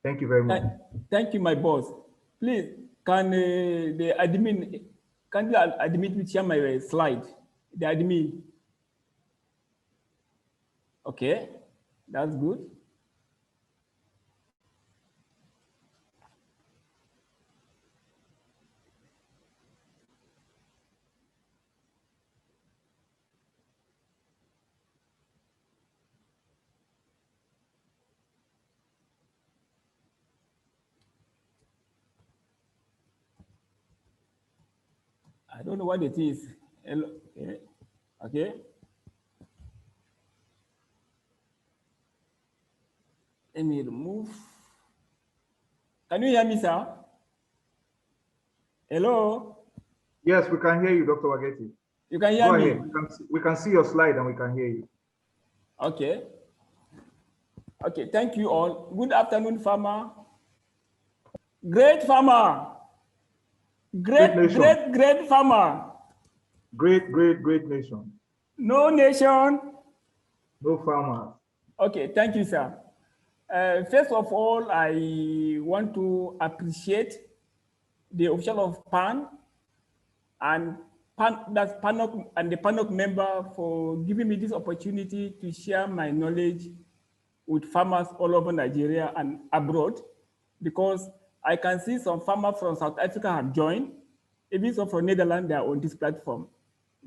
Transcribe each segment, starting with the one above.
Thank you very much. Thank you, my boss. Please, can the admin share my slide? The admin. Okay, that's good. I don't know what it is. Okay. Okay. Let me remove. Can you hear me, sir? Hello? Yes, we can hear you, Dr. Wageti. You can hear Go me? ahead. We can see your slide and we can hear you. Okay. Okay, thank you all. Good afternoon, farmer. Great farmer. Great farmer. Great nation. No nation. No farmers. Okay, thank you, sir. First of all, I want to appreciate the official of PAN and that's PANOC and the PANOC member for giving me this opportunity to share my knowledge with farmers all over Nigeria and abroad, because I can see some farmers from South Africa have joined, even some from Netherlands, they are on this platform.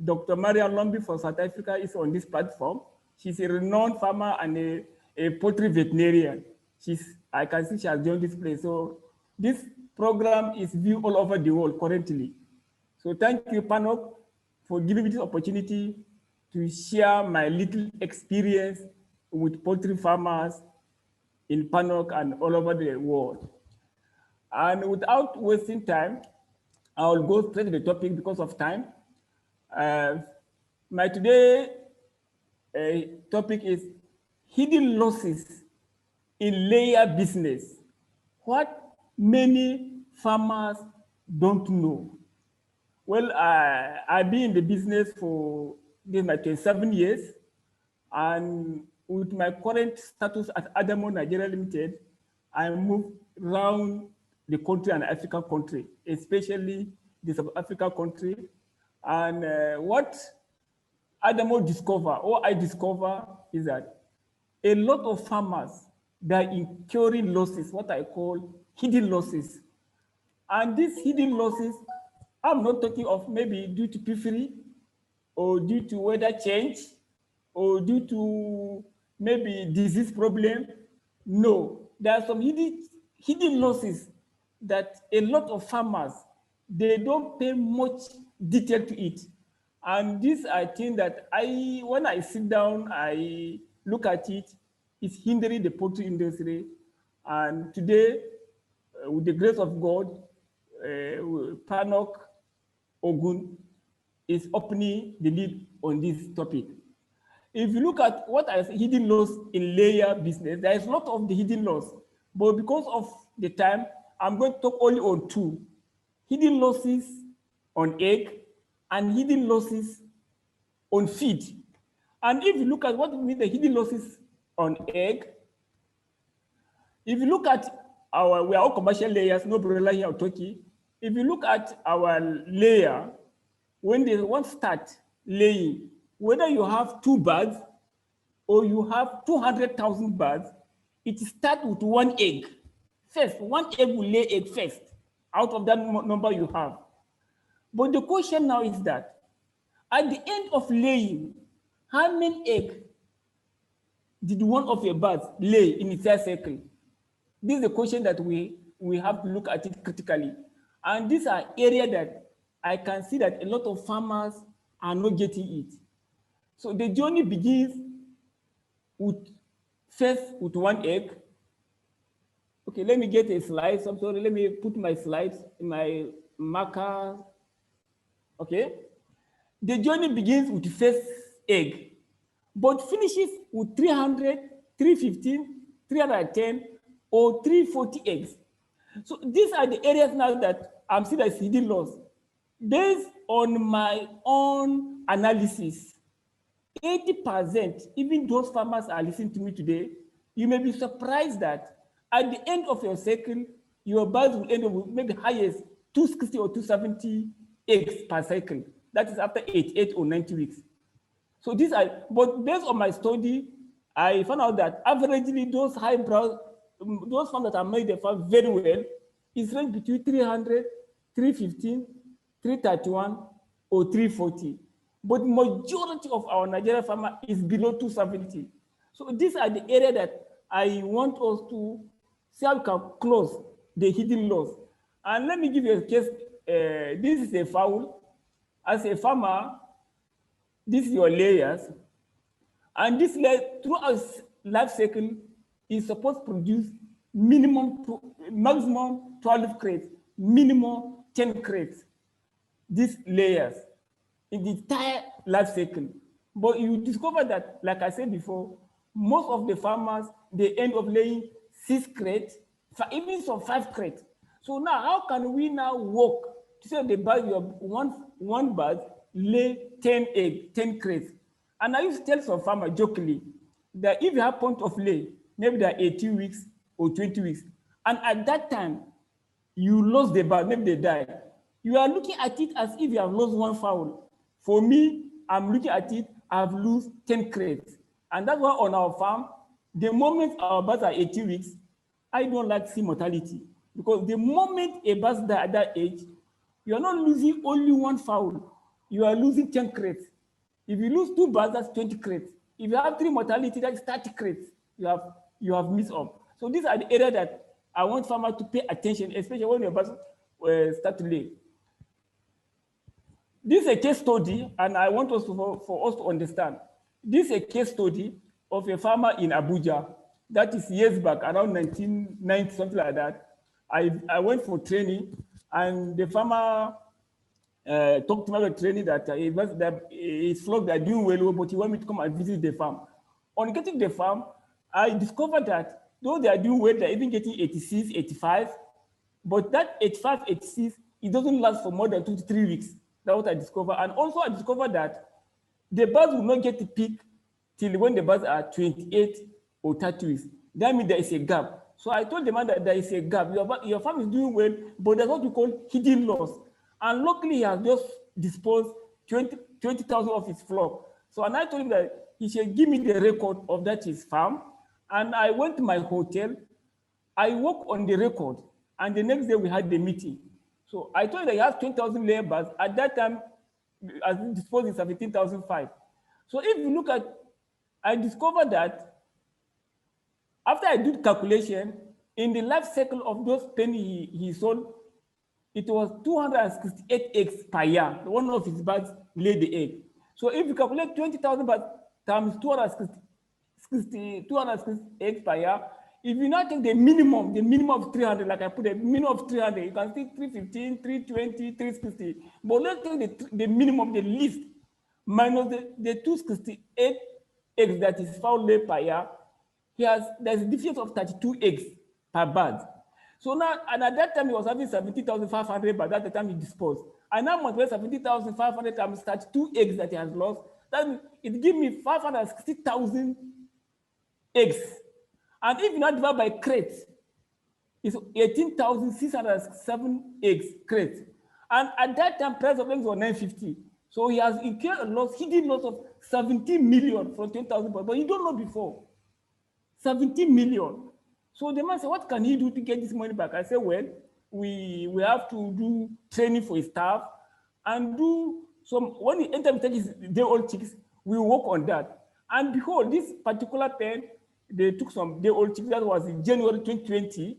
Dr. Maria Lombi from South Africa is on this platform. She's a renowned farmer and a poultry veterinarian. I can see she has joined this place. So this program is viewed all over the world currently. So thank you, PANOC, for giving me this opportunity to share my little experience with poultry farmers in PANOC and all over the world. And without wasting time, I will go straight to the topic because of time. My today topic is hidden losses in layer business. What many farmers don't know. Well, I've been in the business for my 27 years, and with my current status at Adamo Nigeria Limited, I move around the country and African country, especially the South Africa country. And what Adamo discover, or I discover, is that a lot of farmers, they are incurring losses, what I call hidden losses. And these hidden losses, I'm not talking of maybe due to periphery or due to weather change or due to maybe disease problem. No, there are some hidden losses that a lot of farmers, they don't pay much detail to it. And this, I think that when I sit down, I look at it, it's hindering the poultry industry. And today, with the grace of God, PANOC Ogun is opening the lead on this topic. If you look at what I say, hidden loss in layer business, there is a lot of the hidden loss. But because of the time, I'm going to talk only on two. Hidden losses on egg and hidden losses on feed. And if you look at what mean the hidden losses on egg, if you look at we are all commercial layers, no broiler here or turkey. If you look at our layer, when they want to start laying, whether you have 2 birds or you have 200,000 birds, it starts with 1 egg. First, 1 egg will lay egg first out of that number you have. But the question now is that at the end of laying, how many eggs did one of your birds lay in its life cycle? This is the question that we have to look at it critically. And these are areas that I can see that a lot of farmers are not getting it. So the journey begins first with 1 egg. Okay, let me get a slide. I'm sorry, let me put my slides in my marker. Okay. The journey begins with the first egg, but finishes with 300, 315, 310, or 340 eggs. So these are the areas now that I'm seeing as hidden loss. Based on my own analysis, 80%, even those farmers are listening to me today, you may be surprised that At the end of your cycle, your birds will end up with maybe highest 260 or 270 eggs per cycle. That is after 88 or 90 weeks. So these are, but based on my study, I found out that averagely those highbrow, those farms that are made the farm very well, is range between 300, 315, 331, or 340. But majority of our Nigerian farmer is below 270. So these are the area that I want us to see how we can close the hidden loss. And let me give you a case. This is a fowl. As a farmer, this is your layers. And this layer, throughout life cycle, is supposed to produce maximum 12 crates, minimum 10 crates. These layers in the entire life cycle. But you discover that, like I said before, most of the farmers, they end up laying 6 crates, even some 5 crates. So now, how can we now work to say the bird, you have one bird lay 10 eggs, 10 crates? And I used to tell some farmers jokingly that if you have point of lay, maybe they're 18 weeks or 20 weeks, and at that time, you lost the bird, maybe they died. You are looking at it as if you have lost one fowl. For me, I'm looking at it, I've lost 10 crates. And that's why on our farm, the moment our birds are 18 weeks, I don't like to see mortality. Because the moment a bird dies at that age, you are not losing only one fowl, you are losing 10 crates. If you lose 2 birds, that's 20 crates. If you have 3 mortality, that's 30 crates. You have missed up. So these are the areas that I want farmers to pay attention, especially when your birds start to lay. This is a case study, and I want us for us to understand. This is a case study of a farmer in Abuja. That is years back, around 1990, something like that. I went for training, and the farmer talked to me about training that his flock are doing well, but he wanted me to come and visit the farm. On getting the farm, I discovered that though they are doing well, they're even getting 86, 85, but that 85, 86, it doesn't last for more than 2 to 3 weeks. That's what I discovered. And also I discovered that the birds will not get to peak till when the birds are 28 or 30 weeks. That means there is a gap. So I told the man that there is a gap. Your farm is doing well, but there's what we call hidden loss. And luckily, he has just disposed 20,000 of his flock. So and I told him that he should give me the record of that his farm. And I went to my hotel. I worked on the record. And the next day we had the meeting. So I told him that he has 20,000 labours. At that time, I disposed in 17,500. So if you look at, I discovered that after I did calculation, in the life cycle of those penny he sold, it was 268 eggs per year. One of his birds laid the egg. So if you calculate 20,000 birds times 260 eggs per year, if you now take the minimum of 300, like I put a minimum of 300, you can see 315, 320, 360. But let's take the minimum, the least, minus the 268 eggs that is found laid per year. There's a difference of 32 eggs per bird. So now, and at that time, he was having 70,500, but at the time he disposed. I now multiply 70,500 times 32 eggs that he has lost. That means it gives me 560,000 eggs. And if you not divide by crates, it's 18,607 eggs crates. And at that time, price of eggs was 950. So he has incurred a loss, hidden loss of 17 million from 10,000, but you don't know before. 17 million. So the man said, what can he do to get this money back? I said, well, we have to do training for his staff and do some, when he enters his day-old chicks, we work on that. And behold, this particular pen, they took some day-old chicks, that was in January 2020,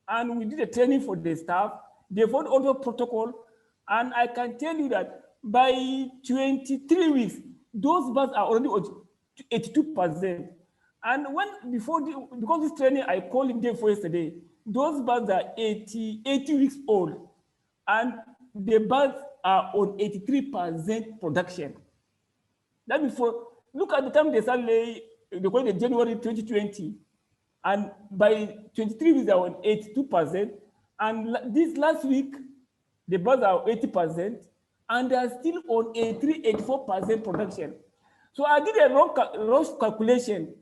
and we did a training for the staff. They followed all the protocol, and I can tell you that by 23 weeks, those birds are already 82%. And because this training, I called him day for yesterday, those birds are 80 weeks old, and the birds are on 83% production. That before, look at the time they started laying, they call it January 2020, and by 23 weeks they are on 82%, and this last week, the birds are 80%, and they are still on 84% production. So I did a wrong calculation.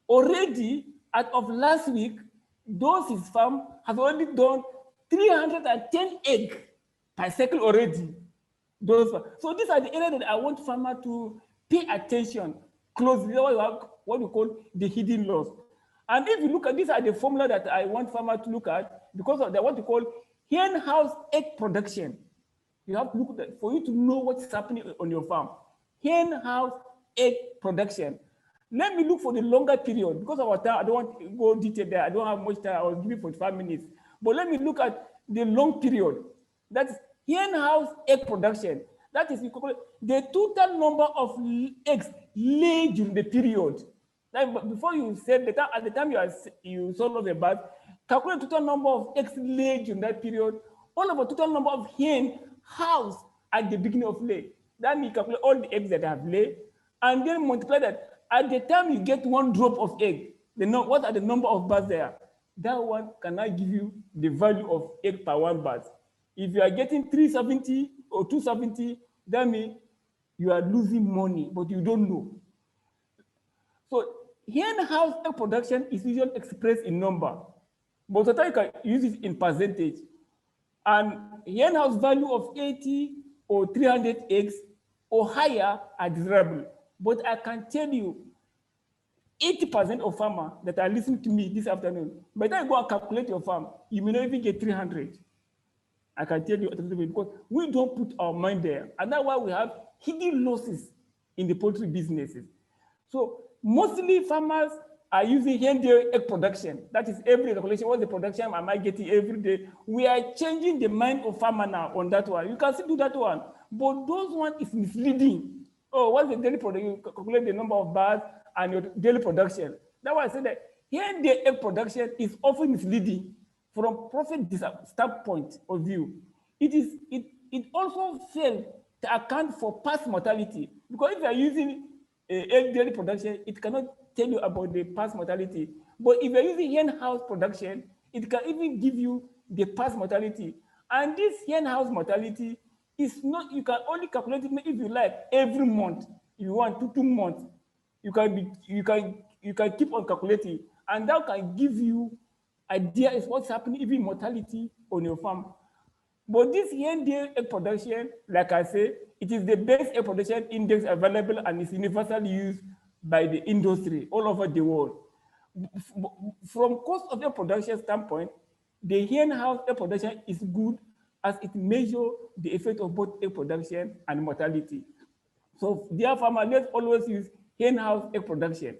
Already, as of last week, those his farm have already done 310 eggs per cycle already. So these are the areas that I want farmer to pay attention closely. What you have, what we call the hidden loss. And if you look at, these are the formula that I want farmer to look at because of what we call hen house egg production. You have to look at that for you to know what's happening on your farm. Hen house egg production. Let me look for the longer period because of our time. I don't want to go detail there. I don't have much time. I was giving 45 minutes. But let me look at the long period. That's hen house egg production. That is the total number of eggs laid during the period. Like before you said that at the time you sold off a bird, calculate the total number of eggs laid during that period, all of the total number of hen house at the beginning of lay. That means calculate all the eggs that have laid, and then multiply that. At the time you get one drop of egg, what are the number of birds there? That one cannot give you the value of egg per one bird. If you are getting 370 or 270, that means you are losing money, but you don't know. So hen house egg production is usually expressed in number, but sometimes you can use it in percentage. And hen house value of 80 or 300 eggs or higher are desirable. But I can tell you, 80% of farmers that are listening to me this afternoon, by the time you go and calculate your farm, you may not even get 300. I can tell you because we don't put our mind there. And that's why we have hidden losses in the poultry businesses. So mostly farmers are using hen day egg production. That is every calculation. What's the production am I getting every day? We are changing the mind of farmer now on that one. You can still do that one, but those one is misleading. Oh, what's the daily production? You calculate the number of birds and your daily production. That's why I said that hen day egg production is often misleading from profit standpoint of view. It also fails to account for past mortality, because if you are using egg daily production, it cannot tell you about the past mortality. But if you're using hen house production, it can even give you the past mortality. And this hen house mortality is not, you can only calculate it if you like every month. If you want 2 months, you can keep on calculating, and that can give you idea is what's happening, even mortality on your farm. But this hen day egg production, like I say, it is the best egg production index available and is universally used by the industry all over the world. From cost of egg production standpoint, the hen house egg production is good as it measures the effect of both egg production and mortality. So dear farmer, let's always use hen house egg production.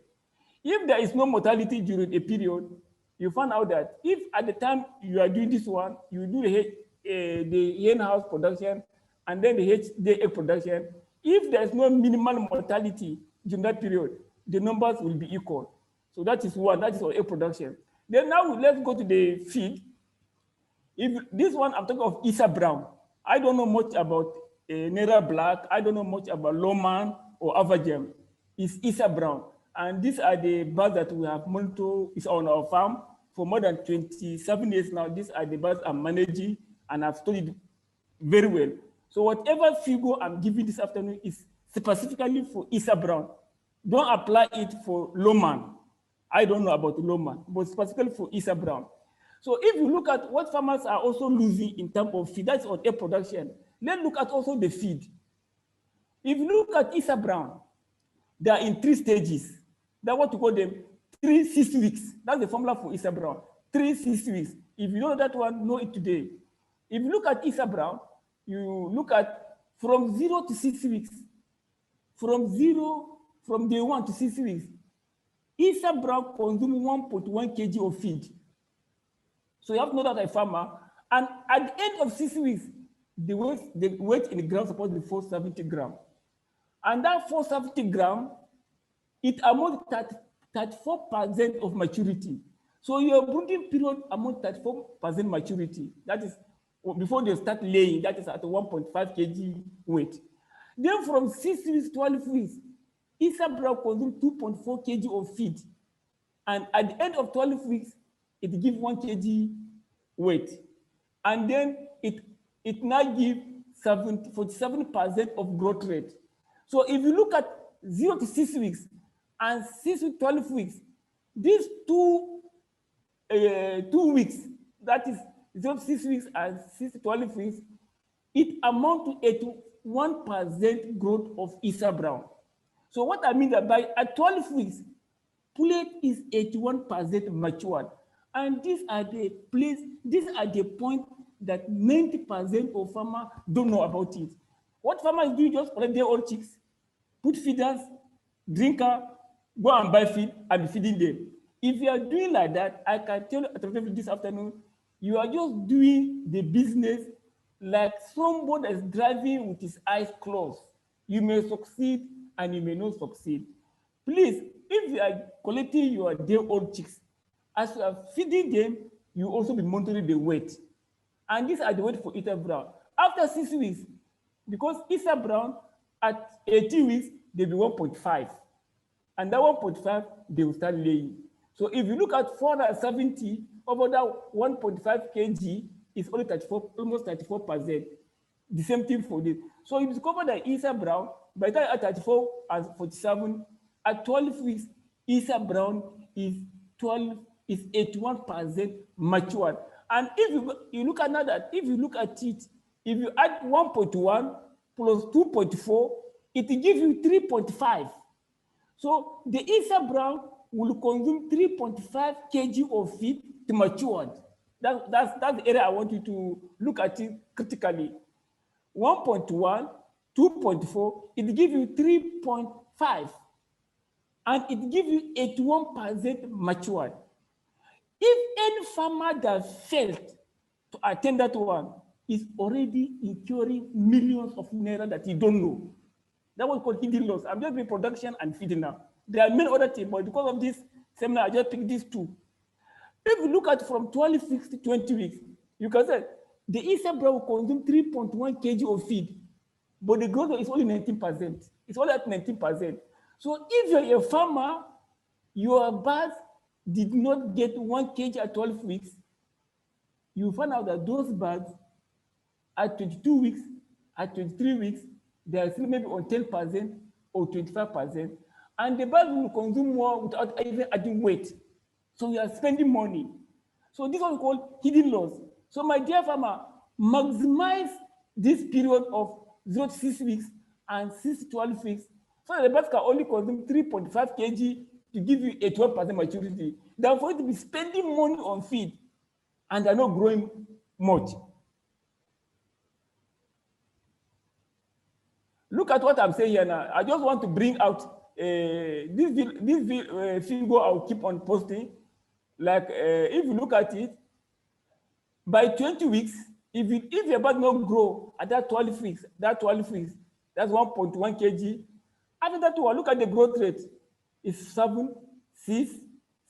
If there is no mortality during a period, you find out that if at the time you are doing this one, you do the hen house production and then the egg production, if there is no minimal mortality during that period, the numbers will be equal. So that is one, that is for egg production. Then now let's go to the feed. If this one, I'm talking of Isa Brown. I don't know much about Nera Black. I don't know much about Loman or Avagem. It's Isa Brown. And these are the birds that we have monitored on our farm for more than 27 years now. These are the birds I'm managing and I've studied very well. So whatever figure I'm giving this afternoon is specifically for Isa Brown. Don't apply it for Loman. I don't know about Loman, but specifically for Isa Brown. So if you look at what farmers are also losing in terms of feed, that's on egg production. Let's look at also the feed. If you look at Isa Brown, they are in 3 stages. That's what we call them 3-6 weeks. That's the formula for Isa Brown. 3-6 weeks. If you know that one, know it today. If you look at Isa Brown, you look at from 0 to 6 weeks. From day 1 to 6 weeks, Isa Brown consumes 1.1 kg of feed. So you have to know that a farmer, and at the end of 6 weeks, the weight in the ground is supposed to be 470 grams. And that 470 grams, it amounts to 34% of maturity. So your brooding period amounts to 34% maturity. That is before they start laying, that is at 1.5 kg weight. Then from 6 weeks to 12 weeks, Isa Brown consumes 2.4 kg of feed. And at the end of 12 weeks, it gives 1 kg weight. And then it now gives 47% of growth rate. So if you look at 0 to 6 weeks and 6 to 12 weeks, these two 2 weeks, that is 6 weeks and 6 to 12 weeks, it amounts to 81% growth of Issa Brown. So what I mean that by at 12 weeks, plate is 81% matured. And these are the point that 90% of farmers don't know about it. What farmers do, just collect their old chicks, put feeders, drinker, go and buy feed and be feeding them. If you are doing like that, I can tell you this afternoon, you are just doing the business like somebody is driving with his eyes closed. You may succeed and you may not succeed. Please, if you are collecting your day-old chicks, as you are feeding them, you also be monitoring the weight. And these are the weight for Issa Brown. After 6 weeks, because Issa Brown at 18 weeks, they'll be 1.5. And that 1.5, they will start laying. So if you look at 470 over that 1.5 kg, it's only 34, almost 34%. The same thing for this. So you discover that Issa Brown, by the time at 34 and 47, at 12 weeks, Issa Brown is 81% matured. And if you look at that, if you look at it, if you add 1.1 plus 2.4, it will give you 3.5. So the Issa Brown will consume 3.5 kg of feed to mature. That's the area I want you to look at it critically. 1.1, 2.4, it gives you 3.5. And it gives you 81% matured. If any farmer that failed to attend that one is already incurring millions of naira that you don't know. That was called hidden loss. I'm just doing production and feeding now. There are many other things, but because of this seminar, I just picked these two. If you look at from 12 weeks to 20 weeks, you can say the Issa Brown will consume 3.1 kg of feed, but the growth is only 19%. It's only at 19%. So if you're a farmer, your birds did not get 1 kg at 12 weeks, you find out that those birds at 22 weeks, at 23 weeks, they are still maybe on 10% or 25%, and the birds will consume more without even adding weight. So you are spending money. So this one is called hidden loss. So my dear farmer, maximize this period of 0 to 6 weeks and 6 to 12 weeks, so that the birds can only consume 3.5 kg to give you a 12% maturity. Than for you to be spending money on feed and they're not growing much. Look at what I'm saying here now. I just want to bring out this figure I'll keep on posting. Like if you look at it, by 20 weeks, if your bird not grow at that 12 weeks, that's 1.1 kg. After that one, look at the growth rate. It's 7, 6,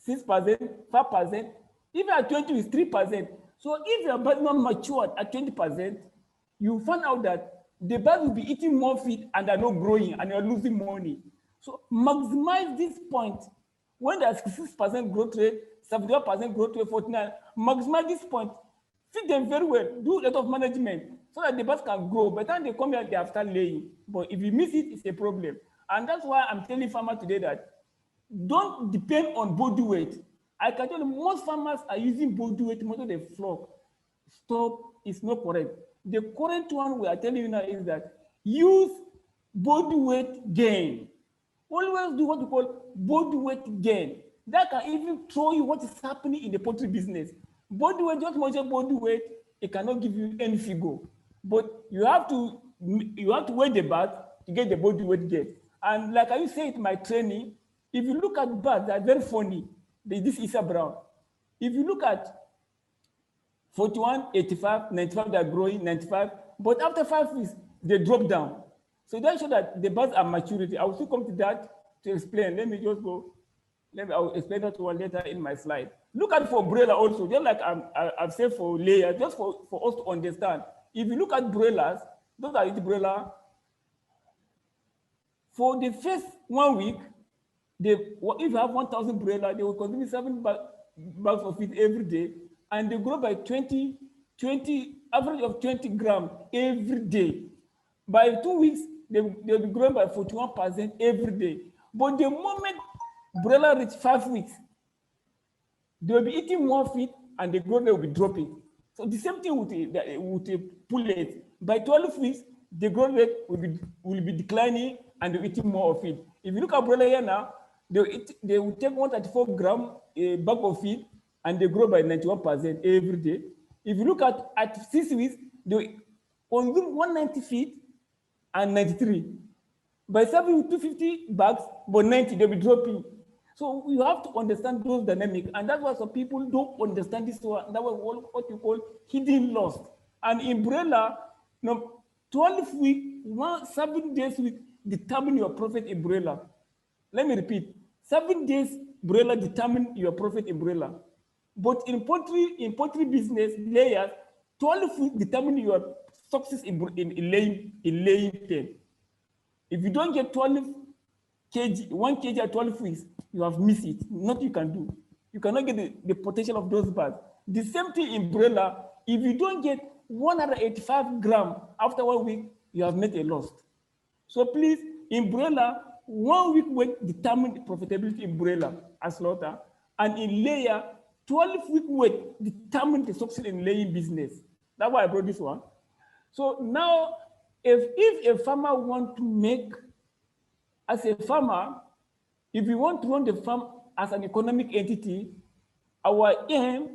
6%, 5%. Even at 20 weeks, 3%. So if your bird not matured at 20%, you find out that the bird will be eating more feed and they're not growing and you're losing money. So maximize this point. When there's 6% growth rate, 71% growth rate, 49, maximize this point. Feed them very well. Do a lot of management so that the birds can grow. By the time they come here, they have started laying. But if you miss it, it's a problem. And that's why I'm telling farmers today that don't depend on body weight. I can tell you most farmers are using body weight to monitor the flock. Stop, it's not correct. The current one we are telling you now is that use body weight gain. Always do what we call body weight gain. That can even show you what is happening in the poultry business. Body weight, just measure body weight, it cannot give you any figure. But you have to weigh the bird to get the body weight gain. And like I say in my training, if you look at birds, they're very funny. This is Issa Brown. If you look at 41, 85, 95, they're growing, 95. But after 5 weeks, they drop down. So that shows that the birds are maturity. I will still come to that to explain. Let me just go. I'll explain that one later in my slide. Look at for broiler also, just like I've said for layers, just for us to understand. If you look at broilers, those are the broiler. For the first 1 week, if you have 1,000 broiler, they will consume 7 bags of feed every day, and they grow by 20, average of 20 grams every day. By 2 weeks, they'll be growing by 41% every day. But the moment broiler reach 5 weeks, they will be eating more feed and the growth rate will be dropping. So the same thing with a pullet. By 12 weeks, the growth rate will be declining and they're eating more of it. If you look at broiler here now, they will take 134 gram a bag of feed and they grow by 91% every day. If you look at 6 weeks, they consume 190 feed and 93. By serving 250 bags, but 90, they'll be dropping. So you have to understand those dynamics, and that's why some people don't understand this one. That was what you call hidden loss. And in Brella, 12 week, 7 days week determine your profit in Brella. Let me repeat: 7 days Brella determine your profit in Brella. But in poultry business layers, 12 weeks determine your success in laying pen. If you don't get 12 kg, 1 kg at 12 weeks, you have missed it. Nothing you can do. You cannot get the potential of those birds. The same thing in broiler. If you don't get 185 grams after 1 week, you have made a loss. So please, in broiler, 1 week weight determine the profitability in broiler as slaughter, and in layer, 12-week weight determine the success in laying business. That's why I brought this one. So now, if a farmer wants to make, as a farmer, if we want to run the farm as an economic entity, our aim,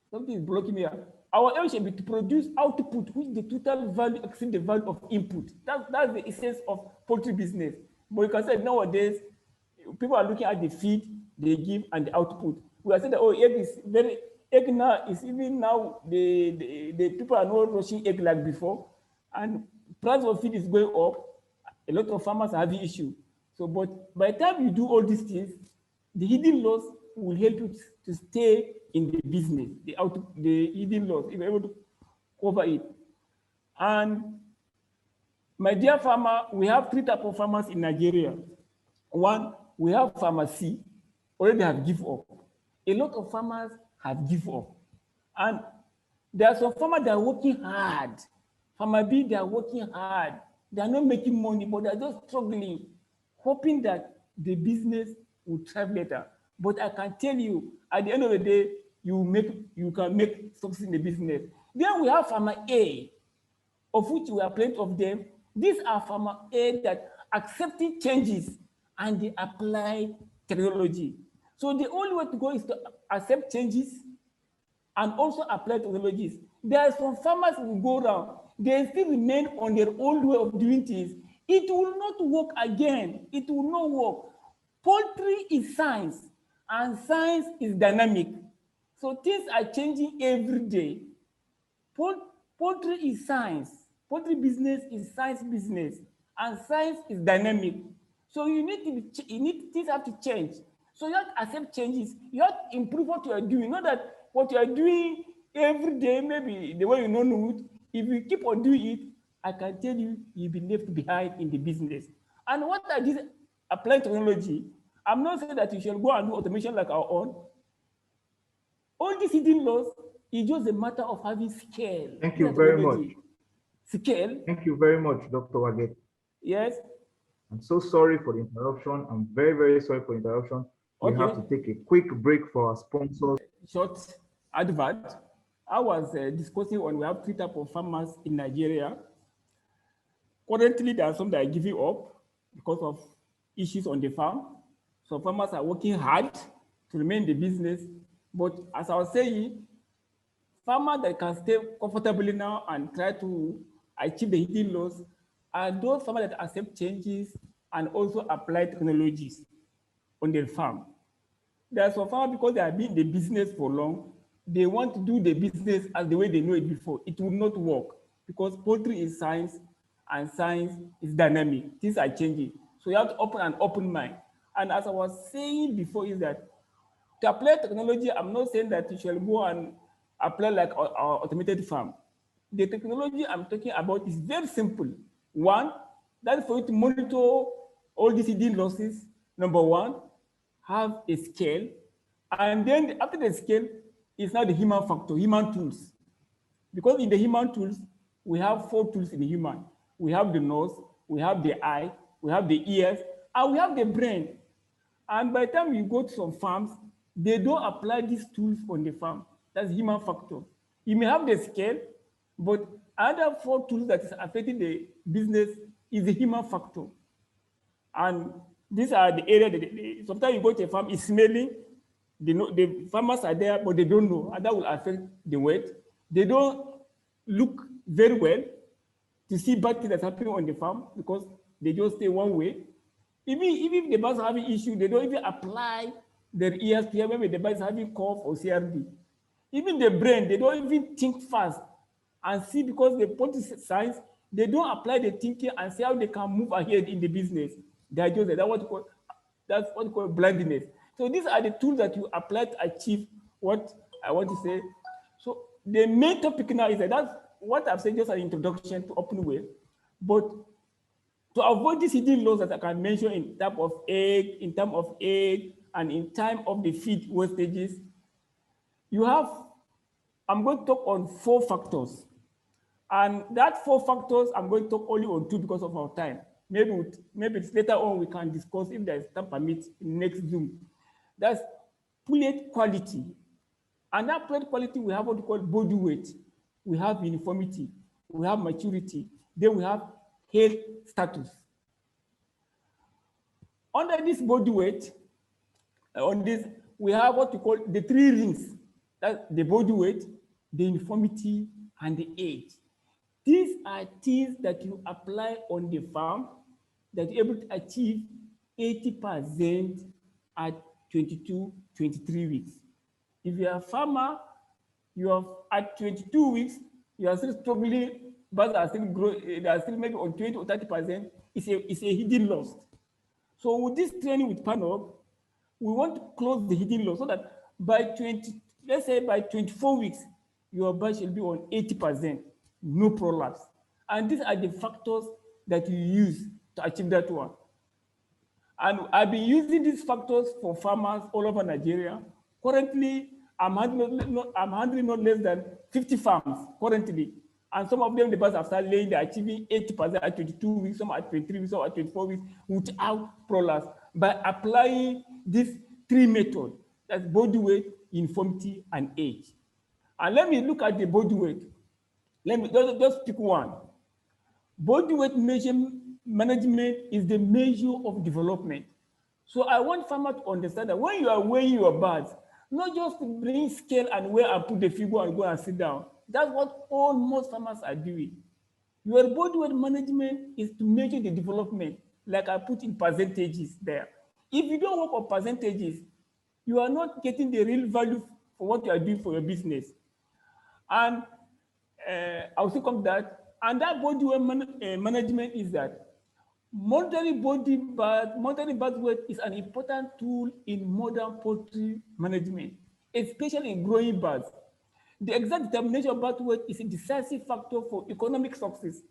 something is blocking me here. Our aim should be to produce output which the total value exceeds the value of input. That's the essence of poultry business. But you can say nowadays, people are looking at the feed they give and the output. We are saying that, oh, egg now is even now, the people are not rushing egg like before, and price of feed is going up. A lot of farmers are having issue. So, but by the time you do all these things, the hidden loss will help you to stay in the business, the hidden loss, if you're able to cover it. And my dear farmer, we have 3 types of farmers in Nigeria. One, we have farmer C, already have give up. A lot of farmers have give up. And there are some farmers that are working hard. Farmer B, they are working hard. They are not making money, but they're just struggling, hoping that the business will thrive later. But I can tell you, at the end of the day, you can make success in the business. Then we have farmer A, of which we are plenty of them. These are farmer A that accepting changes and they apply technology. So the only way to go is to accept changes and also apply technologies. There are some farmers who go around, they still remain on their old way of doing things. It will not work again. It will not work. Poultry is science, and science is dynamic. So things are changing every day. Poultry is science. Poultry business is science business, and science is dynamic. So things have to change. So you have to accept changes. You have to improve what you are doing. Not that what you are doing every day, maybe the way you know it. If you keep on doing it, I can tell you, you'll be left behind in the business. And what I did, apply technology, I'm not saying that you shall go and do automation like our own. All this hidden loss is just a matter of having scale. Thank you very much. Scale. Thank you very much, Dr. Wageti. Yes. I'm so sorry for the interruption. I'm very, very sorry for the interruption. We have to take a quick break for our sponsors. Short advert. I was discussing on we have 3 types of farmers in Nigeria. Currently, there are some that are giving up because of issues on the farm. So farmers are working hard to remain in the business. But as I was saying, farmers that can stay comfortably now and try to achieve the hidden loss are those farmers that accept changes and also apply technologies on their farm. There are some farmers, because they have been in the business for long, they want to do the business as the way they know it before. It will not work because poultry is science and science is dynamic. Things are changing. So you have to open an open mind. And as I was saying before, is that to apply technology, I'm not saying that you shall go and apply like our automated farm. The technology I'm talking about is very simple. One, that's for you to monitor all these hidden losses. Number one, have a scale. And then after the scale, it's now the human factor, human tools. Because in the human tools, we have 4 tools in the human. We have the nose, we have the eye, we have the ears, and we have the brain. And by the time you go to some farms, they don't apply these tools on the farm. That's human factor. You may have the scale, but other four tools that is affecting the business is the human factor. And these are the areas that sometimes you go to a farm, it's smelling, the farmers are there, but they don't know, and that will affect the weight. They don't look very well to see bad things that's happening on the farm because they just stay one way. Even if the birds are having issue, they don't even apply their ears to hear maybe the bird is having cough or CRD. Even the brain, they don't even think fast and see, because they put signs, they don't apply the thinking and see how they can move ahead in the business. They are just that's what you call blindness. So these are the tools that you apply to achieve what I want to say. So the main topic now is that's what I've said, just an introduction to open way. But to avoid these hidden laws that I can mention in terms of egg, and in time of the feed wastages, I'm going to talk on 4 factors. And that 4 factors, I'm going to talk only on 2 because of our time. Maybe it's later on we can discuss if there is time permit in next Zoom. That's pullet quality. And that pullet quality, we have what we call body weight. We have uniformity. We have maturity. Then we have health status. Under this body weight, on this, we have what we call the 3 rings. That's the body weight, the uniformity, and the age. These are things that you apply on the farm that you're able to achieve 80% at 22, 23 weeks. If you're a farmer, you have at 22 weeks, you are still struggling, but are still growing, they are still maybe on 20 or 30%. It's a hidden loss. So with this training with panel, we want to close the hidden loss so that by 24 weeks, your batch will be on 80%, no prolapse. And these are the factors that you use to achieve that one. And I've been using these factors for farmers all over Nigeria. Currently, I'm handling not less than 50 farms currently. And some of them, the birds have started laying, they're achieving 80% at 22 weeks, some at 23 weeks, some at 24 weeks, without prolapse, by applying these 3 methods. That's body weight, uniformity, and age. And let me look at the body weight. Let me just pick one. Body weight management is the measure of development. So I want farmers to understand that when you are weighing your birds, not just to bring scale and weigh and put the figure and go and sit down. That's what most farmers are doing. Your body weight management is to measure the development, like I put in percentages there. If you don't work on percentages, you are not getting the real value for what you are doing for your business. And I'll still come to that. And that body weight management is that monitoring bird weight is an important tool in modern poultry management, especially in growing birds. The exact determination of bird weight is a decisive factor for economic success.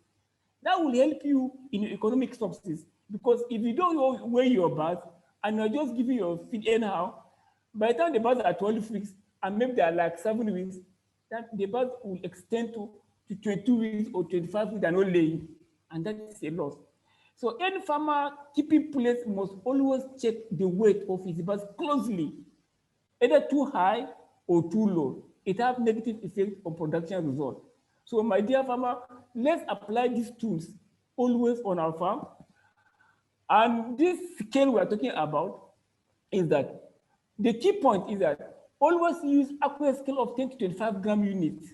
That will help you in your economic success, because if you don't weigh your birds and you're just giving your feed anyhow, by the time the birds are 12 weeks and maybe they are like 7 weeks, then the birds will extend to 22 weeks or 25 weeks, they're not laying, and that is a loss. So any farmer keeping pullets must always check the weight of his birds closely, either too high or too low. It has negative effect on production result. So my dear farmer, let's apply these tools always on our farm. And this scale we are talking about is that the key point is that always use accurate scale of 10 to 25 gram units.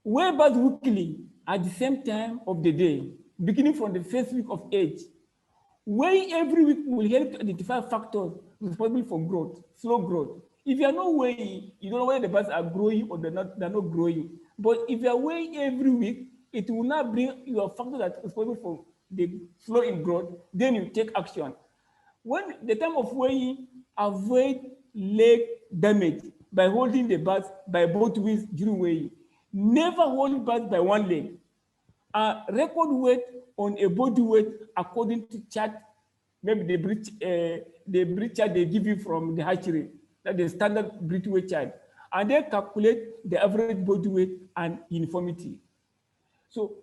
Weigh birds weekly at the same time of the day, beginning from the first week of age. Weighing every week will help to identify factors responsible for growth, slow growth. If you are not weighing, you don't know whether the birds are growing or they're not growing. But if you are weighing every week, it will not bring your factor that's responsible for the slow in growth, then you take action. When the time of weighing, avoid leg damage by holding the birds by both wings during weighing. Never hold birds by one leg. Record weight on a body weight according to chart, maybe the breed chart they give you from the hatchery, that's the standard breed weight chart, and then calculate the average body weight and uniformity. So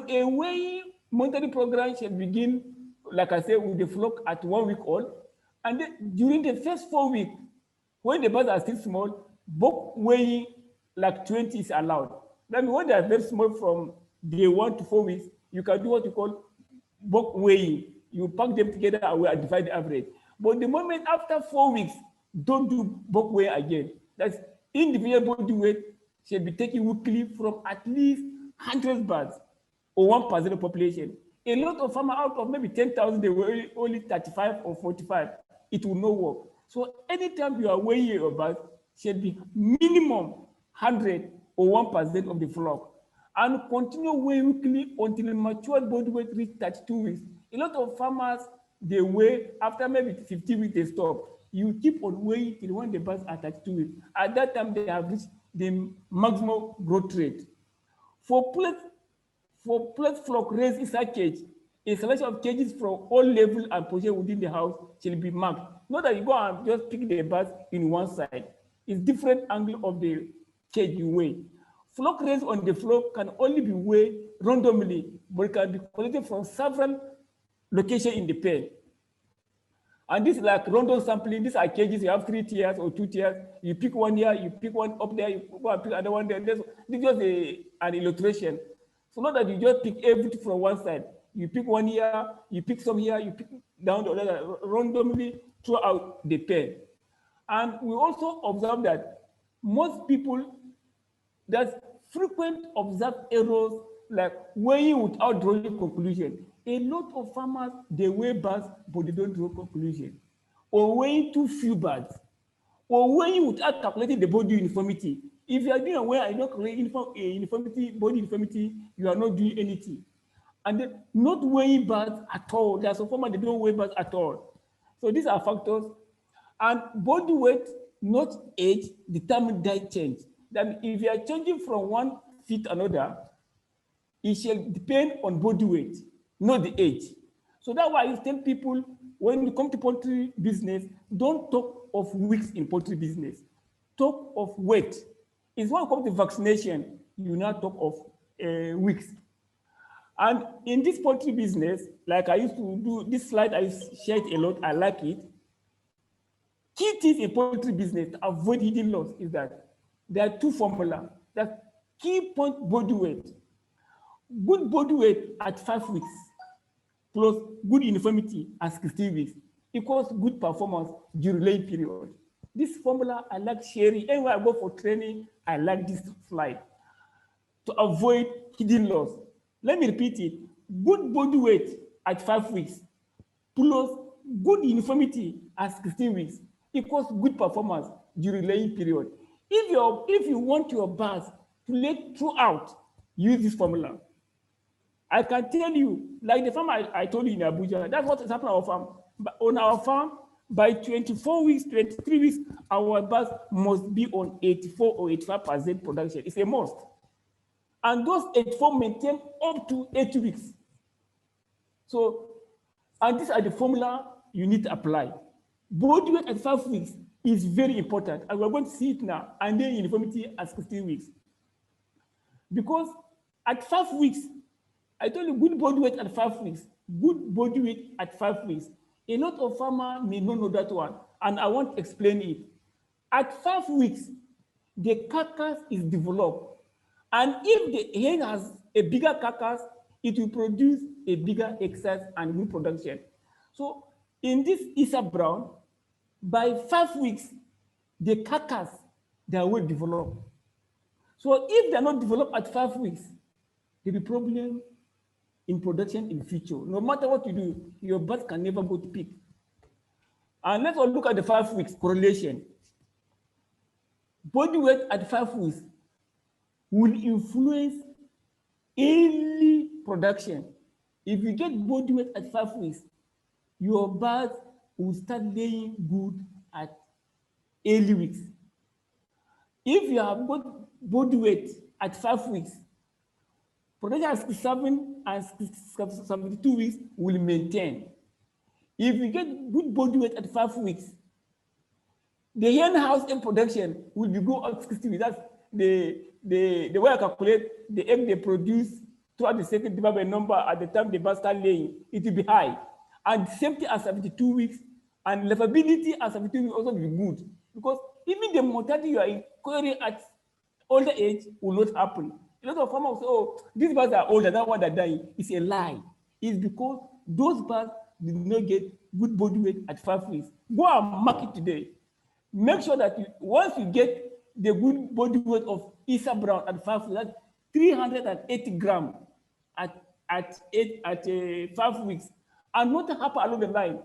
a weighing monitoring program should begin, like I said, with the flock at 1 week old, and then during the first 4 weeks, When the birds are still small, bulk weighing like 20 is allowed. That means when they are very small from day 1 to 4 weeks, you can do what you call bulk weighing. You pack them together and divide the average. But the moment after 4 weeks, don't do bulk weighing again. That's individual body weight should be taken weekly from at least 100 birds or 1% of the population. A lot of farmers out of maybe 10,000, they were only 35 or 45. It will not work. So anytime you are weighing your birds, should be minimum 100 or 1% of the flock. And continue weighing weekly until mature body weight reach 32 weeks. A lot of farmers, they weigh after maybe 50 weeks, they stop. You keep on weighing till when the birds are 32 weeks. At that time, they have reached the maximum growth rate. For plate flock raised inside cage, a selection of cages from all levels and positions within the house shall be marked. Not that you go and just pick the birds in one side. It's different angle of the cage you weigh. Flock raised on the floor can only be weighed randomly, but it can be collected from several locations in the pen. And this is like random sampling. These are cages. You have 3 tiers or 2 tiers. You pick one here, you pick one up there, you go and pick another one there. This is just an illustration. So not that you just pick everything from one side. You pick one here, you pick some here, you pick down the other randomly throughout the pen. And we also observe that most people, there's frequent observed errors like weighing without drawing conclusion. A lot of farmers, they weigh birds, but they don't draw conclusion. Or weighing too few birds. Or weighing without calculating the body uniformity. If you are doing aware and not calculating uniformity, body uniformity, you are not doing anything. And then not weighing birds at all. There are some farmers, they don't weigh birds at all. So these are factors. And body weight, not age, determine diet change. That if you are changing from one feet to another, it shall depend on body weight, not the age. So that's why I tell people, when you come to poultry business, don't talk of weeks in poultry business. Talk of weight. It's when it comes to vaccination, you now talk of weeks. And in this poultry business, like I used to do, this slide I shared a lot, I like it. Key things in poultry business to avoid hidden loss is that there are 2 formulas. That key point body weight. Good body weight at 5 weeks plus good uniformity at 16 weeks equals good performance during laying period. This formula I like sharing. Anywhere I go for training, I like this slide to avoid hidden loss. Let me repeat it. Good body weight at 5 weeks plus good uniformity at 16 weeks equals good performance during laying period. If you want your birds to lay throughout, use this formula. I can tell you, like the farm I told you in Abuja, that's what is happening on our farm. But on our farm, by 24 weeks, 23 weeks, our birds must be on 84 or 85% production. It's a must. And those 84 maintain up to 8 weeks. So, and these are the formula you need to apply. Body weight at 5 weeks is very important, and we're going to see it now, and then uniformity at 16 weeks. Because at 5 weeks, I told you good body weight at 5 weeks, good body weight at 5 weeks. A lot of farmers may not know that one, and I want to explain it. At 5 weeks, the carcass is developed, and if the hen has a bigger carcass, it will produce a bigger excess and good production. So in this Isa Brown, by 5 weeks, the carcass, they are well developed. So if they're not developed at 5 weeks, there'll be problem in production in the future. No matter what you do, your birds can never go to peak. And let's all look at the 5 weeks correlation. Body weight at 5 weeks will influence early production. If you get body weight at 5 weeks, your birds will start laying good at early weeks. If you have got body weight at 5 weeks, production at 67 and 72 weeks will maintain. If you get good body weight at 5 weeks, the hen house egg production will be go up 60 weeks. That's the way I calculate the egg they produce throughout the second divided by number at the time the birds start laying, it will be high. And same thing at 72 weeks, and livability at 72 weeks also will be good. because even the mortality you are inquiring at older age will not happen. A lot of farmers say, oh, these birds are older, that one that dying. It's a lie. It's because those birds did not get good body weight at 5 weeks. Go and mark it today. Make sure that once you get the good body weight of Isa Brown at 5 weeks, that's 380 grams at 5 weeks, and not happen along the line,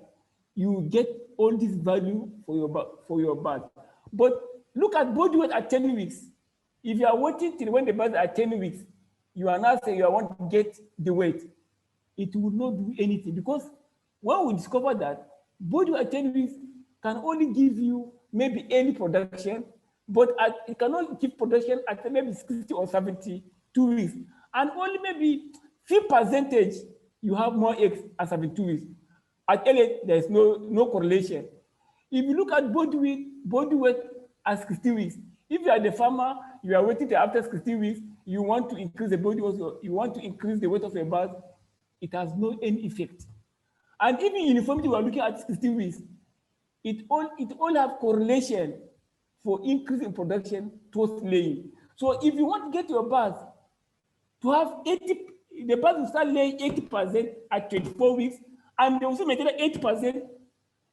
you get all this value for your bird. But look at body weight at 10 weeks. If you are waiting till when the birds are 10 weeks, you are not saying you want to get the weight, it will not do anything, because when we discover that body weight at 10 weeks can only give you maybe early production, but it cannot give production at maybe 60 or 72 weeks, and only maybe few percentage you have more eggs at 72 weeks. At early, there is no correlation. If you look at body weight at 60 weeks, if you are the farmer, you are waiting till after 60 weeks, you want to increase the body weight, you want to increase the weight of your bird, it has no any effect. And even uniformity, we are looking at 60 weeks, it all have correlation for increase in production towards laying. So if you want to get your birds to have 80, the birds will start laying 80% at 24 weeks, and they also maintain 80%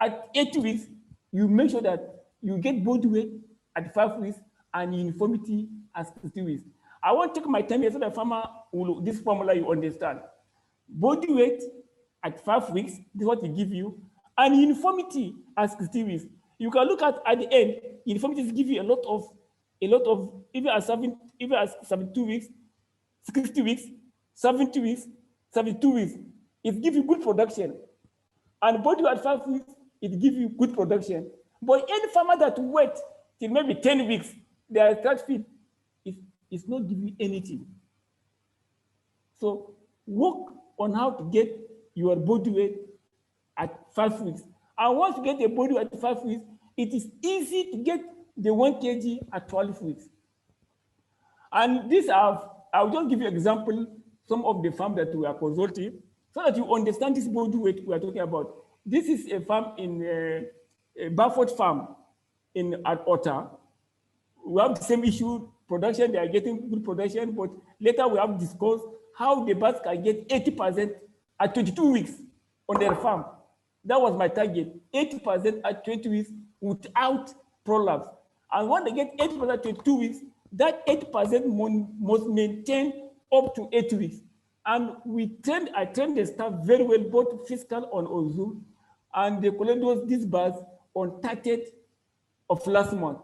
at 80 weeks, you make sure that you get body weight at 5 weeks and uniformity at 60 weeks. I want to take my time here so the farmer will, this formula you understand. Body weight at 5 weeks, this is what it give you, and uniformity at 60 weeks. You can look at the end, uniformity give you a lot of, even at 72 weeks, 60 weeks, 70 weeks, 72 weeks, it gives you good production. And body weight at 5 weeks, it gives you good production. But any farmer that wait till maybe 10 weeks, their start feed, it's not giving anything. So work on how to get your body weight at 5 weeks. And once you get the body weight at 5 weeks, it is easy to get the 1 kg at 12 weeks. And this I'll just give you an example, some of the farms that we are consulting, so that you understand this body weight we are talking about. This is a farm in a Bafford farm at Otta. We have the same issue, production, they are getting good production, but later we have discussed how the birds can get 80% at 22 weeks on their farm. That was my target, 80% at 20 weeks without prolapse. And when they get 80% at 22 weeks, that 80% must maintain up to 8 weeks. And I trained the staff very well, both physical and on Zoom, and they collected these birds on 30th of last month.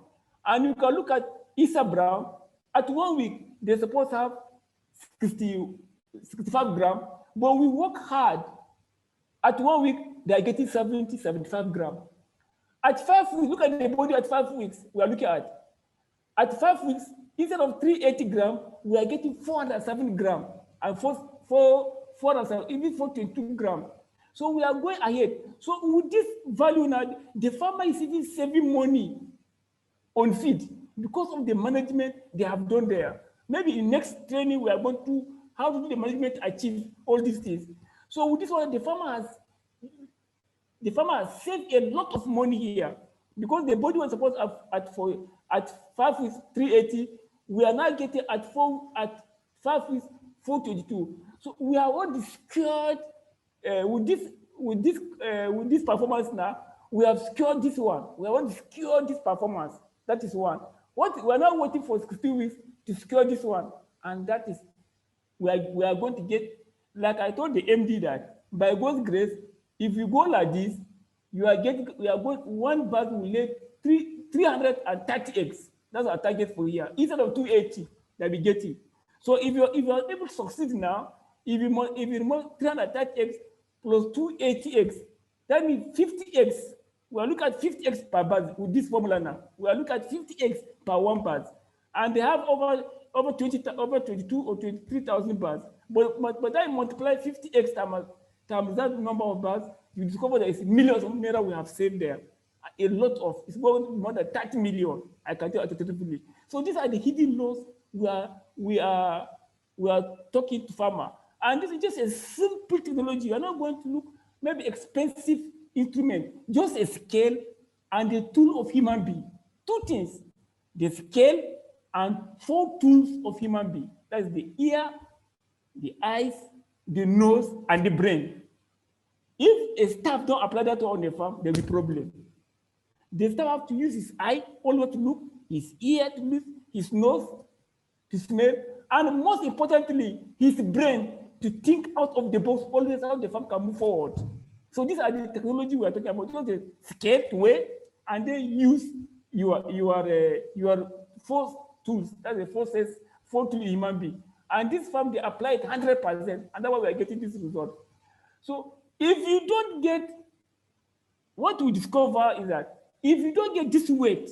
And you can look at Isa Brown, at 1 week, they're supposed to have 65 grams, but we work hard. At 1 week, they're getting 70, 75 grams. At 5 weeks, look at the body at 5 weeks, we are looking at. At 5 weeks, instead of 380 grams, we are getting 407 grams, and 407, even 422 grams. So we are going ahead. So with this value now, the farmer is even saving money on feed because of the management they have done there. Maybe in next training, we are going to how to do the management achieve all these things. So with this one, the farmer has saved a lot of money here, because the body was supposed at 5 weeks 380. We are now getting at 5 weeks 422. So we are all secured with this performance now. We have secured this one. We want to secure this performance. That is one. What we are now waiting for 60 weeks to secure this one, and that is we are going to get. Like I told the MD that by God's grace, if you go like this, we are going one bird will lay 330 eggs. That's our target for here, instead of 280 that we getting. So if you're able to succeed now, if you remove 330 eggs plus 280 eggs, that means 50 eggs. We are looking at 50 eggs per bird with this formula now. We are looking at 50 eggs per one bird, and they have over 22 or 23,000 birds. But that multiply 50 eggs times that number of birds, you discover there is millions of naira we have saved there. A lot of, it's more than 30 million, I can tell you. So these are the hidden laws we are talking to farmer. And this is just a simple technology. You're not going to look maybe expensive instrument, just a scale and a tool of human being. two things: the scale and 4 tools of human being. That's the ear, the eyes, the nose, and the brain. If a staff don't apply that on a farm, there'll be problem. The staff have to use his eye always to look, his ear to look, his nose to smell, and most importantly, his brain to think out of the box, always how the farm can move forward. So these are the technology we are talking about. Just the scaled way, and then use your 4 tools. That's the 4 tools in human being. And this farm, they apply it 100%, and that's why we are getting this result. So if you don't get, what we discover is that if you don't get this weight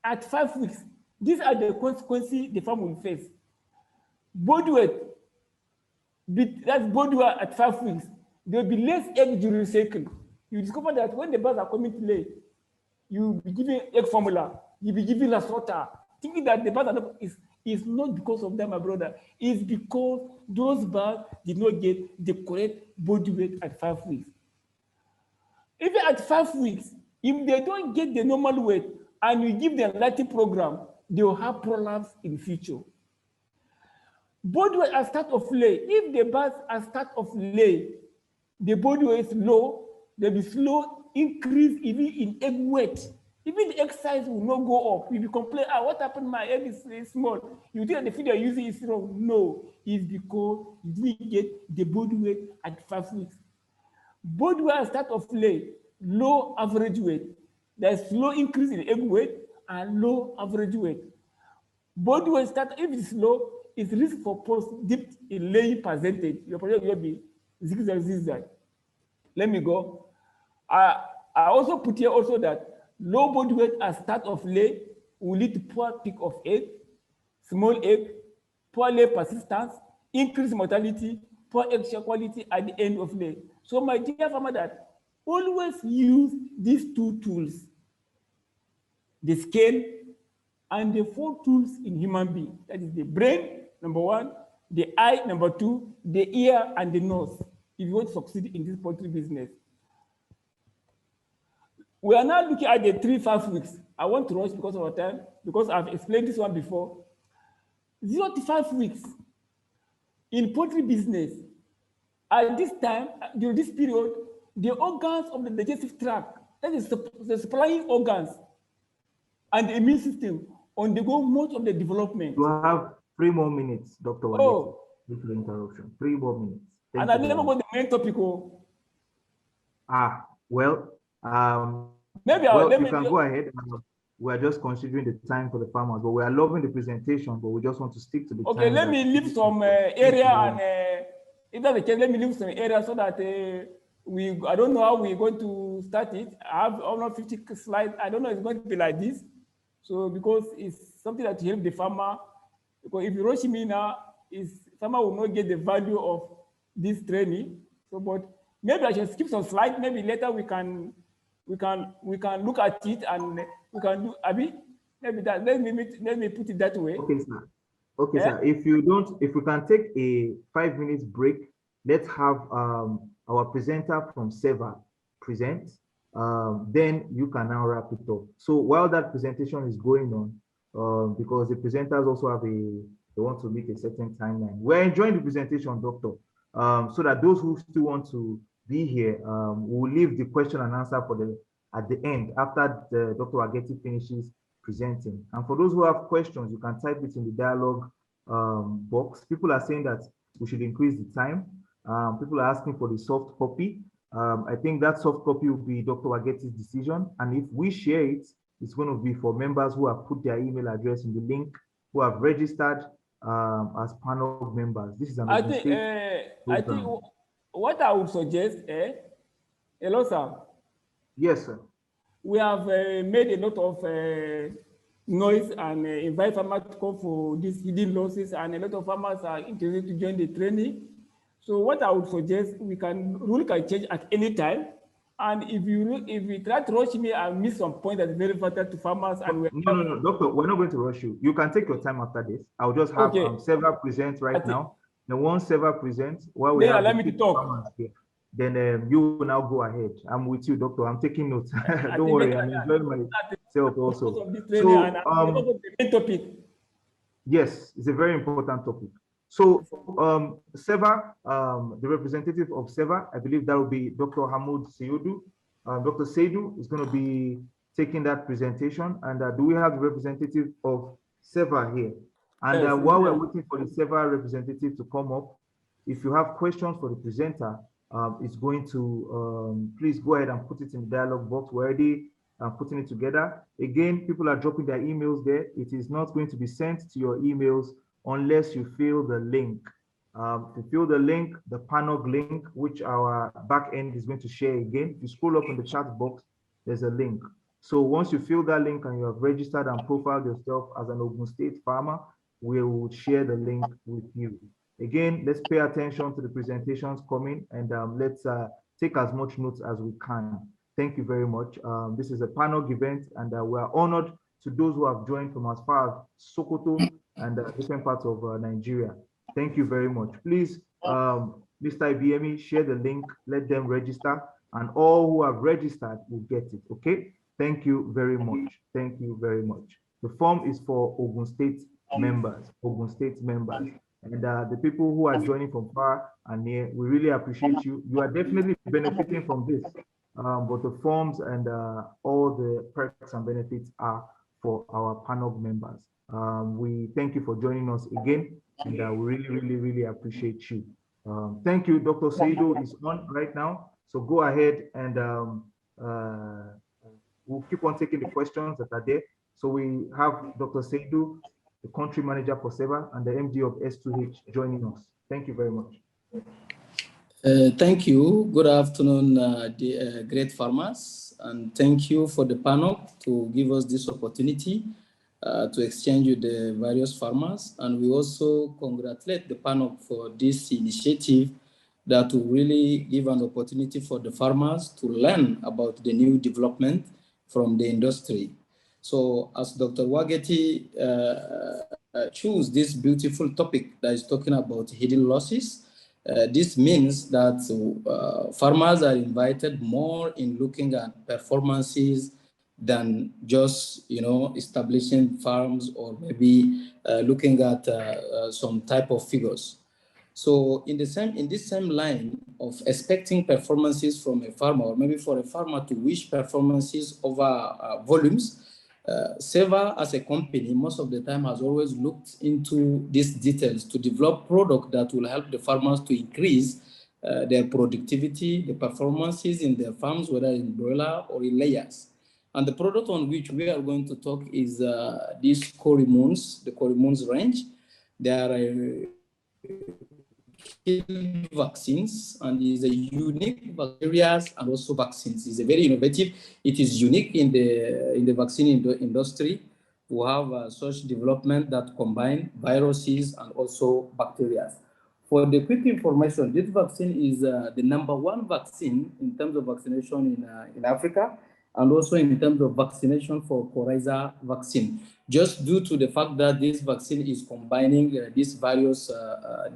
at 5 weeks, these are the consequences the farm will face. Body weight, that's body weight at 5 weeks. There will be less egg during cycle. You discover that when the birds are coming to lay, you be giving egg formula, you be giving last water, thinking that the birds are not, is not because of that, my brother. It's because those birds did not get the correct body weight at 5 weeks. Even at 5 weeks, if they don't get the normal weight and you give them Latin program, they will have prolapse in future. Body weight at start of lay. If the birds at start of lay, the body weight is low, there will be slow increase even in egg weight. Even the egg size will not go up. If you complain, what happened? My egg is small. You think that the feed you're using is wrong. No, it's because you didn't get the body weight at 5 weeks. Body weight at start of lay, low average weight. There's slow increase in egg weight and low average weight. Body weight start, if it's low, it's risk for post dipped in laying percentage. Your project will be zigzag. Let me go. I also put here also that low body weight at start of lay will lead to poor peak of egg, small egg, poor lay persistence, increased mortality, poor egg shell quality at the end of lay. So my dear farmer, that always use these 2 tools, the scale and the 4 tools in human being. That is the brain, number 1, the eye, number 2, the ear and the nose, if you want to succeed in this poultry business. We are now looking at the 3-5 weeks. I want to rush because of our time, because I've explained this one before. 0 to 5 weeks in poultry business. At this time, during this period, the organs of the digestive tract, that is the supplying organs and the immune system, undergo much of the development. You have 3 more minutes, Dr. Wageti. Oh. Little interruption. 3 more minutes. And I never got the main topic. Maybe you can go ahead. We are just considering the time for the farmers, but we are loving the presentation, but we just want to stick to the time. Okay, let me leave some area, and if that's the case, let me leave some area so that I don't know how we're going to start it. I have almost 50 slides. I don't know it's going to be like this. So because it's something that help the farmer, because if you rush me now, farmer will not get the value of this training. So, but maybe I should skip some slides. Maybe later we can look at it and we can do. Abi, maybe that. Let me put it that way. Okay, sir. Okay, sir. If we can take a 5 minutes break, let's have our presenter from SEVA present. Then you can now wrap it up. So while that presentation is going on, because the presenters also have they want to meet a certain timeline. We're enjoying the presentation, Doctor. So that those who still want to be here, we'll leave the question and answer at the end after Dr. Wageti finishes presenting. And for those who have questions, you can type it in the dialogue box. People are saying that we should increase the time. People are asking for the soft copy. I think that soft copy will be Dr. Wageti's decision. And if we share it, it's going to be for members who have put their email address in the link, who have registered as panel members. This is an I think what I would suggest, hello, sir. Yes, sir. We have made a lot of noise and invite farmers to come for these hidden losses, and a lot of farmers are interested to join the training. So what I would suggest, rule can change at any time. And if you try to rush me, I'll miss some point that's very vital to farmers. And no, Doctor, we're not going to rush you. You can take your time after this. I'll just have several presents right now. The one several presents while we have let me talk. Here, then you will now go ahead. I'm with you, Doctor. I'm taking notes. Don't worry. I'm enjoying my self also. Of this training and So the main topic. yes, it's a very important topic. So SEVA, the representative of SEVA, I believe that will be Dr. Hamoud Seyudu. Dr. Seydu is going to be taking that presentation. And do we have the representative of SEVA here? And Yes, while we're waiting for the SEVA representative to come up, if you have questions for the presenter, it's going to, please go ahead and put it in the dialogue box. We're already putting it together. Again, people are dropping their emails there. It is not going to be sent to your emails unless you fill the link. To fill the link, the panel link, which our back end is going to share again. If you scroll up in the chat box, there's a link. So once you fill that link and you have registered and profiled yourself as an Ogun State farmer, we will share the link with you. Again, let's pay attention to the presentations coming and let's take as much notes as we can. Thank you very much. This is a panel event and we are honored to those who have joined from as far as Sokoto and different parts of Nigeria. Thank you very much. Please, Mr. IBME, share the link, let them register, and all who have registered will get it, okay? Thank you very much. Thank you very much. The form is for Ogun State members, Ogun State members. And the people who are joining from far and near, we really appreciate you. You are definitely benefiting from this, but the forms and all the perks and benefits are for our panel members. We thank you for joining us again, and we really appreciate you. Thank you. Dr. Seido is on right now, so go ahead and we'll keep on taking the questions that are there. So we have Dr. Seido, the country manager for SEVA, and the MD of S2H joining us. Thank you very much. Thank you. Good afternoon, great farmers, and thank you for the panel to give us this opportunity to exchange with the various farmers. And we also congratulate the panel for this initiative that will really give an opportunity for the farmers to learn about the new development from the industry. So as Dr. Wageti chose this beautiful topic that is talking about hidden losses, this means that farmers are invited more in looking at performances than just, establishing farms or maybe looking at some type of figures. So in this same line of expecting performances from a farmer, or maybe for a farmer to wish performances over volumes, SEVA as a company most of the time has always looked into these details to develop product that will help the farmers to increase their productivity, the performances in their farms, whether in broiler or in layers. And the product on which we are going to talk is these Corimoons, the Corimoons range. They are vaccines, and is a unique bacteria and also vaccines. It's a very innovative. It is unique in the vaccine industry to have such development that combine viruses and also bacteria. For the quick information, this vaccine is the #1 vaccine in terms of vaccination in Africa, and also in terms of vaccination for coryza vaccine, just due to the fact that this vaccine is combining these various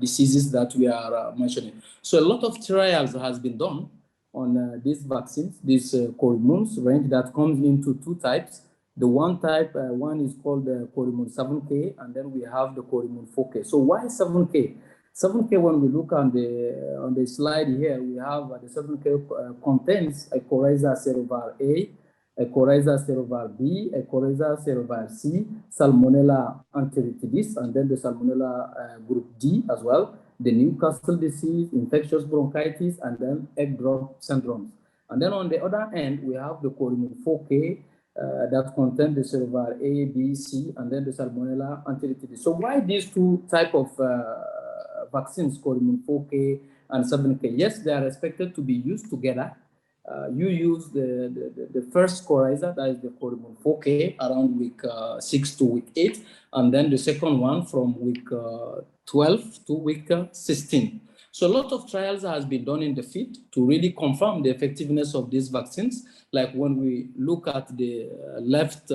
diseases that we are mentioning. So a lot of trials has been done on these vaccines, this Corimoons range that comes into two types. The one type, one is called the Corimoon 7K, and then we have the Corimoon 4K. So why 7K? 7K, when we look on the slide here, we have the 7K contains a coryza cerovar A, a coryza cerovar B, a coryza cerovar C, Salmonella enteritidis, and then the Salmonella group D as well, the Newcastle disease, infectious bronchitis, and then egg drop syndrome. And then on the other end, we have the Corimoon 4K that contain the cerovar A, B, C, and then the Salmonella enteritidis. So why these two type of vaccines, Corimoon 4K and 7K? Yes, they are expected to be used together. You use the first coryza, that is the Corimoon 4K, around week 6 to week 8, and then the second one from week 12 to week 16. So a lot of trials has been done in the field to really confirm the effectiveness of these vaccines. Like when we look at the left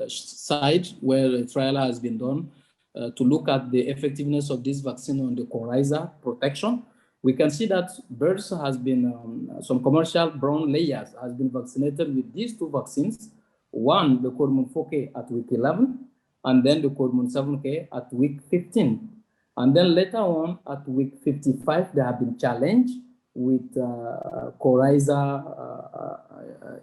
side where a trial has been done, to look at the effectiveness of this vaccine on the coryza protection, we can see that birds has been, some commercial brown layers has been vaccinated with these two vaccines One, the Corimon 4K at week 11, and then the Corimon 7K at week 15. And then later on at week 55, they have been challenged with coryza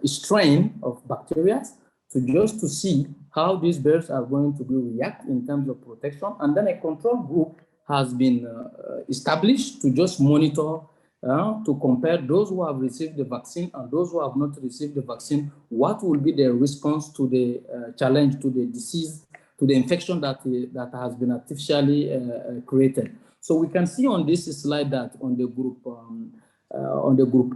strain of bacteria to see how these birds are going to react in terms of protection. And then a control group has been established to just monitor, to compare those who have received the vaccine and those who have not received the vaccine. What will be their response to the challenge, to the disease, to the infection that has been artificially created. So we can see on this slide that on the group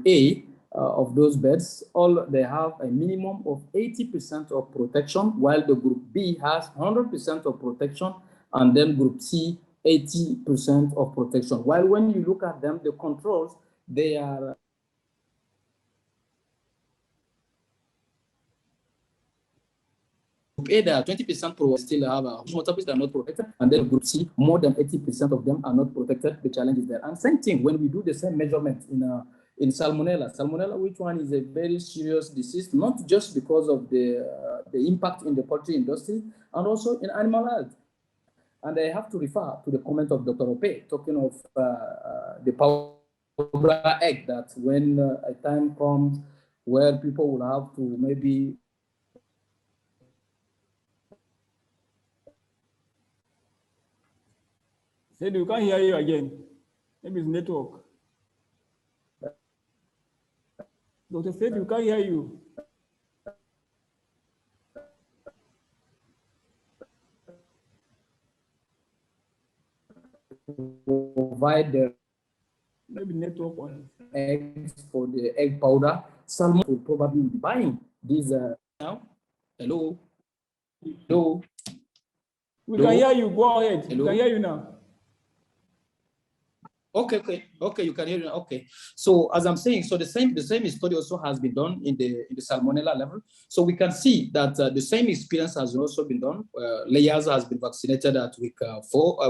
A of those birds, they have a minimum of 80% of protection, while the group B has 100% of protection, and then group C 80% of protection. While when you look at them, the controls, they are Group A, they are 20% still have multiples that are not protected, and then Group C, more than 80% of them are not protected. The challenge is there. And same thing when we do the same measurement in salmonella. Salmonella, which one is a very serious disease, not just because of the impact in the poultry industry, and also in animal health. And I have to refer to the comment of Dr. Ope, talking of the powder egg, that when a time comes where people will have to maybe Said we can't hear you again. Maybe it's network. Dr. Said we can't hear you. Provide the maybe network on eggs for the egg powder. Salmon will probably be buying these now. Hello. Hello. We can hear you. Go ahead. Hello? We can hear you now. Okay, you can hear me. Okay. So as I'm saying, so the same study also has been done in the salmonella level. So we can see that the same experience has also been done. Layers has been vaccinated at week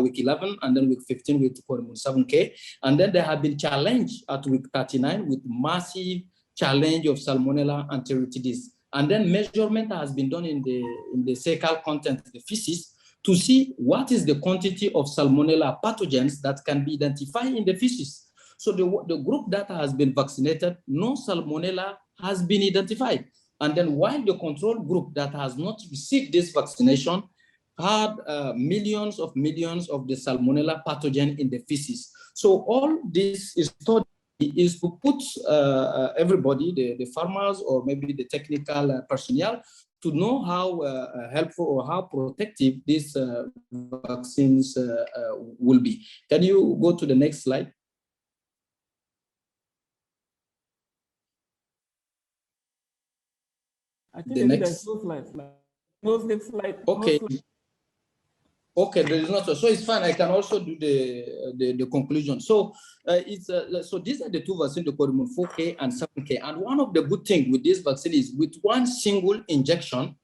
week 11, and then week 15 with Corimon 7K, and then they have been challenged at week 39 with massive challenge of salmonella enteritidis. And then measurement has been done in the cecal content, the feces, to see what is the quantity of salmonella pathogens that can be identified in the feces. So the group that has been vaccinated, no salmonella has been identified. And then while the control group that has not received this vaccination had millions of the salmonella pathogen in the feces. So all this study is to put everybody, the farmers or maybe the technical personnel, to know how helpful or how protective these vaccines will be. Can you go to the next slide? I think there's no slide. No next slide. Okay. No slide. Okay, there is not. So it's fine. I can also do the conclusion. So so these are the two vaccines, the Corimon 4K and 7K. And one of the good things with this vaccine is with one single injection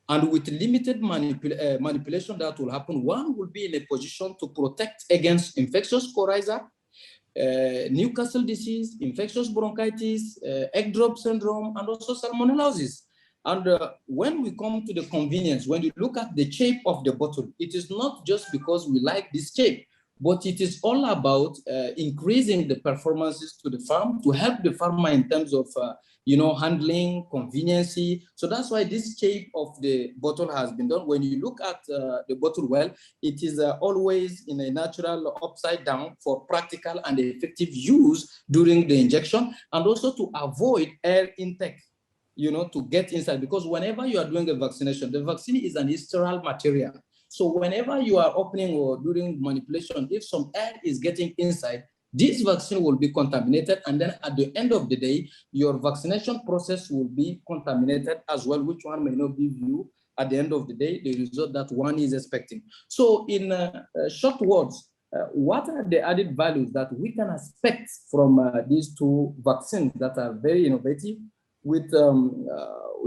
and with limited manipulation that will happen, one will be in a position to protect against infectious coryza, Newcastle disease, infectious bronchitis, egg drop syndrome, and also salmonellosis. And when we come to the convenience, when you look at the shape of the bottle, it is not just because we like this shape, but it is all about increasing the performances to the farm to help the farmer in terms of handling, conveniency. So that's why this shape of the bottle has been done. When you look at the bottle well, it is always in a natural upside down for practical and effective use during the injection, and also to avoid air intake, to get inside, because whenever you are doing a vaccination, the vaccine is an sterile material. So whenever you are opening or during manipulation, if some air is getting inside, this vaccine will be contaminated, and then at the end of the day, your vaccination process will be contaminated as well, which one may not give you, at the end of the day, the result that one is expecting. So in short words, what are the added values that we can expect from these two vaccines that are very innovative? With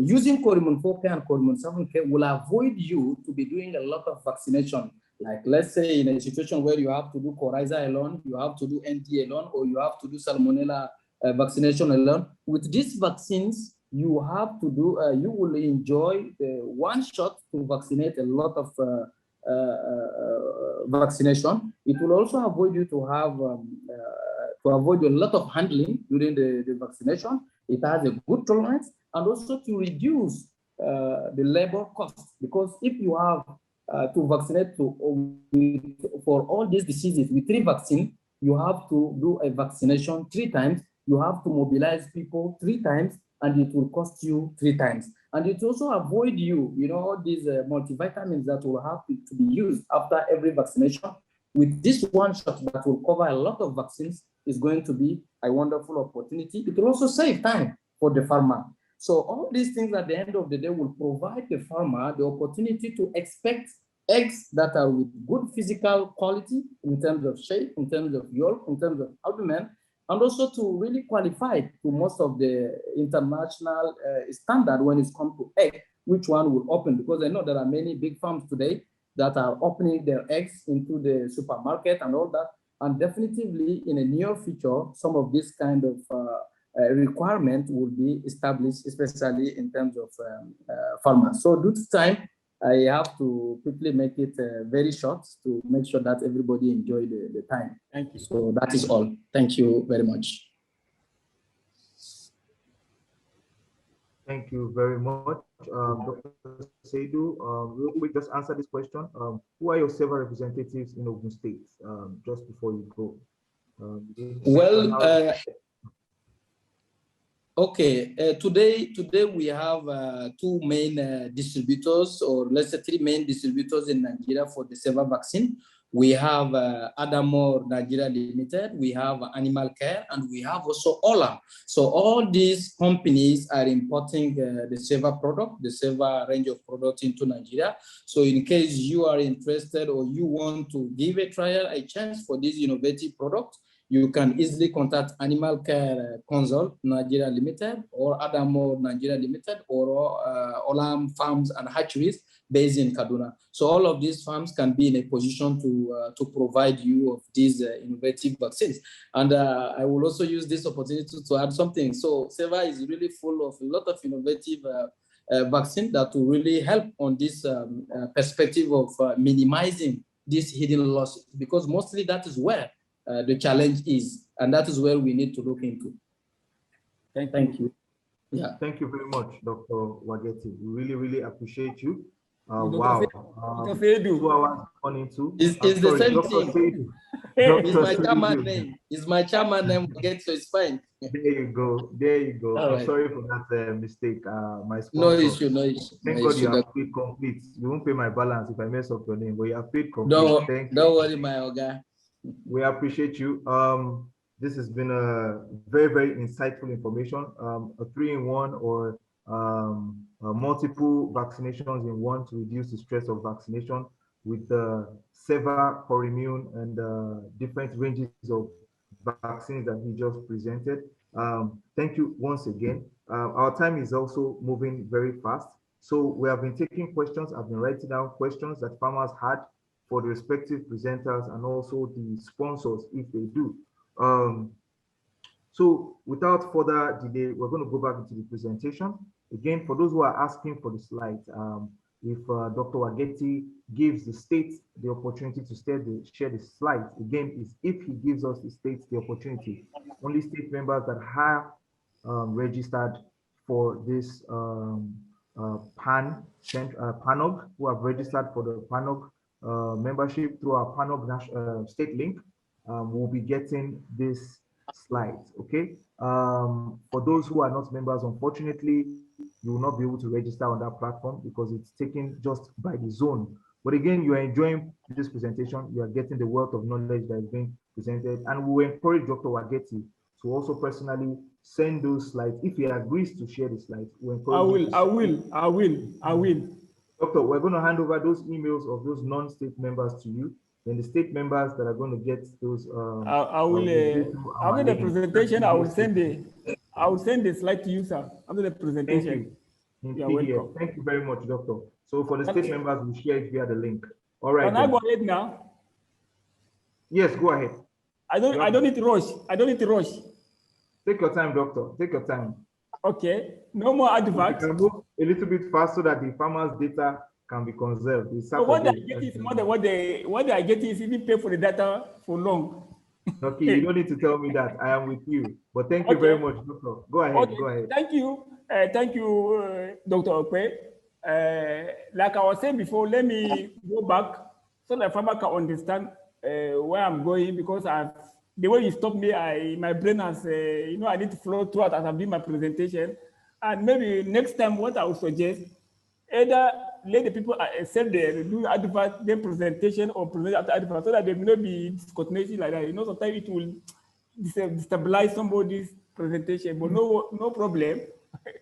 using Corimon 4K and Corimon 7K will avoid you to be doing a lot of vaccination. Like let's say in a situation where you have to do coryza alone, you have to do NT alone, or you have to do salmonella vaccination alone. With these vaccines, you have to do, you will enjoy the one shot to vaccinate a lot of vaccination. It will also avoid you to have, to avoid a lot of handling during the vaccination. It has a good tolerance, and also to reduce the labor cost, because if you have to vaccinate for all these diseases with 3 vaccines, you have to do a vaccination 3 times. You have to mobilize people 3 times, and it will cost you 3 times. And it also avoid you, all these multivitamins that will have to be used after every vaccination. With this one shot that will cover a lot of vaccines is going to be a wonderful opportunity. It will also save time for the farmer. So all these things at the end of the day will provide the farmer the opportunity to expect eggs that are with good physical quality in terms of shape, in terms of yolk, in terms of abdomen, and also to really qualify to most of the international standard when it's come to egg, which one will open, because I know there are many big farms today that are opening their eggs into the supermarket and all that. And definitively in a near future, some of this kind of requirement will be established, especially in terms of farmers. So due to time, I have to quickly make it very short to make sure that everybody enjoy the time. Thank you. So that is all. Thank you very much. Thank you very much, Dr. Seidu. Real quick, just answer this question. Who are your several representatives in Ogun State? Just before you go. Well, okay. Today we have 2 main distributors, or let's say 3 main distributors in Nigeria for the SEVA vaccine. We have Adamo Nigeria Limited, we have Animal Care, and we have also Olam. So all these companies are importing the SEVA product, the SEVA range of products into Nigeria. So in case you are interested or you want to give a trial, a chance for this innovative product, you can easily contact Animal Care Consult Nigeria Limited, or Adamo Nigeria Limited, or Olam Farms and Hatcheries based in Kaduna. So all of these farms can be in a position to provide you of these innovative vaccines. And I will also use this opportunity to add something. So SEVA is really full of a lot of innovative vaccine that will really help on this perspective of minimizing these hidden losses, because mostly that is where the challenge is, and that is where we need to look into. Thank you. Yeah. Thank you very much, Dr. Wageti. We really appreciate you. Wow. 2 hours on into. It's the same thing. It's my chairman name. It's my chairman name, so it's fine. There you go. I'm right. Sorry for that mistake. My sponsor. No issue. Thank God you have paid complete. You won't pay my balance if I mess up your name, but you have paid complete. Don't worry, my Oga. We appreciate you. This has been a very insightful information. A 3-in-1 or multiple vaccinations in one to reduce the stress of vaccination with the SEVA, Corimmune, and different ranges of vaccines that he just presented. Thank you once again. Our time is also moving very fast. So we have been taking questions. I've been writing down questions that farmers had for the respective presenters and also the sponsors if they do. So without further delay, we're going to go back into the presentation. Again, for those who are asking for the slides, if Dr. Wageti gives the state the opportunity to share the slides, again, is if he gives us the state the opportunity. Only state members that have registered for this PANOG, who have registered for the PANOG membership through our PANOG state link, will be getting this slides. Okay. For those who are not members, unfortunately, you will not be able to register on that platform because it's taken just by the zone. But again, you are enjoying this presentation. You are getting the wealth of knowledge that is being presented, and we will encourage Dr. Wageti to also personally send those slides if he agrees to share the slides. I will. Doctor, we're going to hand over those emails of those non-state members to you. Then the state members that are going to get those. I will. After the presentation, I will send the slide to you, sir. After the presentation. Thank you. Welcome. Thank you very much, Doctor. So for the state members, we'll share it via the link. All right. Can I go ahead now? Yes, go ahead. I don't need to rush. Take your time, Doctor. Take your time. Okay, no more If you advert. can move a little bit fast so that the farmers' data can be conserved. It's So what I Saturday. get is more than what I get is even pay for the data for long. Okay, you don't need to tell me that. I am with you. But thank you very Okay. much, Doctor. Go ahead. Okay, Go ahead. thank you, Dr. Okwe. Like I was saying before, let me go back so that farmer can understand where I'm going, because the way you stopped me, my brain has, I need to flow throughout as I'm doing my presentation. And maybe next time, what I would suggest, either let the people accept the do advert, then presentation, or present after advert, so that there may not be discontinuity like that. Sometimes it will destabilize somebody's presentation, but no problem,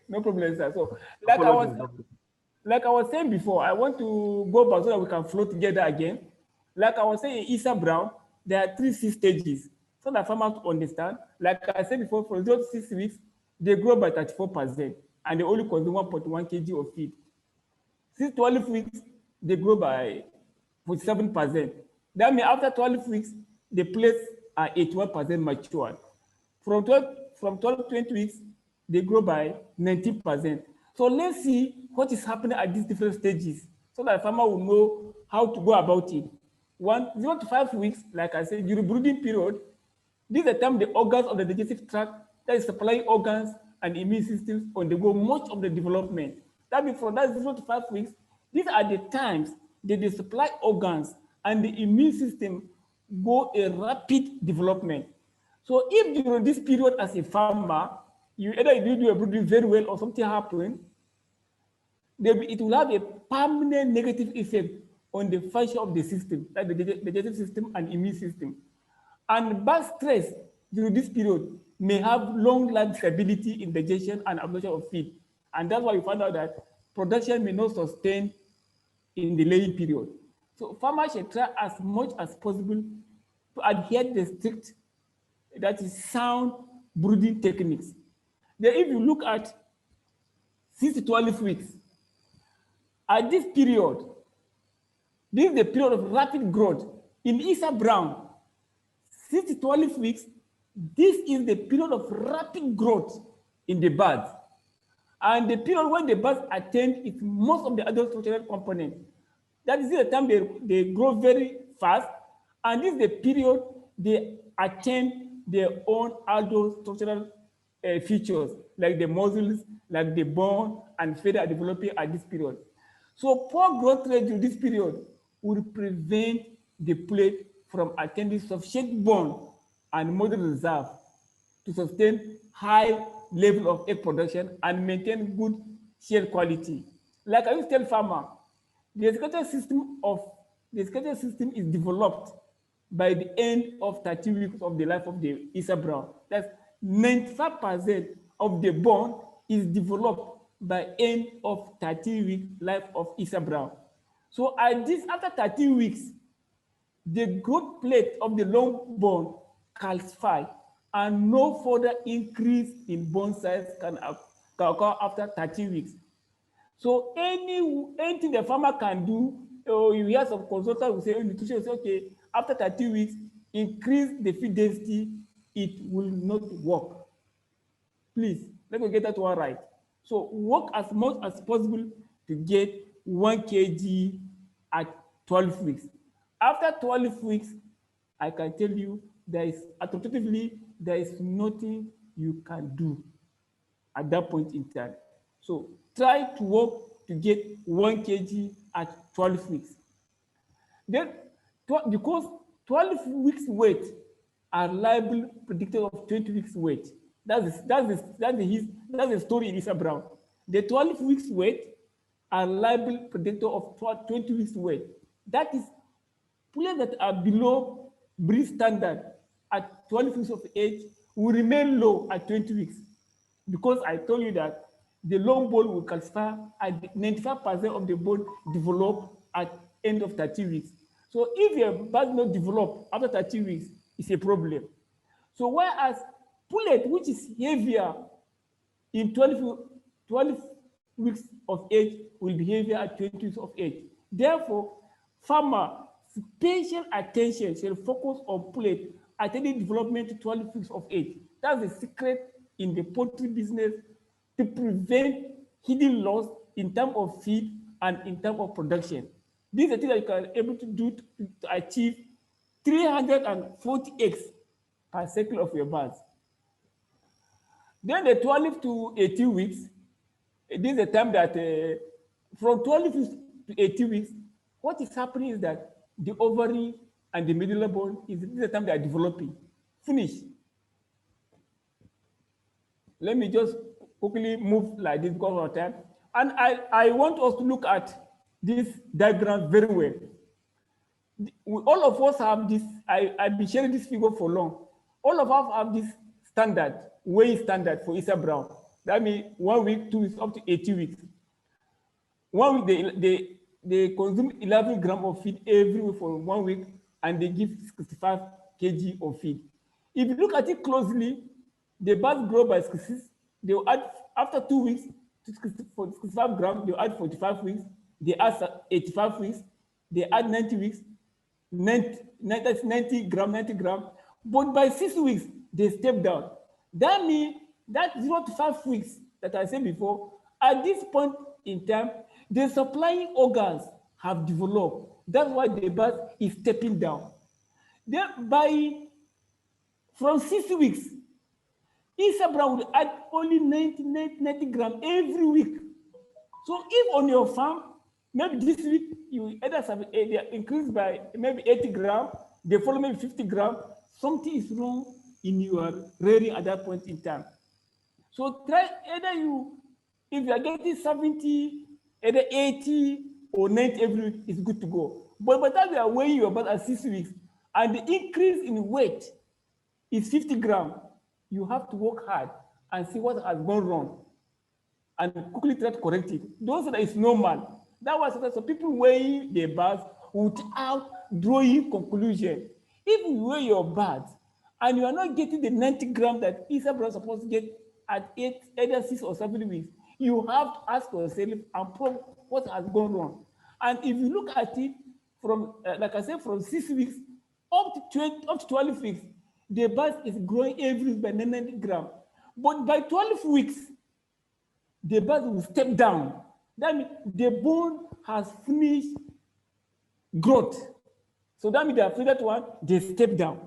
no problem, sir. So, Apologies, Doctor. like I was saying before, I want to go back so that we can flow together again. Like I was saying, in Issa Brown, there are 3 stages, so that farmers understand. Like I said before, for those 6 weeks, they grow by 34%, and they only consume 1.1 kg of feed. Since 12 weeks, they grow by 47%. That means after 12 weeks, the plates are 81% matured. From 12 to 20 weeks, they grow by 19%. So let's see what is happening at these different stages, so that the farmer will know how to go about it. 0 to 5 weeks, like I said, during brooding period, this is the time the organs of the digestive tract, that is supplying organs and immune systems, undergo much of the development. That means from that 0 to 5 weeks, these are the times that the supply organs and the immune system go a rapid development. So if during this period as a farmer, you either do your brooding very well or something happen, it will have a permanent negative effect on the function of the system, like the digestive system and immune system. And bad stress during this period may have long-lasting stability in digestion and absorption of feed. And that's why you find out that production may not sustain in the laying period. So farmers should try as much as possible to adhere to the strict, that is sound brooding techniques. Then if you look at 6 to 12 weeks, at this period, this is the period of rapid growth. In Issa Brown, 6 to 12 weeks, this is the period of rapid growth in the birds. And the period when the birds attain its most of the adult structural component. That is the time they grow very fast. And this is the period they attain their own adult structural features, like the muscles, like the bone, and feather are developing at this period. So poor growth rate during this period will prevent the plate from attaining sufficient bone and model reserve to sustain high level of egg production and maintain good shell quality. Like I used to tell farmer, the skeletal system is developed by the end of 30 weeks of the life of the Issa Brown. That's 95% of the bone is developed by end of 30-week life of Issa Brown. So after 30 weeks, the growth plate of the long bone calcify, and no further increase in bone size can occur after 30 weeks. So anything the farmer can do, or you hear some consultant will say, nutrition will say, okay, after 30 weeks, increase the feed density, it will not work. Please, let me get that one right. So work as much as possible to get 1 kg at 12 weeks. After 12 weeks, I can tell you there is nothing you can do at that point in time. So try to work to get 1 kg at 12 weeks. Then, because 12 weeks weight are reliable predictor of 20 weeks weight. That's the story in Issa Brown. The 12 weeks weight are reliable predictor of 20 weeks weight. That is, players that are below breed standard at 12 weeks of age will remain low at 20 weeks. Because I told you that the long bone will calcify at 95% of the bone develop at end of 30 weeks. So if your bird not develop after 30 weeks, it's a problem. So whereas pullet, which is heavier in 12 weeks of age, will be heavier at 20 weeks of age. Therefore, farmer special attention shall focus on pullet attaining development to 12 weeks of age. That's the secret in the poultry business to prevent hidden loss in terms of feed and in terms of production. These are things that you can able to do to achieve 340 eggs per cycle of your birds. Then the 12 to 18 weeks, this is the time that from 12 to 18 weeks, what is happening is that the ovary and the medulla bone is the time they are developing. Finish. Let me just quickly move like this because of time. And I want us to look at this diagram very well. All of us have this, I've been sharing this figure for long. All of us have this standard, weighing standard for Issa Brown. That means 1 week, 2 weeks, up to 80 weeks. 1 week, they consume 11 grams of feed every week for 1 week, and they give 65 kg of feed. If you look at it closely, the birds grow by 66. They will add, after 2 weeks, to 65 grams, they will add 45 weeks, they add 85 weeks, they add 90 weeks, 90 grams, but by 6 weeks, they step down. That means that 0 to 5 weeks that I said before, at this point in time, the supplying organs have developed. That's why the bird is stepping down. Then from 6 weeks, Issa Brown will add only 90 grams every week. So if on your farm, maybe this week you either increase by maybe 80 grams, they follow maybe 50 grams, something is wrong in your rearing at that point in time. So try if you are getting 70, either 80 or 90 every week, it's good to go. But by the time you are weighing your bird at 6 weeks and the increase in weight is 50 grams, you have to work hard and see what has gone wrong and quickly try to correct it. Those that is normal. That was so people weighing their birds without drawing conclusion. If you weigh your birds and you are not getting the 90 grams that Issa Brown is supposed to get at either 6 or 7 weeks, you have to ask yourself and probe what has gone wrong. And if you look at it from, like I said, from 6 weeks up to 12 weeks, the bird is growing every week by 90 grams. But by 12 weeks, the bird will step down. That means the bone has finished growth. So that means they have finished one, they step down.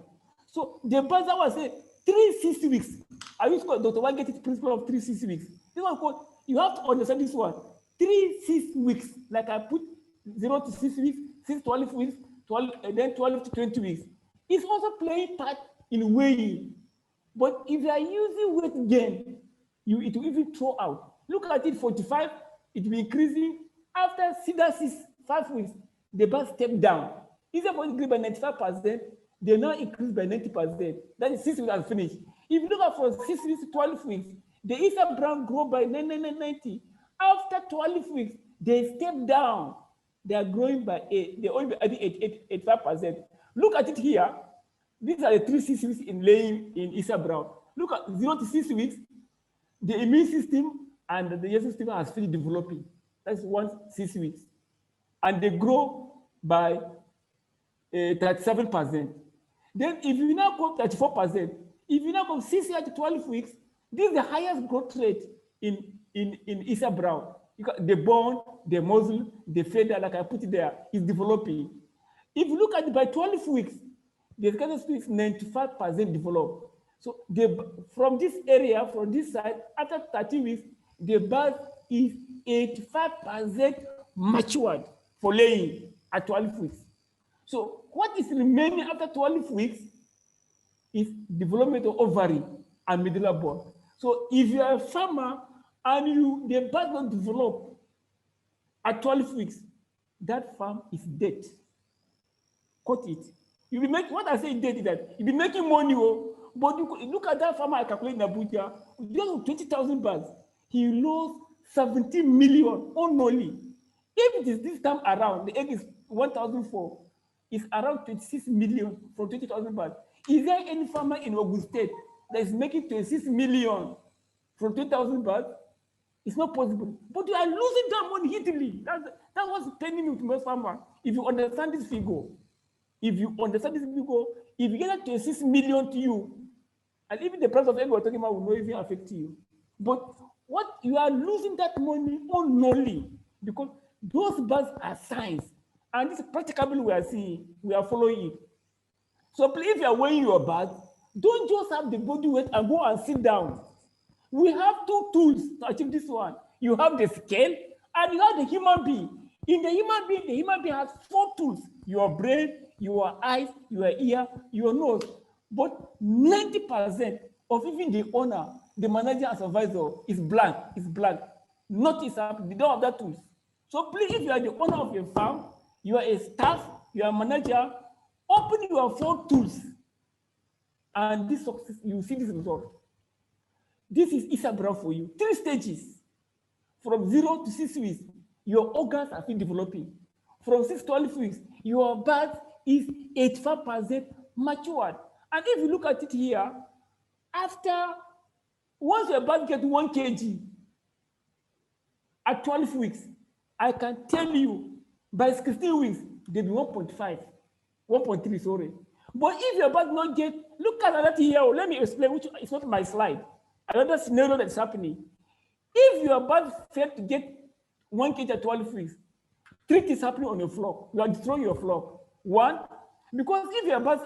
So the birds, I was saying, 3-6 weeks. I used to call Dr. Wageti's principle of 3-6 weeks. This one called, you have to understand this one. 3-6 weeks, like I put 0 to 6 weeks, 6 to 12 weeks, 12, and then 12 to 20 weeks. It's also playing part in weighing. But if you are using weight gain, it will even throw out. Look at it, 45, it will be increasing. After 5 weeks, the bird step down. Instead of increase by 95%, they now increase by 90%. That is 6 weeks has finished. If you look at from 6 weeks to 12 weeks, the Issa Brown grow by 90. After 12 weeks, they step down. They are growing by 8. They only adding 85%. Look at it here. These are the 3-6 weeks in laying in Issa Brown. Look at 0 to 6 weeks. The immune system and the digestive system has finished developing. That's 6 weeks. And they grow by 37%. Then if you now go 34%, if you now go 6 to 12 weeks, this is the highest growth rate in Issa Brown. The bone, the muscle, the feather, like I put it there, is developing. If you look at it by 12 weeks, the digestive system is 95% developed. So from this area, from this side, after 30 weeks, the bird is 85% matured for laying at 12 weeks. So what is remaining after 12 weeks is development of ovary and medulla bone. So if you are a farmer and the bird don't develop at 12 weeks, that farm is dead. Cut it. You'll be making, what I say dead is that you'll be making money, but you look at that farmer I calculate in Abuja, just 20,000 birds, he lost 17 million unknowingly. If it is this time around, the egg is 1,004, it's around 26 million from 20,000 birds. Is there any farmer in Ogun State that is making 26 million from 20,000 birds? It's not possible. But you are losing that money easily. That's what's paining me to most farmers. If you understand this figure, if you get that 26 million to you, and even the price of egg we're talking about will not even affect you. But what you are losing that money unknowingly, because those birds are signs, and this practically we are seeing, we are following it. So please, if you are weighing your birds, don't just have the body weight and go and sit down. We have two tools to achieve this one. You have the scale and you have the human being. In the human being has four tools: your brain, your eyes, your ear, your nose. But 90% of even the owner, the manager and supervisor is blank. It's blank. Nothing is happening. They don't have that tools. So please, if you are the owner of a farm, you are a staff, you are a manager, open your four tools, and this success, you see this result. This is Isabra for you. 3 stages. From 0 to 6 weeks, your organs have been developing. From 6 to 12 weeks, your bird is 85% matured. And if you look at it here, once your bird gets 1 kg at 12 weeks, I can tell you by 16 weeks, they'll be 1.5, 1.3, sorry. But if your bird not get, look at that here, let me explain, which it's not my slide. Another scenario that's happening. If your bird failed to get 1 kg at 12 weeks, 3 things happening on your flock. You are destroying your flock. 1, because if your birds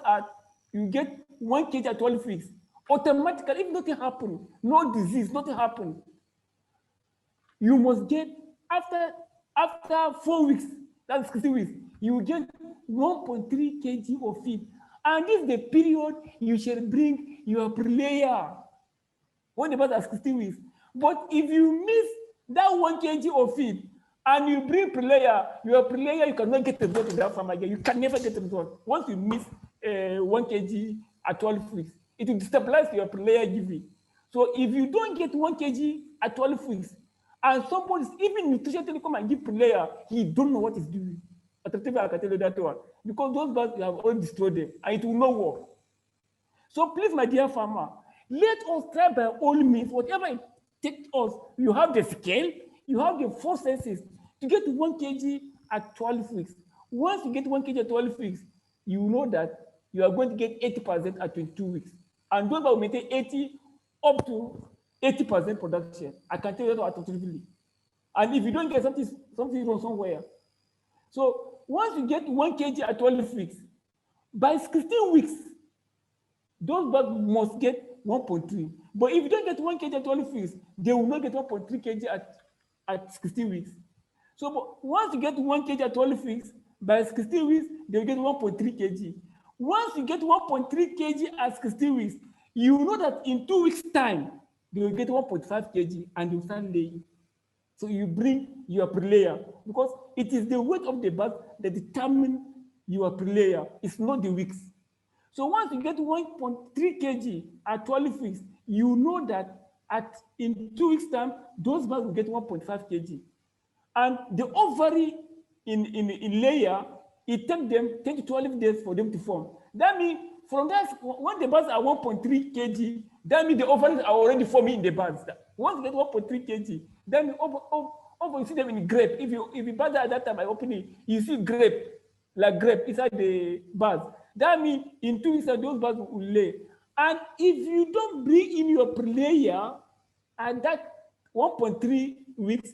you get 1 kg at 12 weeks, automatically, if nothing happens, no disease, nothing happens, you must get, after 4 weeks, that's 60 weeks, you get 1.3 kg of feed. And this is the period you shall bring your pre-layer when the birds are 60 weeks. But if you miss that 1 kg of feed and you bring pre-layer, your pre-layer, you cannot get the result in that farm again. You can never get the result. Once you miss 1 kg at 12 weeks, it will destabilize your pre-layer giving. So if you don't get 1 kg at 12 weeks, and somebody is even nutrition come and give pre-layer, he don't know what he's doing. I can tell you that one. Because those birds, you have already destroyed them, and it will not work. So please, my dear farmer, let us try by all means, whatever it takes us. You have the scale, you have the 4 senses to get 1 kg at 12 weeks. Once you get 1 kg at 12 weeks, you know that you are going to get 80% at 22 weeks. And those will maintain 80 up to 80% production. I can tell you that automatically. And if you don't get something wrong somewhere. So once you get 1 kg at 12 weeks, by 16 weeks, those birds must get 1.3. But if you don't get 1 kg at 12 weeks, they will not get 1.3 kg at 16 weeks. So but once you get 1 kg at 12 weeks, by 16 weeks, they will get 1.3 kg. Once you get 1.3 kg at 16 weeks, you know that in 2 weeks' time, they will get 1.5 kg and they will start laying. So you bring your pre-layer, because it is the weight of the bird that determines your pre-layer. It's not the weeks. So once you get 1.3 kg at 12 weeks, you know that in 2 weeks' time, those birds will get 1.5 kg. And the ovary in layer, it takes them 10 to 12 days for them to form. That means from that, when the birds are 1.3 kg, that means the ovaries are already forming in the birds. Once you get 1.3 kg, then you see them in grape. If you birds at that time by opening, you see grape inside the birds. That means in 2 weeks, those birds will lay. And if you don't bring in your pre-layer at that 1.3 weeks,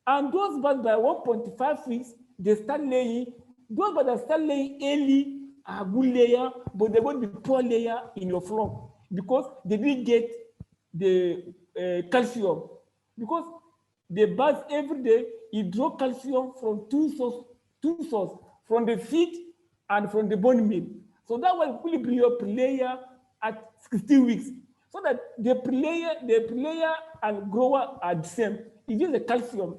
and those birds by 1.5 weeks, they start laying. Those birds that start laying early are good layer, but they're going to be poor layer in your flock because they didn't get the calcium. Because the birds every day, it draw calcium from two sources, from the feed and from the bone meal. So that will really bring your pre-layer at 16 weeks. So that the pre-layer and grower are the same. It gives the calcium.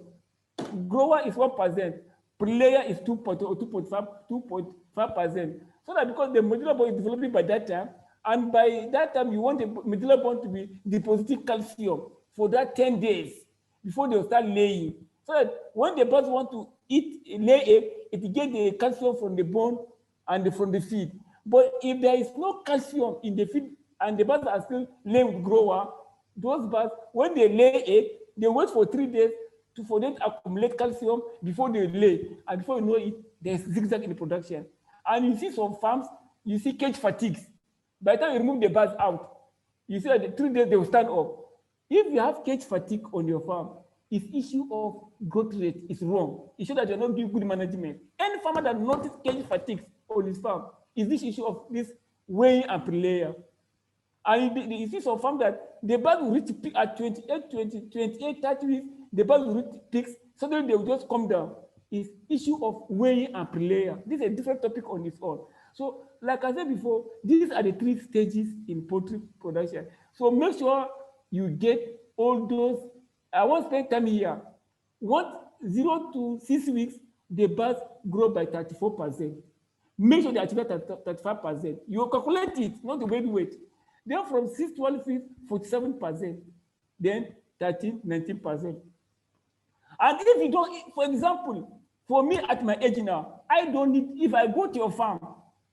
Grower is 1%, pre-layer is 2.5%. So that because the medulla bone is developing by that time, and by that time you want the medulla bone to be depositing calcium for that 10 days before they will start laying. So that when the birds want to lay egg, it gets the calcium from the bone and from the feed. But if there is no calcium in the feed and the birds are still laying with grower, those birds, when they lay egg, they wait for 3 days for them to accumulate calcium before they lay. And before you know it, there's zigzag in the production. And you see some farms, you see cage fatigues. By the time you remove the birds out, you see that in 3 days they will stand up. If you have cage fatigue on your farm, if issue of growth rate is wrong, it shows that you're not doing good management. Any farmer that notices cage fatigue on his farm is this issue of this weighing and pre-layer. And you see some farm that the bird will reach peak at 28, 20, 28, 30 weeks, the bird will reach peaks, suddenly they will just come down. It's issue of weighing and pre-layer. This is a different topic on its own. So, like I said before, these are the 3 stages in poultry production. So make sure you get all those. I won't spend time here. 0 to 6 weeks, the birds grow by 34%. Make sure they achieve 35%. You calculate it, not the weight. Then from 6 to 12 weeks, 47%. Then 13, 19%. And if you don't, for example, for me at my age now, I don't need, if I go to your farm,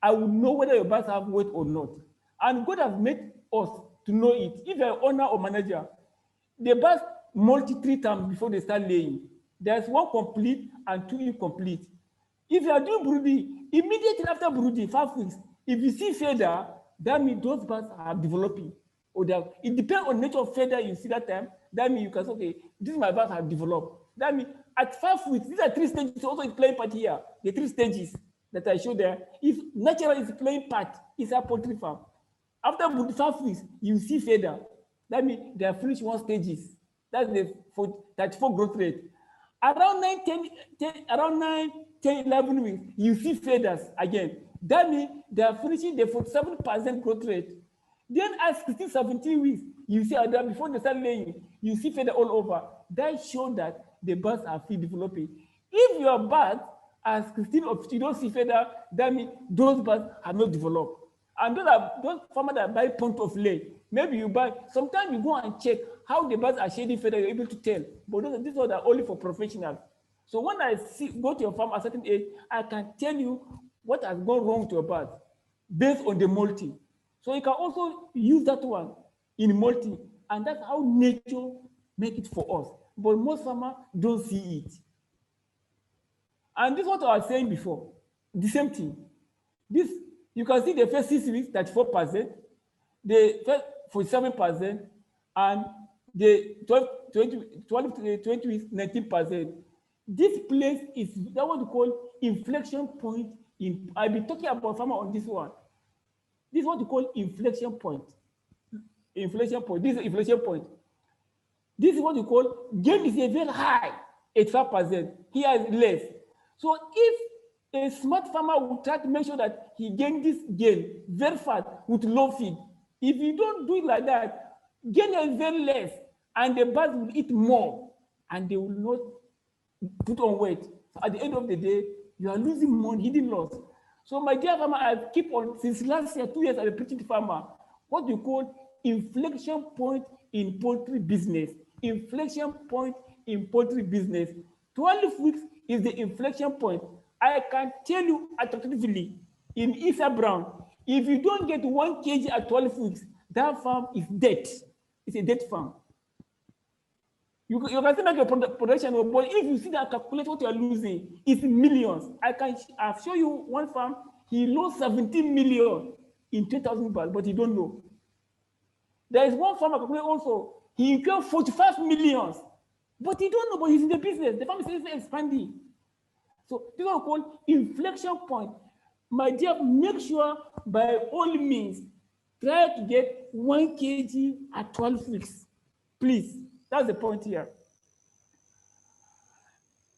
I will know whether your birds have weight or not. And God has made us to know it. If you're an owner or manager, the birds molt 3 times before they start laying. There's 1 complete and 2 incomplete. If you are doing brooding, immediately after brooding, 5 weeks, if you see feather, that means those birds are developing. Or it depends on the nature of feather you see that time. That means you can say, okay, these my birds have developed. That means at 5 weeks, these are 3 stages. Also, it's playing part here. The 3 stages that I showed there. If natural is playing part, it's a poultry farm. After 5 weeks, you see feather. That means they have finished 1 stages. That's the 34 growth rate. Around 9, 10, 11 weeks, you see feathers again. That means they are finishing the 47% growth rate. Then at 16, 17 weeks, you see that before they start laying, you see feather all over. That shows that the birds are still developing. If your birds are 16 or 50, you don't see feather, that means those birds have not developed. And those farmers that buy point of lay, maybe you buy, sometimes you go and check how the birds are shading feather, you're able to tell. But these are only for professionals. So when I go to your farm at a certain age, I can tell you what has gone wrong to your birds based on the molting. So you can also use that one in molting, and that's how nature make it for us. But most farmers don't see it. And this is what I was saying before, the same thing. This, you can see the first 6 weeks, 34%, the first 47%, and the 20 weeks, 19%. This place is that what we call inflection point. I'll be talking about farmer on this one. This is what we call inflection point. Inflection point. This is inflection point. This is what we call gain is a very high, 85%. Here is less. So if a smart farmer will try to make sure that he gains this gain very fast with low feed, if you don't do it like that, gain is very less, and the birds will eat more, and they will not put on weight. So at the end of the day, you are losing money, hidden loss. So my dear farmer, I keep on, since last year, 2 years, I've been preaching to farmer, what we call inflection point in poultry business. Inflection point in poultry business. 12 weeks is the inflection point. I can tell you authoritatively, in Isa Brown, if you don't get 1 kg at 12 weeks, that farm is dead. It's a dead farm. You can still make your production, but if you see that calculate what you are losing, it's millions. I'll show you one farm, he lost 17 million in 10,000 birds, but you don't know. There is one farmer also, he incurred 45 millions, but he don't know, but he's in the business. The farm is expanding. So this is what we call inflection point. My dear, make sure by all means, try to get 1 kg at 12 weeks. Please, that's the point here.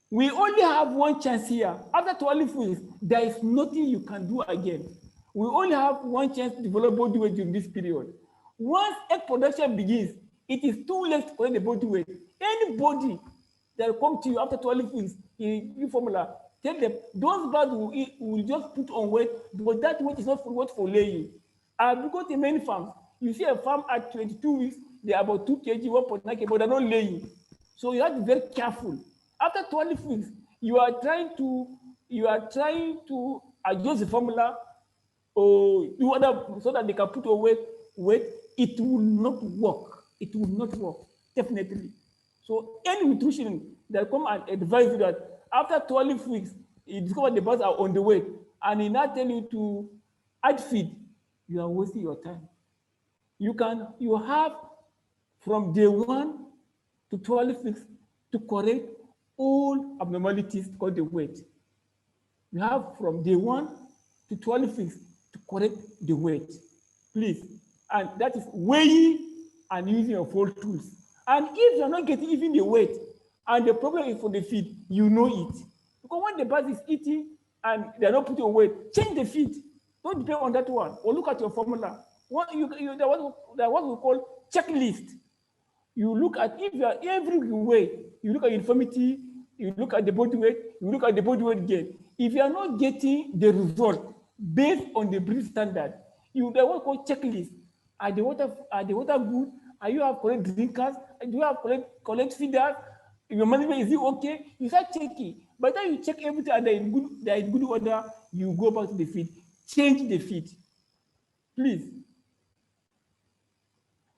We only have 1 chance here. After 12 weeks, there is nothing you can do again. We only have 1 chance to develop body weight during this period. Once egg production begins, it is too late to collect the body weight. Anybody that will come to you after 12 weeks in new formula, tell them those birds will just put on weight, but that weight is not for weight for laying. Because in many farms, you see a farm at 22 weeks, they are about 2 kg, 1.9 kg, but they're not laying. So you have to be very careful. After 12 weeks, you are trying to adjust the formula or do other so that they can put on weight. It will not work. It will not work, definitely. So any nutrition that come and advise you that after 12 weeks, you discover the birds are on the way, and he now tell you to add feed, you are wasting your time. You have from day 1 to 12 weeks to correct all abnormalities called the weight. You have from day 1 to 12 weeks to correct the weight, please. And that is weighing and using your full tools. And if you're not getting even the weight, and the problem is for the feed, you know it. Because when the bird is eating and they're not putting weight, change the feed. Don't depend on that one. Or look at your formula. There was what we call checklist. You look at if you are every way, you look at uniformity, you look at the body weight, you look at the body weight gain. If you are not getting the result based on the breed standard, there what we call checklist. Are the water good? Are you have correct drinkers? Do you have correct feeders? Your management is it okay? You start checking. By the time you check everything and they're in good order, you go back to the feed. Change the feed. Please.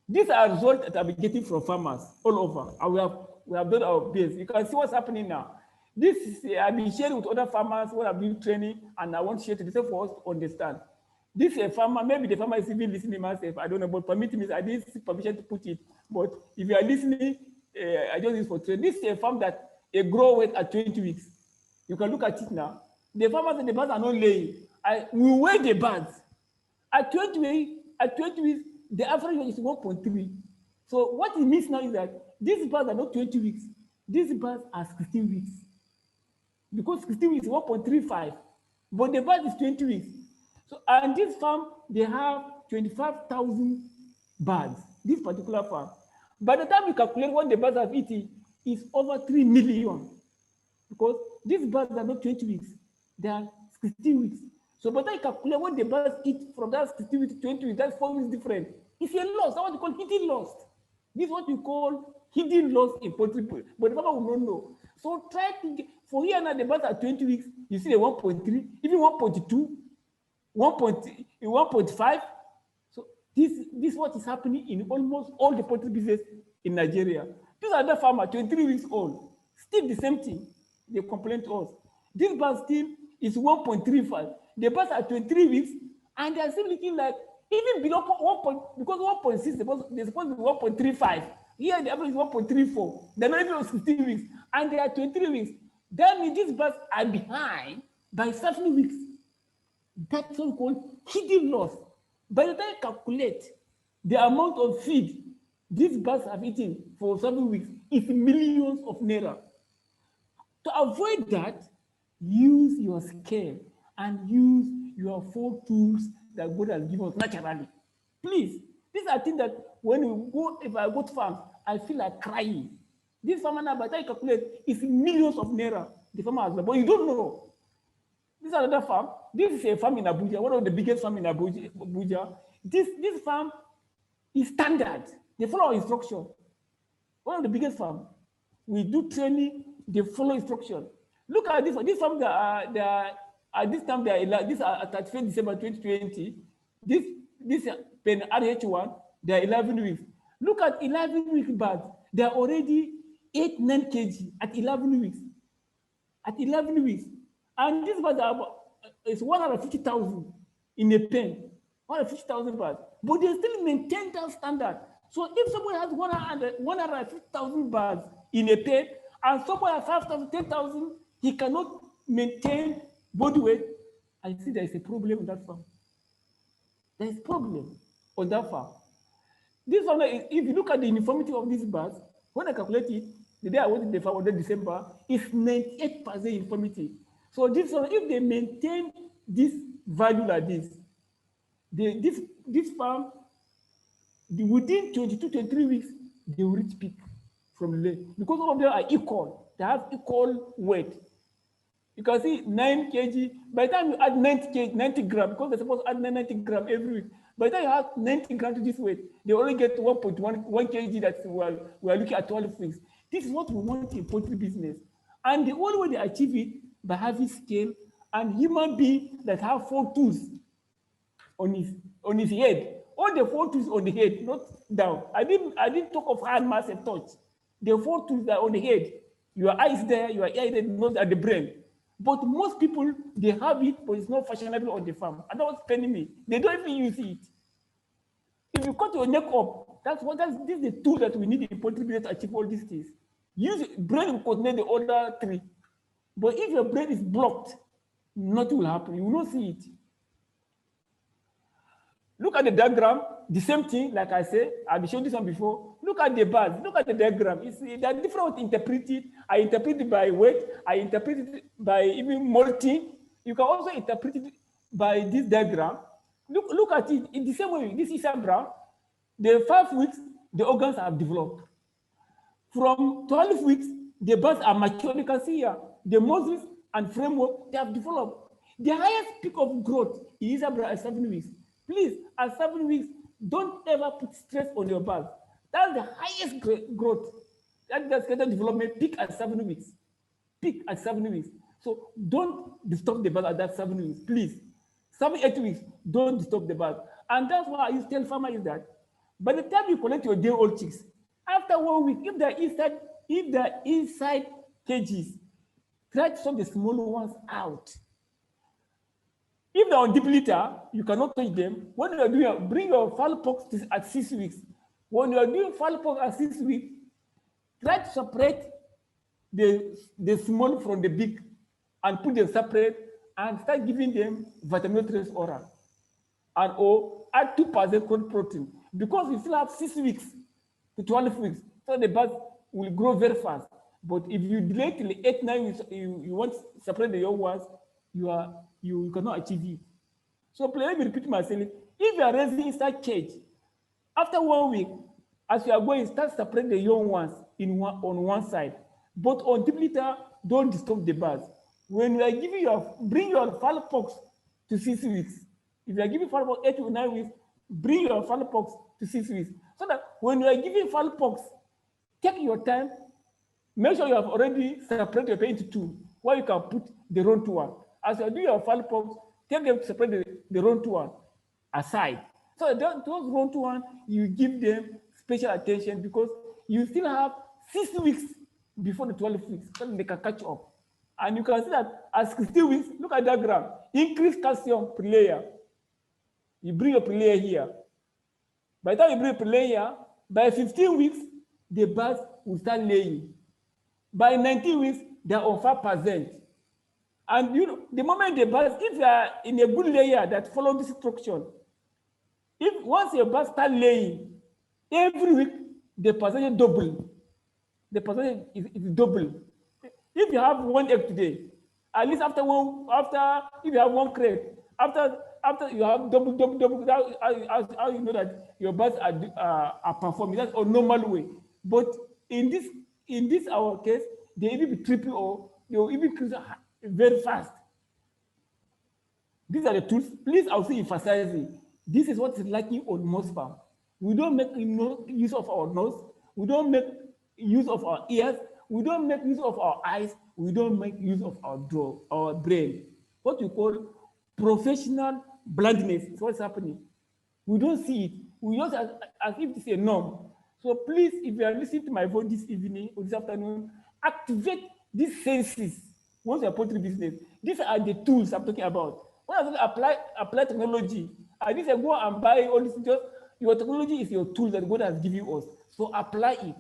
These are results that I've been getting from farmers all over. And we have done our best. You can see what's happening now. This is I've been sharing with other farmers what I've been training, and I want to share to this for us to understand. This is a farmer, maybe the farmer is even listening myself. I don't know, but permit me, I didn't see permission to put it. But if you are listening, I just use for training. This is a farm that a grow weight at 20 weeks. You can look at it now. The farmers and the birds are not laying. We weigh the birds. At 20 weeks, the average weight is 1.3. So what it means now is that these birds are not 20 weeks. These birds are 16 weeks. Because 16 weeks is 1.35. But the bird is 20 weeks. So, and this farm, they have 25,000 birds, this particular farm. By the time you calculate what the birds have eaten, it's over 3 million. Because these birds are not 20 weeks, they are 16 weeks. So by the time you calculate what the birds eat from that 16 weeks to 20 weeks, that's 4 weeks different. It's a loss, that's what you call hidden loss. This is what you call hidden loss in poultry, but the farmer will not know. So try to get, for here now, the birds are 20 weeks, you see the 1.3, even 1.2, 1.5. So this is what is happening in almost all the poultry business in Nigeria. These are the farmers, 23 weeks old, still the same thing. They complain to us. This bird still is 1.35. The birds are 23 weeks, and they are still looking like even below 1. Because 1.6, they're supposed to be 1.35. Here the average is 1.34. They're not even on 16 weeks, and they are 23 weeks. That means these birds are behind by 7 weeks. That's what we call hidden loss. By the time you calculate the amount of feed these birds have eaten for 7 weeks, it's millions of naira. To avoid that, use your scale and use your 4 tools that God has given us naturally. Please, these are things that if I go to farm, I feel like crying. This farmer now, by the time you calculate, it's millions of naira the farmer has, but you don't know. This is another farm. This is a farm in Abuja, one of the biggest farms in Abuja. This farm is standard. They follow our instruction. One of the biggest farms. We do training, they follow instruction. Look at this one. This farm, at this time, this are 31st December 2020. This pen RH1, they are 11 weeks. Look at 11-week birds. They are already 8-9 kg at 11 weeks. At 11 weeks. And this birds is 150,000 in a pen. 150,000 birds. But they still maintain that standard. So if someone has 150,000 birds in a pen, and someone has 5,000, 10,000, he cannot maintain body weight. I see there is a problem on that farm. There is a problem on that farm. This one, if you look at the uniformity of these birds, when I calculate it, the day I went to the farm on December, it's 98% uniformity. So this one, if they maintain this value like this, this farm, within 22, 23 weeks, they will reach peak from lay. Because all of them are equal. They have equal weight. You can see 9 kg. By the time you add 90 grams, because they're supposed to add 90 grams every week. By the time you add 90 grams to this weight, they only get 1.1 kg that we are looking at 12 weeks. This is what we want in poultry business. And the only way they achieve it by having scale and human being that have 4 tools on his head. All the 4 tools on the head, not down. I didn't talk of hand, mass, and touch. The 4 tools are on the head. Your eyes there, your ear there, nose at the brain. But most people, they have it, but it's not fashionable on the farm. And that's what's paining me. They don't even use it. If you cut your neck up This is the tool that we need in poultry business to achieve all these things. Use brain will coordinate the other three. But if your brain is blocked, nothing will happen. You will not see it. Look at the diagram, the same thing, like I said, I've shown this one before. Look at the bars, look at the diagram. There are different ways to interpret it. I interpret it by weight, I interpret it by even molting. You can also interpret it by this diagram. Look at it in the same way. This is brown. The 5 weeks, the organs have developed. From 12 weeks, the bars are mature. You can see here, the muscles and framework, they have developed. The highest peak of growth is at 7 weeks. Please, at 7 weeks, don't ever put stress on your bars. That's the highest growth. That's skeletal development peak at 7 weeks. Peak at 7 weeks. So don't disturb the bars at that 7 weeks, please. 7, 8 weeks, don't disturb the bars. And that's why I used to tell farmers is that by the time you collect your day-old chicks, after 1 week, if they're inside cages, try to sort the smaller ones out. If they're on deep litter, you cannot touch them. When you're doing, bring your fowl pox at 6 weeks. When you're doing fowl pox at 6 weeks, try to separate the small from the big and put them separate and start giving them vitamin trace oral or add 2% corn protein, because you still have 6 weeks to 12 weeks, so the birds will grow very fast. But if you delay till 8, 9 weeks, you want to separate the young ones, you cannot achieve it. So let me repeat myself. If you are raising inside cage, after 1 week, as you are going, start separate the young ones on one side. But on deep litter, don't disturb the birds. When you are giving bring your fowl pox to 6 weeks. If you are giving fowl pox 8 to 9 weeks, bring your fowl pox to 6 weeks. So that when you are giving fowl pox, take your time. Make sure you have already separated your pair into 2, where you can put the round one. As you do your fowl pox, take them to separate the round one aside. So those round one, you give them special attention because you still have 6 weeks before the 12 weeks, so they can catch up. And you can see that at 16 weeks, look at that graph, increase calcium per layer. You bring your per layer here. By the time you bring per layer, by 15 weeks, the birds will start laying. By 19 weeks, they are on 5%. And you know, the moment the birds, if you are in a good layer that follow this instruction, if once your birds start laying, every week the percentage double. The percentage is double. If you have 1 egg today, at least if you have 1 crate, after you have double, how you know that your birds are performing? That's a normal way. But in this our case, they even be triple or they will even increase very fast. These are the tools. Please also emphasize it. This is what is lacking on most farms. We don't make use of our nose. We don't make use of our ears. We don't make use of our eyes. We don't make use of our brain. What we call professional blindness is what's happening. We don't see it. We use it as if it's a norm. So please, if you are listening to my voice this evening or this afternoon, activate these senses once you are poultry business. These are the tools I'm talking about. When I say apply technology, I didn't say go and buy all this. Just your technology is your tool that God has given us. So apply it.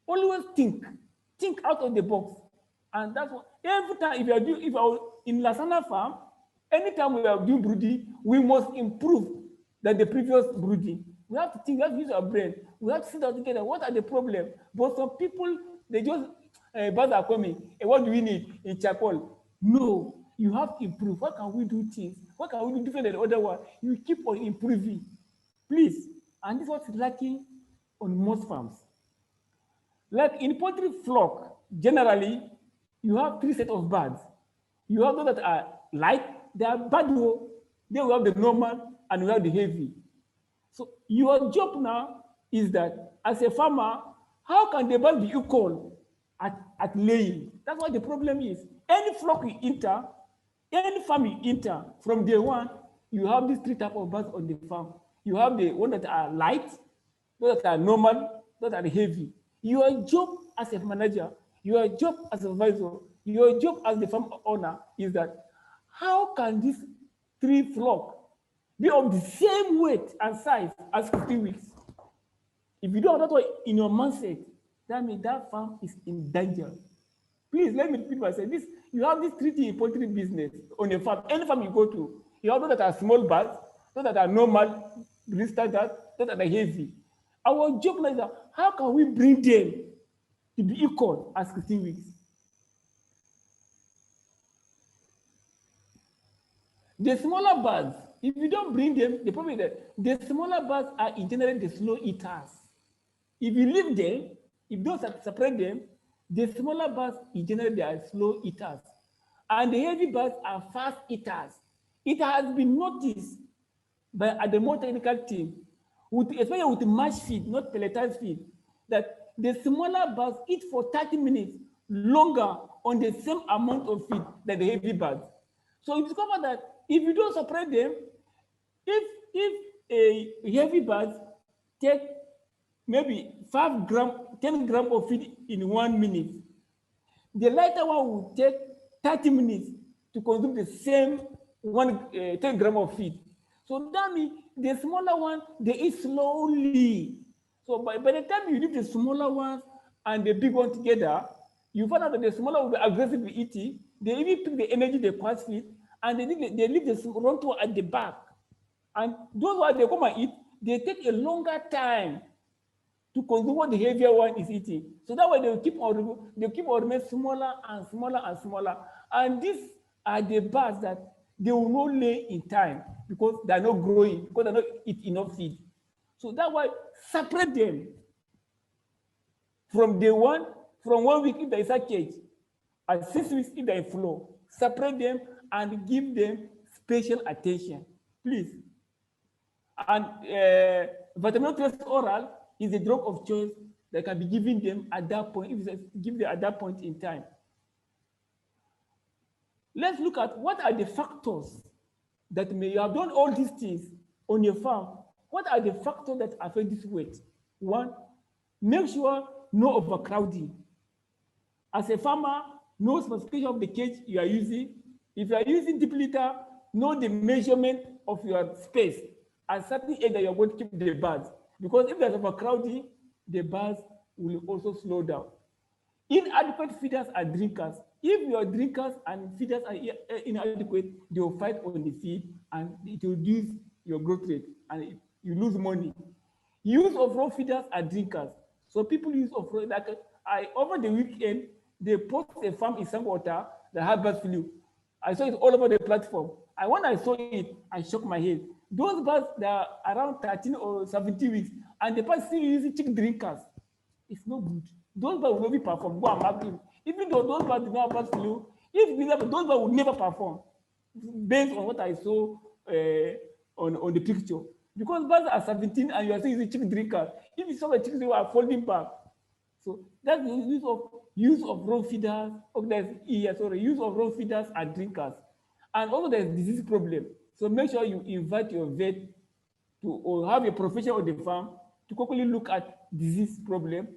Always think out of the box. And that's what every time if you are in Lasana farm, anytime we are doing brooding, we must improve than the previous brooding. We have to think, we have to use our brain. We have to sit down together. What are the problems? But some people, they just, birds are coming. What do we need in charcoal? No, you have to improve. What can we do things? What can we do different than the other one? You keep on improving. Please. And this is what's lacking on most farms. Like in poultry flock, generally, you have 3 sets of birds. You have those that are light, they are bad. Then we have the normal and we have the heavy. So your job now is that as a farmer, how can the bird be equal at laying? That's what the problem is. Any flock you enter, any farm you enter, from day one, you have these 3 types of birds on the farm. You have the ones that are light, those that are normal, those that are heavy. Your job as a manager, your job as a supervisor, your job as the farm owner is that how can these 3 flocks be of the same weight and size as 15 weeks? If you don't have that in your mindset, that means that farm is in danger. Please let me repeat myself. This, you have this treaty in poultry business on a farm. Any farm you go to, you have those that are small birds, those that are normal, breed standard, those that are heavy. Our job now is that how can we bring them to be equal as 16 weeks? The smaller birds, if you don't bring them, the problem is that the smaller birds are in general the slow eaters. If you leave them, if you don't separate them, the smaller birds in general they are slow eaters. And the heavy birds are fast eaters. It has been noticed by the more technical team, especially with mash feed, not pelletized feed, that the smaller birds eat for 30 minutes longer on the same amount of feed than the heavy birds. So you discover that if you don't separate them, if a heavy bird take maybe 5 grams, 10 grams of feed in 1 minute, the lighter one will take 30 minutes to consume the same 10 grams of feed. So that means the smaller one, they eat slowly. So by the time you leave the smaller ones and the big one together, you find out that the smaller will be aggressively eating. They even pick the energy they pass feed, and they leave the front one at the back. And those ones they come and eat, they take a longer time to consume what the heavier one is eating. So that way they keep on remain smaller and smaller and smaller. And these are the birds that they will not lay in time because they're not growing, because they're not eat enough feed. So that's why separate them from day one, from 1 week if there is a cage, and 6 weeks if there is flow. Separate them and give them special attention, please. And vitamin plus oral is the drug of choice that can be given them at that point, if it's give them at that point in time. Let's look at what are the factors that may have done all these things on your farm. What are the factors that affect this weight? One, make sure no overcrowding. As a farmer, know specification of the cage you are using. If you are using deep litter, know the measurement of your space and certain area you're going to keep the birds. Because if there's overcrowding, the birds will also slow down. Inadequate feeders and drinkers. If your drinkers and feeders are inadequate, they will fight on the feed and it will reduce your growth rate and you lose money. Use of raw feeders and drinkers. So people use of raw, like over the weekend, they post a farm in Sangwater that had bird flu. I saw it all over the platform. And when I saw it, I shook my head. Those birds that are around 13 or 17 weeks, and the birds still using chick drinkers. It's not good. Those birds will not be performed. Go and mark them. Even though those birds do not have bird flu, those birds will never perform, based on what I saw on the picture. Because birds are 17 and you are still using chick drinkers. If you saw the chicks, they are folding back. So that's the use of raw feeders. Use of raw feeders and drinkers. And also there's disease problem. So make sure you invite your vet to or have a professional on the farm to quickly look at disease problem.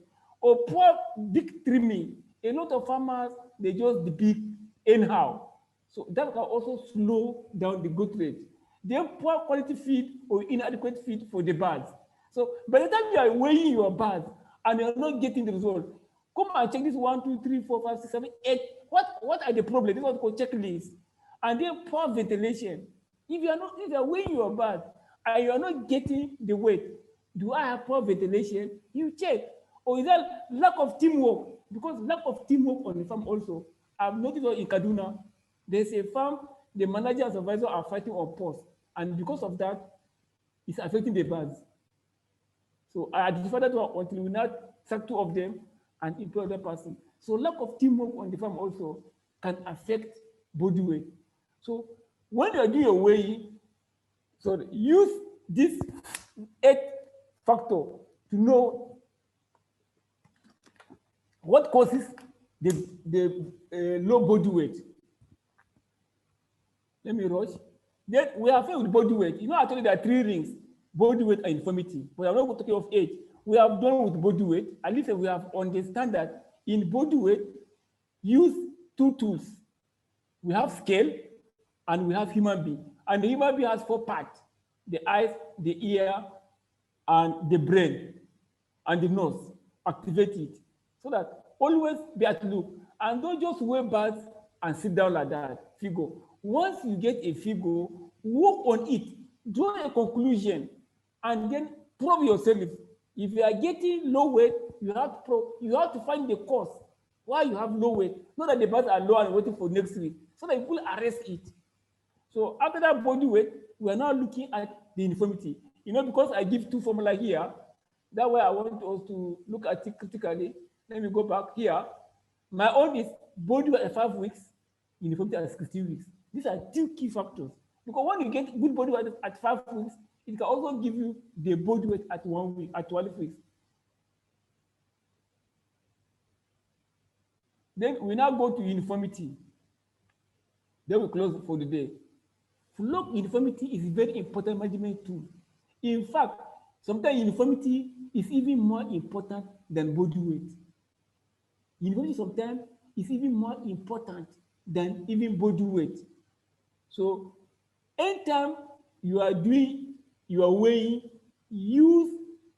Or poor big trimming. A lot of farmers, they just depict anyhow. So that can also slow down the growth rate. Then poor quality feed or inadequate feed for the birds. So by the time you are weighing your birds and you're not getting the result, come and check this 1, 2, 3, 4, 5, 6, 7, 8. What are the problems? This is what we call checklist. And then poor ventilation. If you are weighing your bird and you are not getting the weight, do I have poor ventilation? You check. Or is there lack of teamwork? Because lack of teamwork on the farm also. I've noticed in Kaduna, there's a farm, the manager and supervisor are fighting on post. And because of that, it's affecting the birds. So I identified that one until we now sack 2 of them and employ that person. So lack of teamwork on the farm also can affect body weight. So when you are doing your weighing, so use this 8 factor to know what causes the low body weight. Let me rush. Then we are with body weight. You know, I told you there are 3 rings: body weight and infirmity. We are not talking of 8. We have done with body weight. At least we have understand that in body weight, use 2 tools. We have scale and we have human being. And the human being has 4 parts: the eyes, the ear, and the brain. and the nose, activate it. So that always be at look. And don't just wear bags and sit down like that, figure. Once you get a figure, work on it, draw a conclusion, and then prove yourself. If you are getting low weight, you have to find the cause why you have low weight. Not that the bags are low and waiting for next week, so that you will arrest it. So after that body weight, we are now looking at the uniformity. You know, because I give two formula here, that way I want us to look at it critically. Let me go back here. My own is body weight at 5 weeks, uniformity at 16 weeks. These are two key factors. Because when you get good body weight at 5 weeks, it can also give you the body weight at 1 week, at 12 weeks. Then we now go to uniformity. Then we close for the day. Flock uniformity is a very important management tool. In fact, sometimes uniformity is even more important than body weight. Uniformity sometimes is even more important than even body weight. So anytime you are doing your weighing, use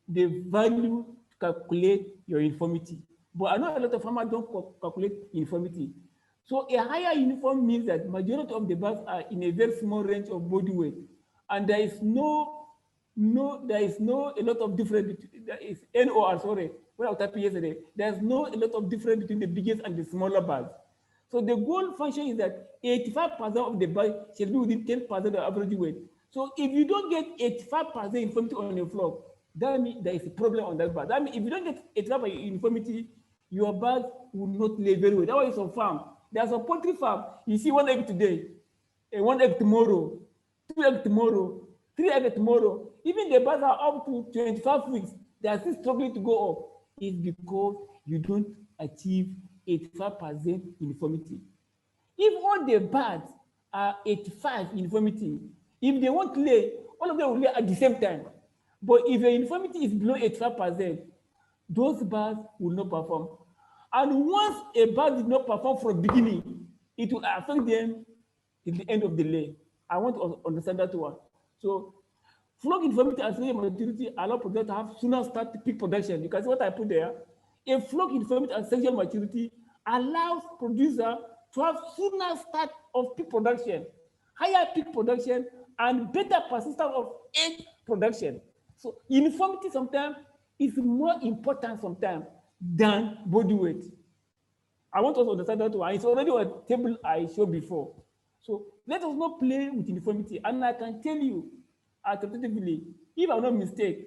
the value to calculate your uniformity. But I know a lot of farmers don't calculate uniformity. So a higher uniform means that majority of the birds are in a very small range of body weight, and there is no a lot of difference between, there is NOR, sorry, what I was typing yesterday, there's no a lot of difference between the biggest and the smaller birds. So the goal function is that 85% of the birds should be within 10% of the average weight. So if you don't get 85% uniformity on your flock, that means there is a problem on that bird. That means if you don't get 85% uniformity, your birds will not lay very well. That way it's on farm. There's a poultry farm. You see 1 egg today, and 1 egg tomorrow, 2 eggs tomorrow, 3 eggs tomorrow. Even the birds are up to 25 weeks. They are still struggling to go up. It's because you don't achieve 85% uniformity. If all the birds are 85 uniformity, if they want to lay, all of them will lay at the same time. But if your uniformity is below 85%, those birds will not perform. And once a bird did not perform from the beginning, it will affect them till the end of the lay. I want to understand that one. So, flock uniformity and sexual maturity allow producers to have sooner start to peak production. You can see what I put there. A flock uniformity and sexual maturity allows producer to have sooner start of peak production, higher peak production, and better persistence of egg production. So, uniformity sometimes is more important sometimes than body weight. I want us to understand that one. It's already on a table I showed before. So let us not play with uniformity. And I can tell you, authoritatively, if I'm not mistaken,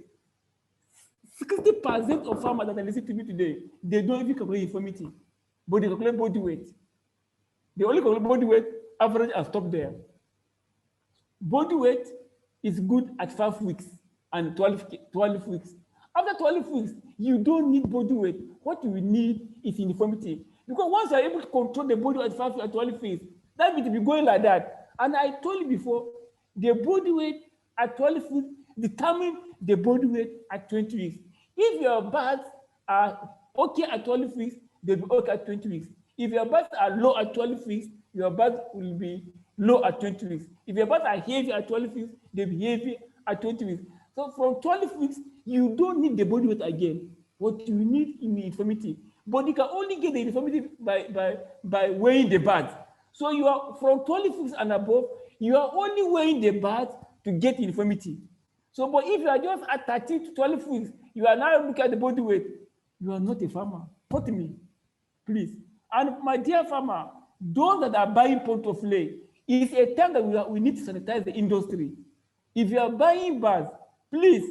60% of farmers that are listening to me today, they don't even calculate uniformity, but they calculate body weight. They only calculate body weight, average, and stop there. Body weight is good at 5 weeks and 12 weeks. After 12 weeks, you don't need body weight. What you need is uniformity. Because once you're able to control the body weight at 5 and 12 weeks, that means to be going like that. And I told you before, the body weight at 12 weeks determines the body weight at 20 weeks. If your birds are okay at 12 weeks, they'll be okay at 20 weeks. If your birds are low at 12 weeks, your birds will be low at 20 weeks. If your birds are heavy at 12 weeks, they'll be heavy at 20 weeks. So from 12 weeks, you don't need the body weight again. What you need in the uniformity. But you can only get the uniformity by weighing the birds. So you are from 12 weeks and above, you are only weighing the birds to get uniformity. So, but if you are just at 13 to 12 weeks, you are now looking at the body weight, you are not a farmer. Quote me, please. And my dear farmer, those that are buying point of lay, it's a time that we need to sanitize the industry. If you are buying birds, please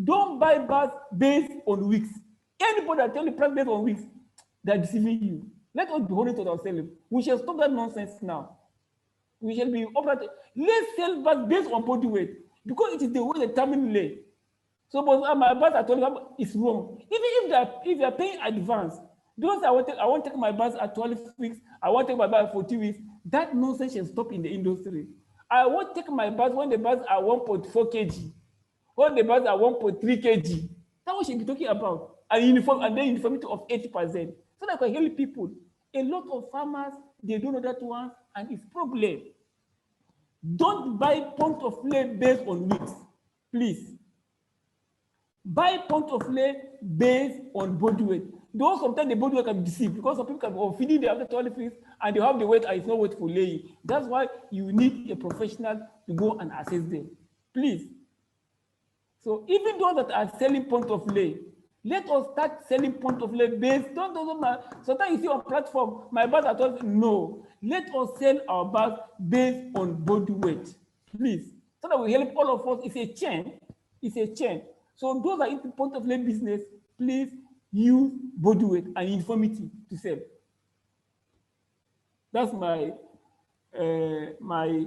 don't buy birds based on weeks. Anybody that tell you price based on weeks, they're deceiving you. Let us be honest with ourselves. We shall stop that nonsense now. We shall be operating. Let's sell birds based on body weight because it is the way they determine lay. So, but my birds are telling you it's wrong. Even if they are paying advance, because I want to take my birds at 12 weeks, I want to take my birds at 40 weeks. That nonsense shall stop in the industry. I want to take my birds when the birds are 1.4 kg, when the birds are 1.3 kg. That's what we should be talking about. And then uniformity of 80%. So that I can help people. A lot of farmers, they don't know that one, and it's problem. Don't buy point of lay based on weeks, please. Buy point of lay based on body weight. Though sometimes the body weight can be deceived because some people can be feeding the after 12 weeks and they have the weight and it's not weight for laying. That's why you need a professional to go and assess them. Please. So even those that are selling point of lay, let us start selling point of lay based. Sometimes you see on platform, my bags are 12. No. Let us sell our bags based on body weight. Please. So that we help all of us. It's a chain. It's a chain. So those are into point of lay business, please use body weight and uniformity to sell. That's my my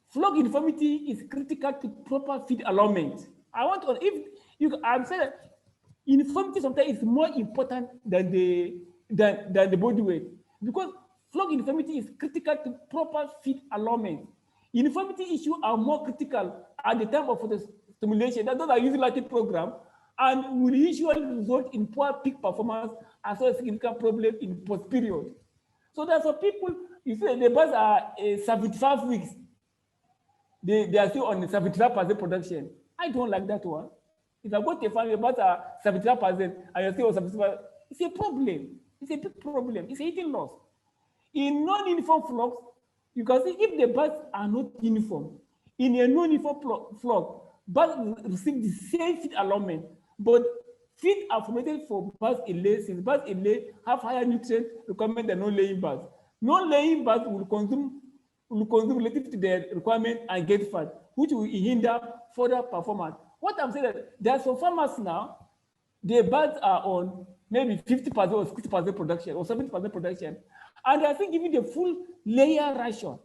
flock uniformity is critical to proper feed allotment. I want to, if you, I'm saying that uniformity sometimes is more important than the body weight, because flock uniformity is critical to proper feed allotment. Uniformity issues are more critical at the time of the stimulation. That those are using Latin program and will usually result in poor peak performance as well as significant problem in post period. So there's some people, you see the birds are 75 weeks, they are still on the 75% production. I don't like that one. If I go to a farm, the birds are 75% and you're still on 75%, it's a problem. It's a big problem. It's a eating loss. In non-uniform flocks, you can see if the birds are not uniform, in a non-uniform flock, birds receive the same feed allotment, but feed are formulated for birds in lay, since birds in lay have higher nutrient requirement than non-laying birds. Non-laying birds will consume relative to their requirement and get fat, which will hinder further performance. What I'm saying is that there are some farmers now, their birds are on maybe 50% or 60% production or 70% production, and they are still giving the full layer ration.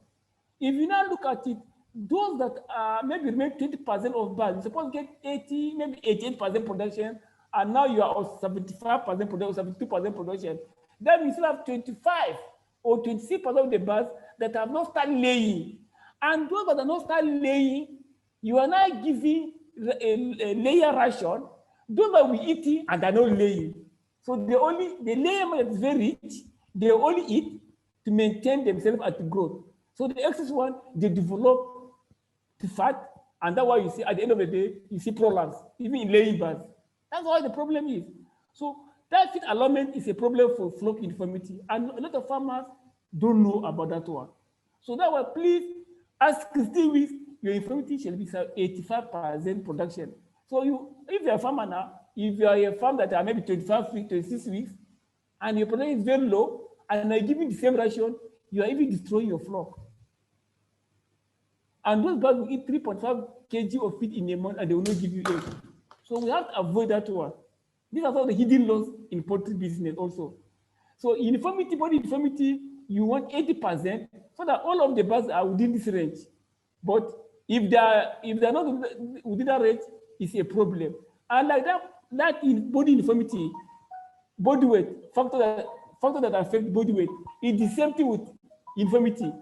If you now look at it, those that are maybe 20% of birds, you're supposed to get 80, maybe 88% production, and now you are on 75% production, 72% production. Then you still have 25 or 26% of the birds that have not started laying. And those that are not started laying, you are now giving a layer ration. Those that will eat and are not laying. So the layer that is very rich, they only eat to maintain themselves at the growth. So the excess one, they develop to fat, and that's why you see at the end of the day, you see prolapse, even in laying birds. That's why the problem is. So that feed allotment is a problem for flock uniformity, and a lot of farmers don't know about that one. So that why please, as 16 weeks, your uniformity shall be 85% production. So if you're a farmer now, if you are a farm that are maybe 25 weeks, 26 weeks, and your production is very low, and they're giving the same ration, you are even destroying your flock. And those birds will eat 3.5 kg of feed in a month, and they will not give you egg. So we have to avoid that one. These are all the hidden loss in poultry business also. So uniformity, body uniformity, you want 80%, so that all of the birds are within this range. But if they're not within that range, it's a problem. And like that in body uniformity, body weight, factor that affect body weight, it's the same thing with uniformity.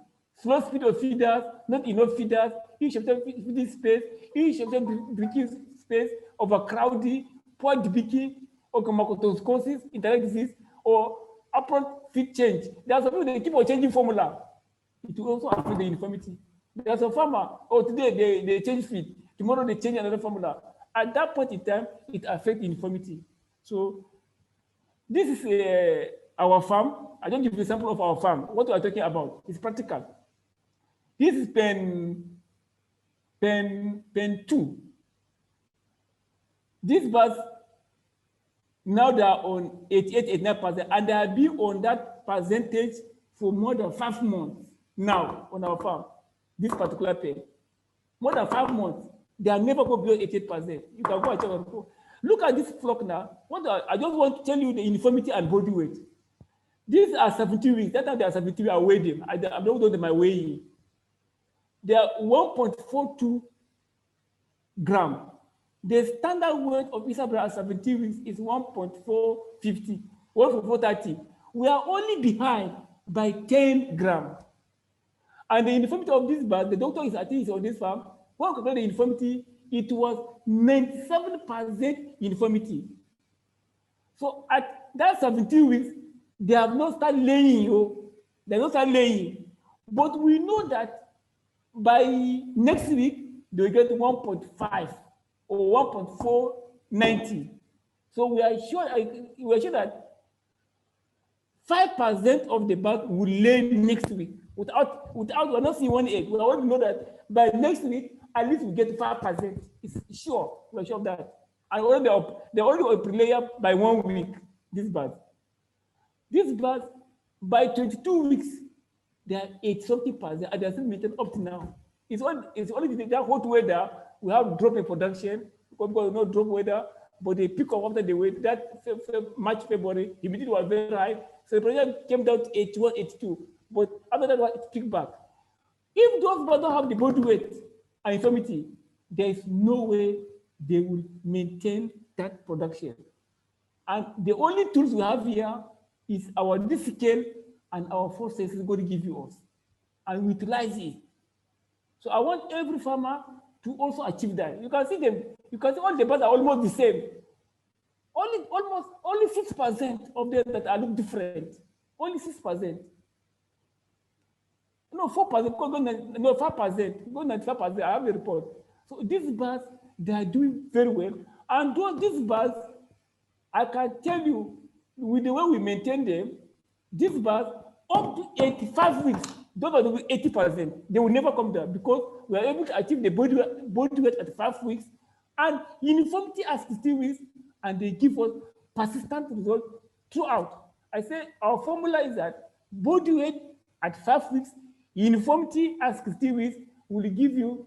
Slow speed of feeders, not enough feeders, insufficient feeding space, insufficient drinking space, overcrowding, poor debeaking, or comatosis, indirect disease, or upfront feed change. There are some people that keep on changing formula. It will also affect the uniformity. There's a farmer, today they change feed, tomorrow they change another formula. At that point in time, it affects uniformity. So this is our farm. I don't give you an example of our farm. What we are talking about is practical. This is pen 2. These birds, now they are on 88, 89%, and they have been on that percentage for more than 5 months now on our farm. This particular pen, more than 5 months, they are never go below 88%. You can go and check on. Look at this flock now. I just want to tell you the uniformity and body weight. These are 70 weeks. That time they are 70 weeks, I weigh them. I'm not doing my weighing. They are 1.42 gram. The standard weight of Isabra at 70 weeks is 1.450, 1.430. We are only behind by 10 grams. And the uniformity of this bird, the doctor is, I think, is on this farm. When we calculate the uniformity, it was 97% uniformity. So at that 17 weeks, they have not started laying. They have not started laying. But we know that by next week, they will get 1.5 or 90. So we are sure that 5% of the bag will lay next week without we're not seeing one egg. We already know that by next week at least we get 5%. It's sure, we're sure of that. And they already pre-layer by 1 week. This bag, by 22 weeks, they are 80-something%, and they are still maintained up to now. It's only that hot weather we have drop in production because no drop weather, but they pick up after the weight. That March, February, humidity was very high, so the production came down to 81, 82. But after that, it picked back. If those birds don't have the body weight and infirmity, there is no way they will maintain that production. And the only tools we have here is our D scale and our forces is going to give you us, and we utilize it. So I want every farmer to also achieve that. You can see them. You can see all the birds are almost the same. Only 6% of them that are look different. Only 6%. No, 4%. No, 5%. Go 95%. I have the report. So these birds, they are doing very well. And these birds, I can tell you, with the way we maintain them, these birds up to 85 weeks, those are the 80%. They will never come down because we are able to achieve the body weight at 5 weeks and uniformity at 16 weeks, and they give us persistent results throughout. I say our formula is that body weight at 5 weeks, uniformity at 16 weeks will give you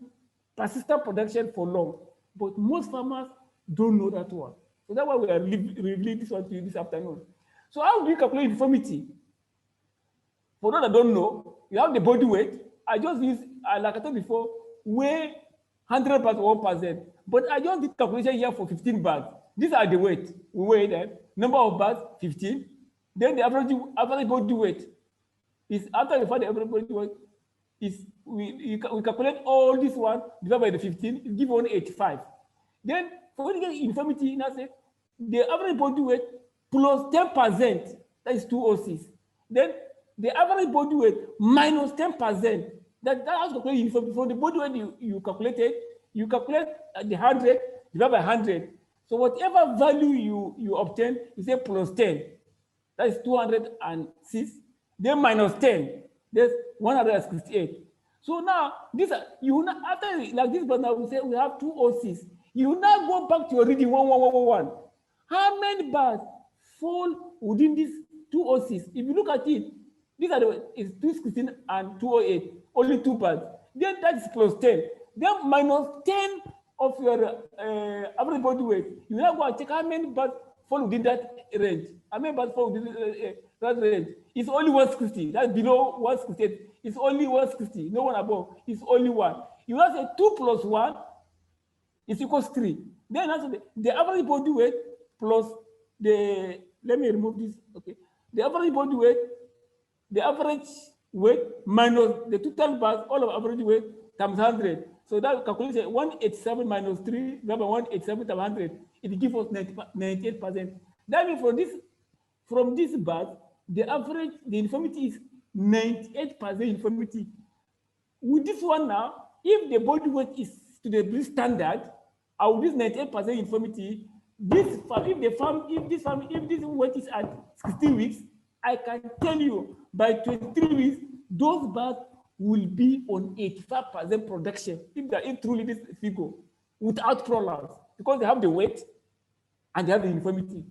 persistent production for long. But most farmers don't know that one. So that's why we are revealing this one to you this afternoon. So how do you calculate uniformity? For those that don't know, you have the body weight. I just use, like I said before, weigh 100 bags or 1%. But I just did calculation here for 15 bags. These are the weight. We weigh them. Number of bags, 15. Then the average body weight is, after we find the average body weight, is we calculate all this one, divided by the 15, it gives 185. Then for when you get infirmity, now say the average body weight plus 10%, that is 206. Then the average body weight minus 10%, that's how to calculate for the body weight you calculate the 100 divided by 100. So whatever value you obtain, you say plus 10, that is 206. Then minus 10, there's 168. So now after like this, but now we say we have 206. You now go back to your reading 1111. How many bars fall within these 206? If you look at it, these are it's 216 and 208, only 2 bars. Then that is plus 10. Then minus 10 of your average body weight. You now go and check how many bars fall within that range. How many bars fall within that range? It's only 160. That's below 168. It's only 160. No one above. It's only 1. You now say 2 plus 1 is equals 3. Then also the average body weight plus let me remove this. Okay. The average body weight, the average weight minus the total bars, all of average weight times 100. So that calculates 187 minus 3, number 187 times 100. It gives us 98%. That means from this bars, the infirmity is 98% infirmity. With this one now, if the body weight is to the standard, with this 98% infirmity, if this weight is at 16 weeks, I can tell you by 23 weeks, those birds will be on 85% production if they are truly this figure without prolapse, because they have the weight and they have the infirmity.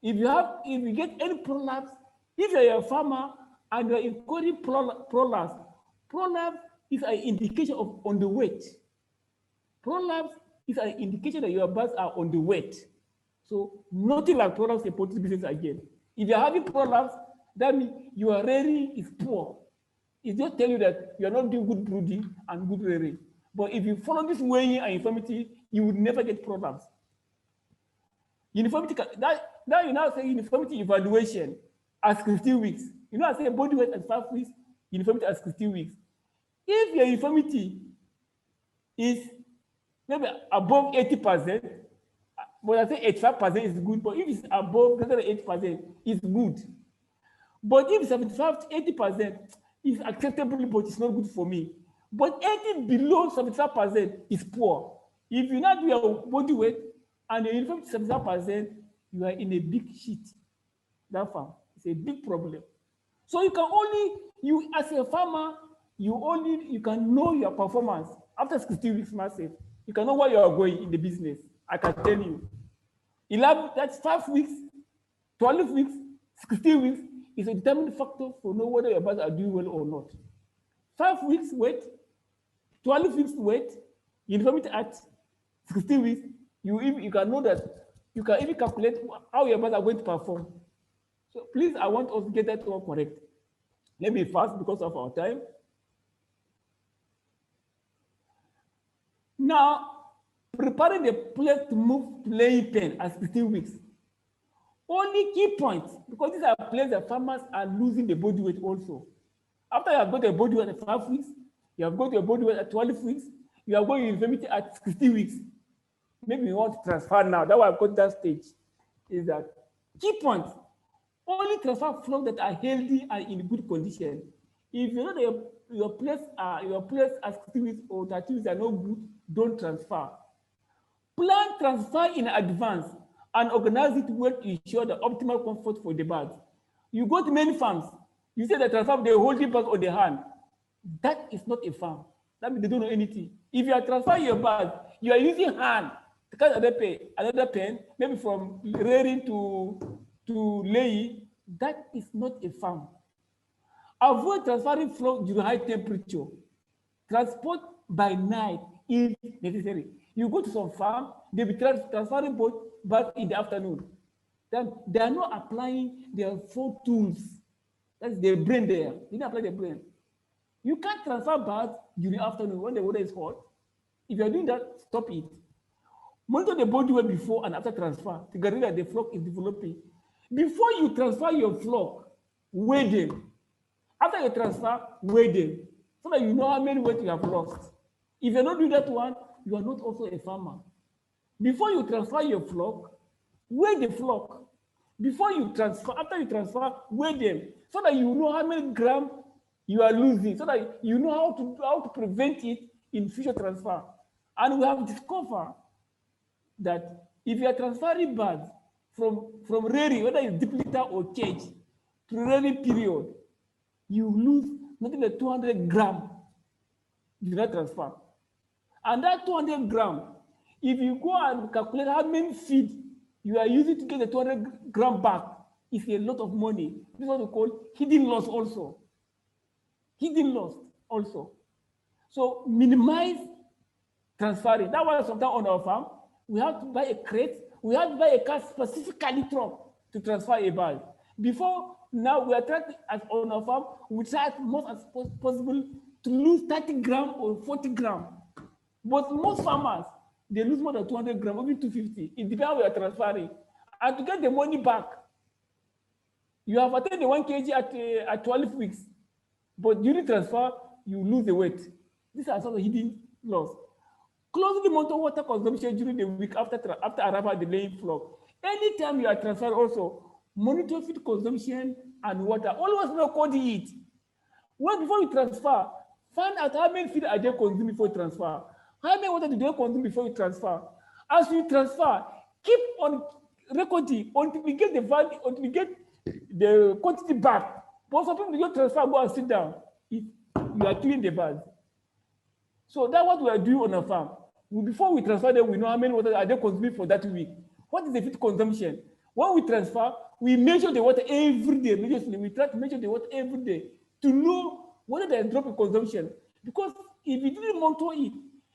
If you get any prolapse, if you're a farmer and you're incurring prolapse is an indication of on the weight. Prolapse is an indication that your birds are on the weight. So nothing like prolapse in poultry business again. If you're having prolapse, that means your rearing is poor. It just tell you that you are not doing good brooding and good rearing. But if you follow this weighing and infirmity, you will never get prolapse. Uniformity, now you now say uniformity evaluation at 16 weeks. You know, I say body weight at 5 weeks, uniformity at 16 weeks. If your uniformity is maybe above 80%, but I say 85% is good, but if it's above greater than 80%, it's good. But if 75 to 80% is acceptable, but it's not good for me. But anything below 75% is poor. If you not do your body weight and the uniformity 75%, you are in a big shit. That farm, it's a big problem. So you can only, you as a farmer, you can know your performance after 60 weeks massive. You can know where you are going in the business. I can tell you. 11, that's 5 weeks, 12 weeks, 16 weeks is a determining factor for know whether your birds are doing well or not. 5 weeks wait, 12 weeks wait, uniformity at 16 weeks, you can know that, you can even calculate how your birds are going to perform. So please, I want us to get that all correct. Let me fast because of our time. Now, preparing the players to move to laying pen at 16 weeks. Only key points, because these are players that farmers are losing the body weight also. After you have got a body weight at 5 weeks, you have got your body weight at 12 weeks, you are going to infirmity at 16 weeks. Maybe you want to transfer now. That's why I've got that stage. Is that key points? Only transfer flocks that are healthy and in good condition. If you know that your players at 60 weeks or 30 weeks are not good, don't transfer. Plan transfer in advance and organize it well to ensure the optimal comfort for the birds. You go to many farms, you say the transfer, they hold the birds on the hand. That is not a farm. That means they don't know anything. If you are transferring your birds, you are using hand to catch another pen, maybe from rearing to laying. That is not a farm. Avoid transferring flock during high temperature. Transport by night if necessary. You go to some farm, they'll be transferring both birds in the afternoon. Then they are not applying their full tools. That's their brain there. They don't apply their brain. You can't transfer birds during the afternoon when the weather is hot. If you're doing that, stop it. Monitor the body weight before and after transfer to guarantee that the flock is developing. Before you transfer your flock, weigh them. After you transfer, weigh them so that you know how many weight you have lost. If you're not doing that one, you are not also a farmer. Before you transfer your flock, weigh the flock. Before you transfer, after you transfer, weigh them so that you know how many grams you are losing, so that you know how to prevent it in future transfer. And we have discovered that if you are transferring birds from rearing, whether it's deep litter or cage, to rearing period, you lose nothing than 200 grams. You do not transfer. And that 200 grams, if you go and calculate how many feed you are using to get the 200 grams back, it's a lot of money. This is what we call hidden loss also. Hidden loss also. So minimize transferring. That was sometimes on our farm. We have to buy a crate. We have to buy a car specifically truck to transfer a bird. Before now, we are trying as on our farm, we try as much as possible to lose 30 grams or 40 grams. But most farmers, they lose more than 200 grams, maybe 250. It depends how we are transferring. And to get the money back, you have attained the 1 kg at 12 weeks. But during transfer, you lose the weight. These are sort of hidden loss. Closely monitor water consumption during the week after arrival at the laying flock. Anytime you are transferred also, monitor feed consumption and water. Always record it. Well, before you transfer, find out how many feed are they consuming before you transfer. How many water do they consume before you transfer? As you transfer, keep on recording until we get the value, until we get the quantity back. But some people, you transfer, go and sit down. If you are killing the birds. So that's what we are doing on a farm. Before we transfer them, we know how many water are they consuming for that week. What is the feed consumption? When we transfer, we measure the water every day. We try to measure the water every day to know whether there is drop in consumption. Because if you didn't monitor it,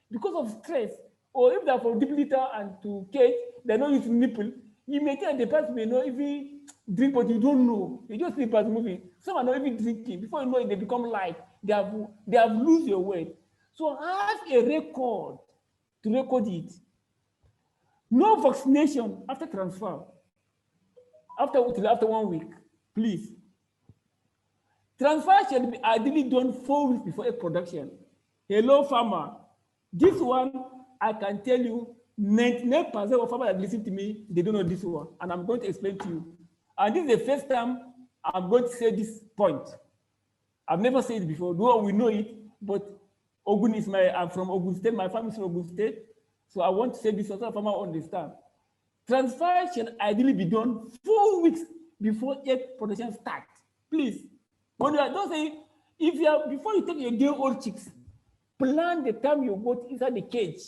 because of stress, or if they are from deep litter and to cage, they're not using nipple, you may think the person may not even drink, but you don't know. You just see the person moving. Some are not even drinking. Before you know it, they become light. They have lose your weight. So have a record to record it. No vaccination after transfer. After 1 week, please. Transfer should be ideally done 4 weeks before egg production. Hello, farmer. This one, I can tell you, 99% of farmers that listen to me, they don't know this one. And I'm going to explain to you. And this is the first time I'm going to say this point. I've never said it before. No, we know it, but I'm from Ogun State. My family is from Ogun State. So I want to say this so that farmers understand. Transfer should ideally be done 4 weeks before egg production starts. Please, when you are don't say if you are before you take your day-old chicks, plan the time you go inside the cage.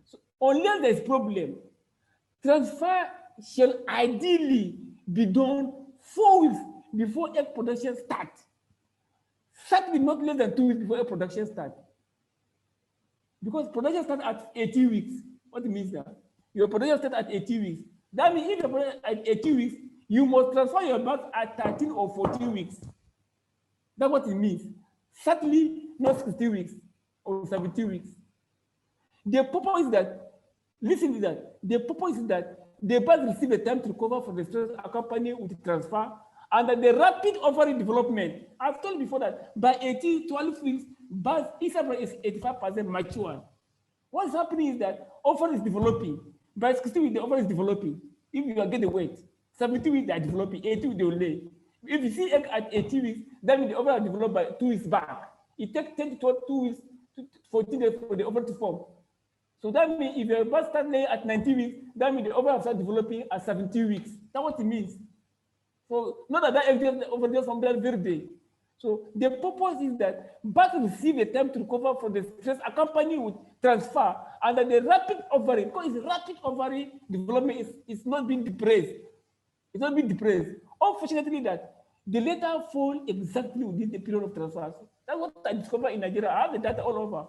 So unless there is problem, transfer shall ideally be done 4 weeks before egg production starts. Certainly not less than 2 weeks before egg production starts. Because production starts at 18 weeks. What it means that? Your production starts at 18 weeks. That means if your production at 18 weeks, you must transfer your birth at 13 or 14 weeks. That's what it means. Certainly not 16 weeks or 17 weeks. The purpose is that, listen to that, the purpose is that the birth receive a time to recover from the stress accompanied with transfer, and that the rapid ovary development, I've told you before that by 12 weeks, birth is 85% mature. What's happening is that ovary is developing. By 16 weeks, the ovary is developing. If you get the weight, 17 weeks they are developing, 18 weeks they will lay. If you see egg at 18 weeks, that means the ovary are developed by 2 weeks back. It takes 10 to 12, 2 weeks, 14 days for the ovary to form. So that means if your birth starts laying at 19 weeks, that means the ovary start developing at 17 weeks. That's what it means. So not that egg just from that very day. So the purpose is that birth receive a time to recover from the stress accompanied with transfer, and that the rapid ovary, because it's rapid ovary development is not being depressed. It's not being depressed. Unfortunately, that the later fall exactly within the period of transfer. That's what I discovered in Nigeria. I have the data all over.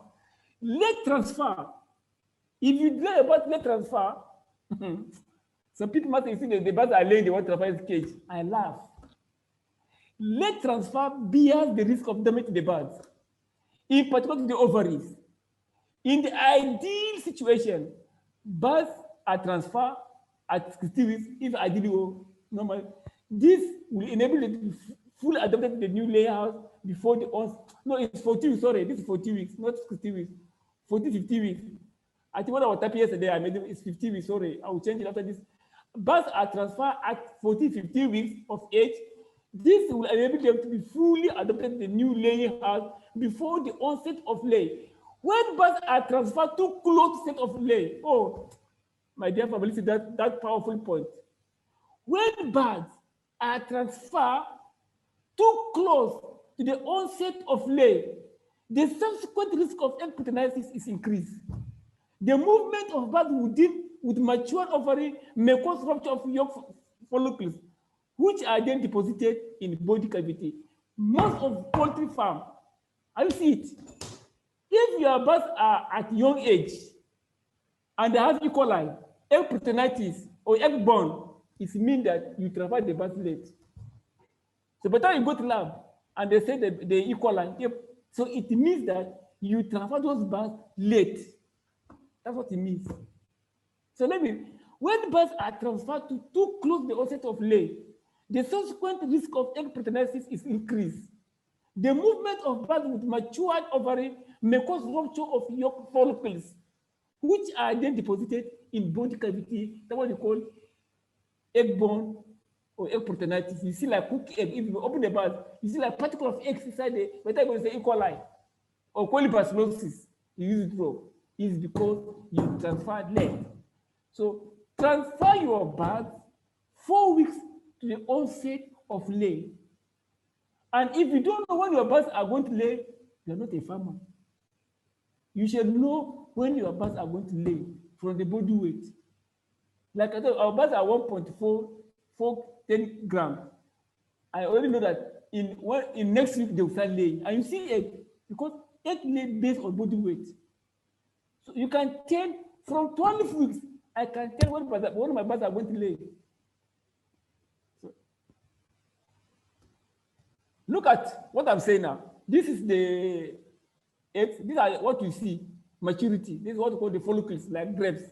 Late transfer. If you delay about late transfer, some people might think that the birds are laying, they want to transfer his cage. I laugh. Late transfer bears the risk of damage to the birds, in particular to the ovaries. In the ideal situation, birds are transferred at 60 weeks, if ideally normal. This will enable them to be fully adapted to the new layout before the no, it's 40 weeks, sorry, this is 40 weeks, not 60 weeks, 40, 50 weeks. I think what I was typing yesterday, I made it 50 weeks, sorry, I will change it after this. Birds are transferred at 40, 50 weeks of age. This will enable them to be fully adapted to the new laying house before the onset of lay. When birds are transferred too close to set of lay, oh, my dear family, see that powerful point. When birds are transferred too close to the onset of lay, the subsequent risk of egg fertilization is increased. The movement of birds with mature ovary may cause rupture of yolk follicles, which are then deposited in body cavity. Most of poultry farm, I see it. If your birds are at young age and they have E. coli, egg peritonitis, or egg born, it means that you transfer the birds late. So by the time you go to lab and they say that the E. coli, so it means that you transfer those birds late. That's what it means. So maybe when birds are transferred to too close the onset of lay, the subsequent risk of egg peritonitis is increased. The movement of birds with matured ovary may cause rupture of yolk follicles, which are then deposited in body cavity. That's what they call egg-borne or egg peritonitis. You see like cooked egg. If you open the bird, you see like particle of eggs inside the, whether you say E. coli or colibacillosis, you use it for, is because you transferred late. So transfer your birds 4 weeks to the onset of lay. And if you don't know when your birds are going to lay, you're not a farmer. You should know when your birds are going to lay from the body weight. Like I said, our birds are 1.410 grams. I already know that in next week they will start laying. And you see egg, because egg lay based on body weight. So you can tell from 12 weeks, I can tell when my birds are going to lay. So, look at what I'm saying now. This is the eggs. These are what you see, maturity. This is what we call the follicles, like grapes.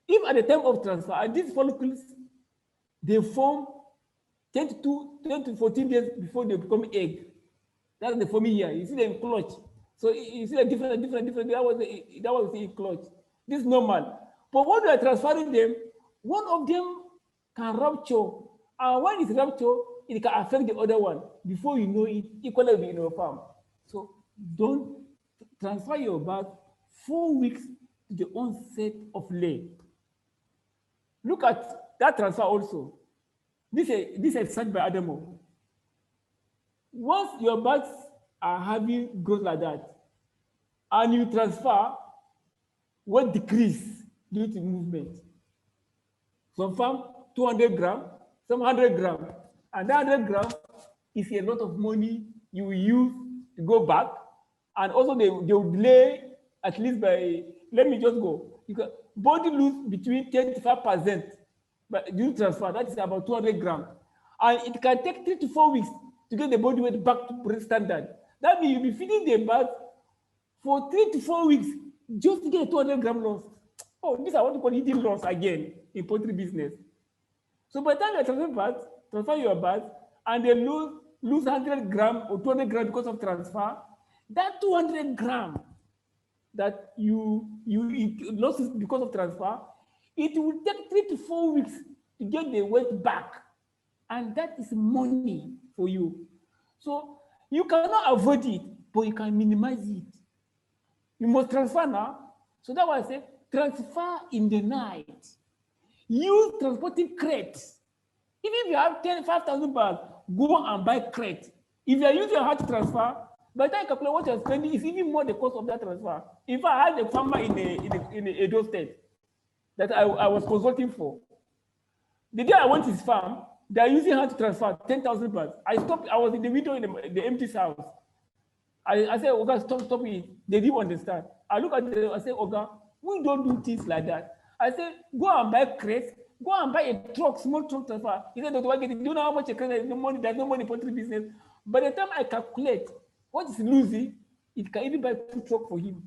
If at the time of transfer, and these follicles, they form 10 to 14 days before they become egg. That's the forming year. You see them clutch. So you see the different. That was the clutch. This is normal. But when we are transferring them, one of them can rupture. And when it's rupture, it can affect the other one. Before you know it, equally will be in your farm. So don't transfer your bird 4 weeks to the onset of lay. look at that transfer also. This is such by Adamo. Once your birds are having growth like that, and you transfer, what decrease due to movement? Some farm 200 grams, some 100 grams, and that 100 grams is a lot of money you will use to go back, and also they will delay at least by, let me just go. You can body lose between 10 to 5%, but due to transfer, that is about 200 grams, and it can take 3 to 4 weeks to get the body weight back to breast standard. That means you'll be feeding the bird for 3 to 4 weeks just to get a 200 gram loss. Oh, this is what we call hidden loss again in poultry business. So by the time you transfer your birds, and they lose 100 grams or 200 grams because of transfer, that 200 grams that you lost because of transfer, it will take 3 to 4 weeks to get the weight back. And that is money for you. So you cannot avoid it, but you can minimize it. You must transfer now. So that's why I say transfer in the night. Use transporting crates. Even if you have 5,000 bags, go and buy crate. If you are using hard to transfer, by the time you calculate what you're spending, it's even more the cost of that transfer. If I had a farmer in Edo State that I was consulting for, the day I went to his farm, they are using hard to transfer 10,000 bags. I was in the window in the empty house. I said, Oga, stop it. They didn't understand. I look at them, I said, Oga, we don't do things like that. I said, go and buy crates, go and buy a truck, small truck transfer. He said, Dr. Wageti, do you know how much a crate? There's no money in poultry business. By the time I calculate what is losing, it can even buy 2 trucks for him.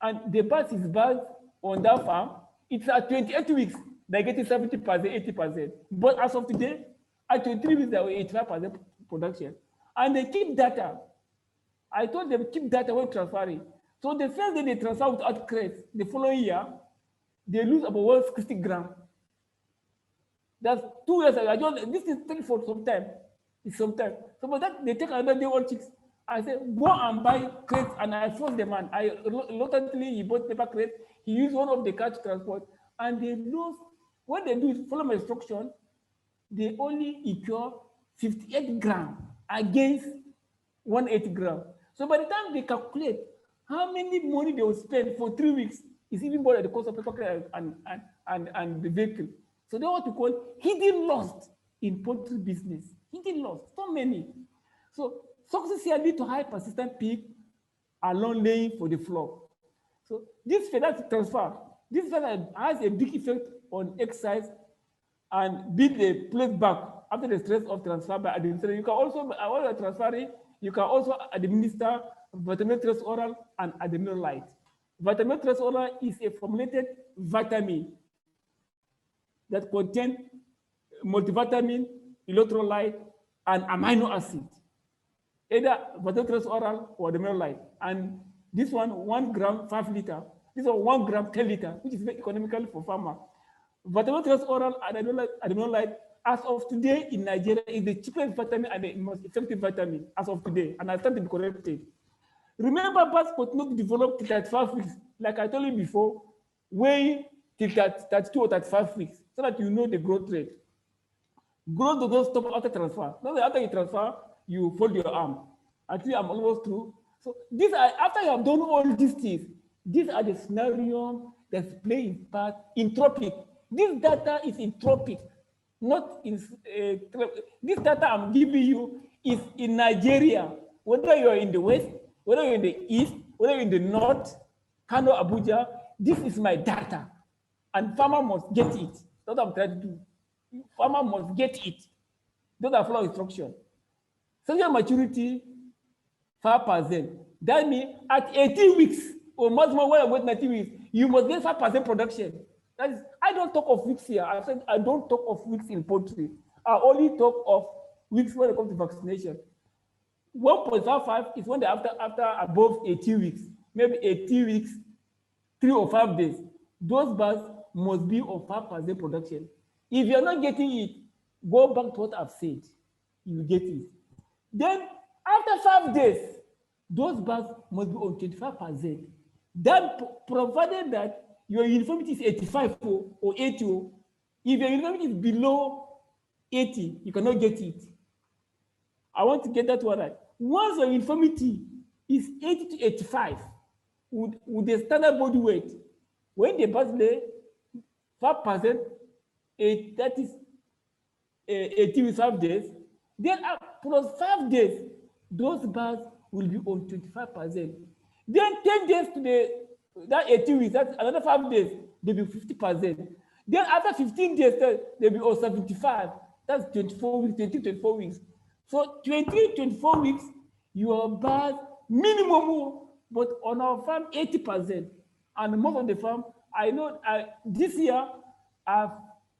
And the birds is birds on that farm, it's at 28 weeks, they're getting 70%, 80%. But as of today, at 23 weeks, they were 85% production. And they keep data. I told them keep data when transferring. So the first day they transfer without crates, the following year, they lose about 160 grams. That's 2 years ago. This is taking for some time. It's some time. So for that, they take another day all chicks. I said, go and buy crates, and I forced the man. I reluctantly, he bought paper crates. He used one of the cars to transport, and they lose. What they do is follow my instruction. They only equal 58 grams against 180 grams. So by the time they calculate how many money they will spend for 3 weeks, it's even more than the cost of paper crate and the vehicle. So that's what we call hidden loss in poultry business. Hidden loss, so many. So success here lead to high persistent pig along laying for the flock. So this feather transfer, this feather has a big effect on egg size and build a place back after the stress of transfer by administration. You can also, while you're transferring, you can also administer vitamin trace oral and adrenal light. Vitamin trace oral is a formulated vitamin that contains multivitamin, electrolyte, and amino acid. Either vitamin trace oral or adrenal light. And this one, 1 gram, 5 liter. This one, 1 gram, 10 liter, which is very economical for farmer. Vitamin trace oral and adrenal light, as of today in Nigeria, is the cheapest vitamin and the most effective vitamin as of today, and I stand to be corrected. Remember, birds could not develop till 35 weeks, like I told you before, weighing till 32 or 35 weeks, so that you know the growth rate. Growth does not stop after transfer. Now, after you transfer, you fold your arm. Actually, I'm almost through. So these are, after you have done all these things, these are the scenarios that play in part in tropic. This data is in tropic. Not in this data I'm giving you is in Nigeria. Whether you're in the west, whether you're in the east, whether you're in the north, Kano, Abuja, this is my data. And farmer must get it. That's what I'm trying to do. Farmer must get it. Those are flow instruction. Sexual maturity, 5%. That means at 18 weeks, or much more when I wait 90 weeks, you must get 5% production. That is, I don't talk of weeks here. I said I don't talk of weeks in poultry. I only talk of weeks when it comes to vaccination. 1.55 is when they after above 18 weeks, maybe 18 weeks, 3 or 5 days. Those birds must be of 5% production. If you're not getting it, go back to what I've said. You will get it. Then after 5 days, those birds must be on 25%. Then provided that your uniformity is 85 or 80. If your uniformity is below 80, you cannot get it. I want to get that one right. Once your uniformity is 80 to 85, with the standard body weight, when the bus lay 5%, that is 80 with 5 days, then plus 5 days, those bars will be on 25%. Then 10 days to that 80 weeks, that's another 5 days, they'll be 50%. Then after 15 days, they'll be on 75. That's 24 weeks, 24 weeks. So 24 weeks, your bars minimum, but on our farm, 80%. And most of the farm, I know this year, I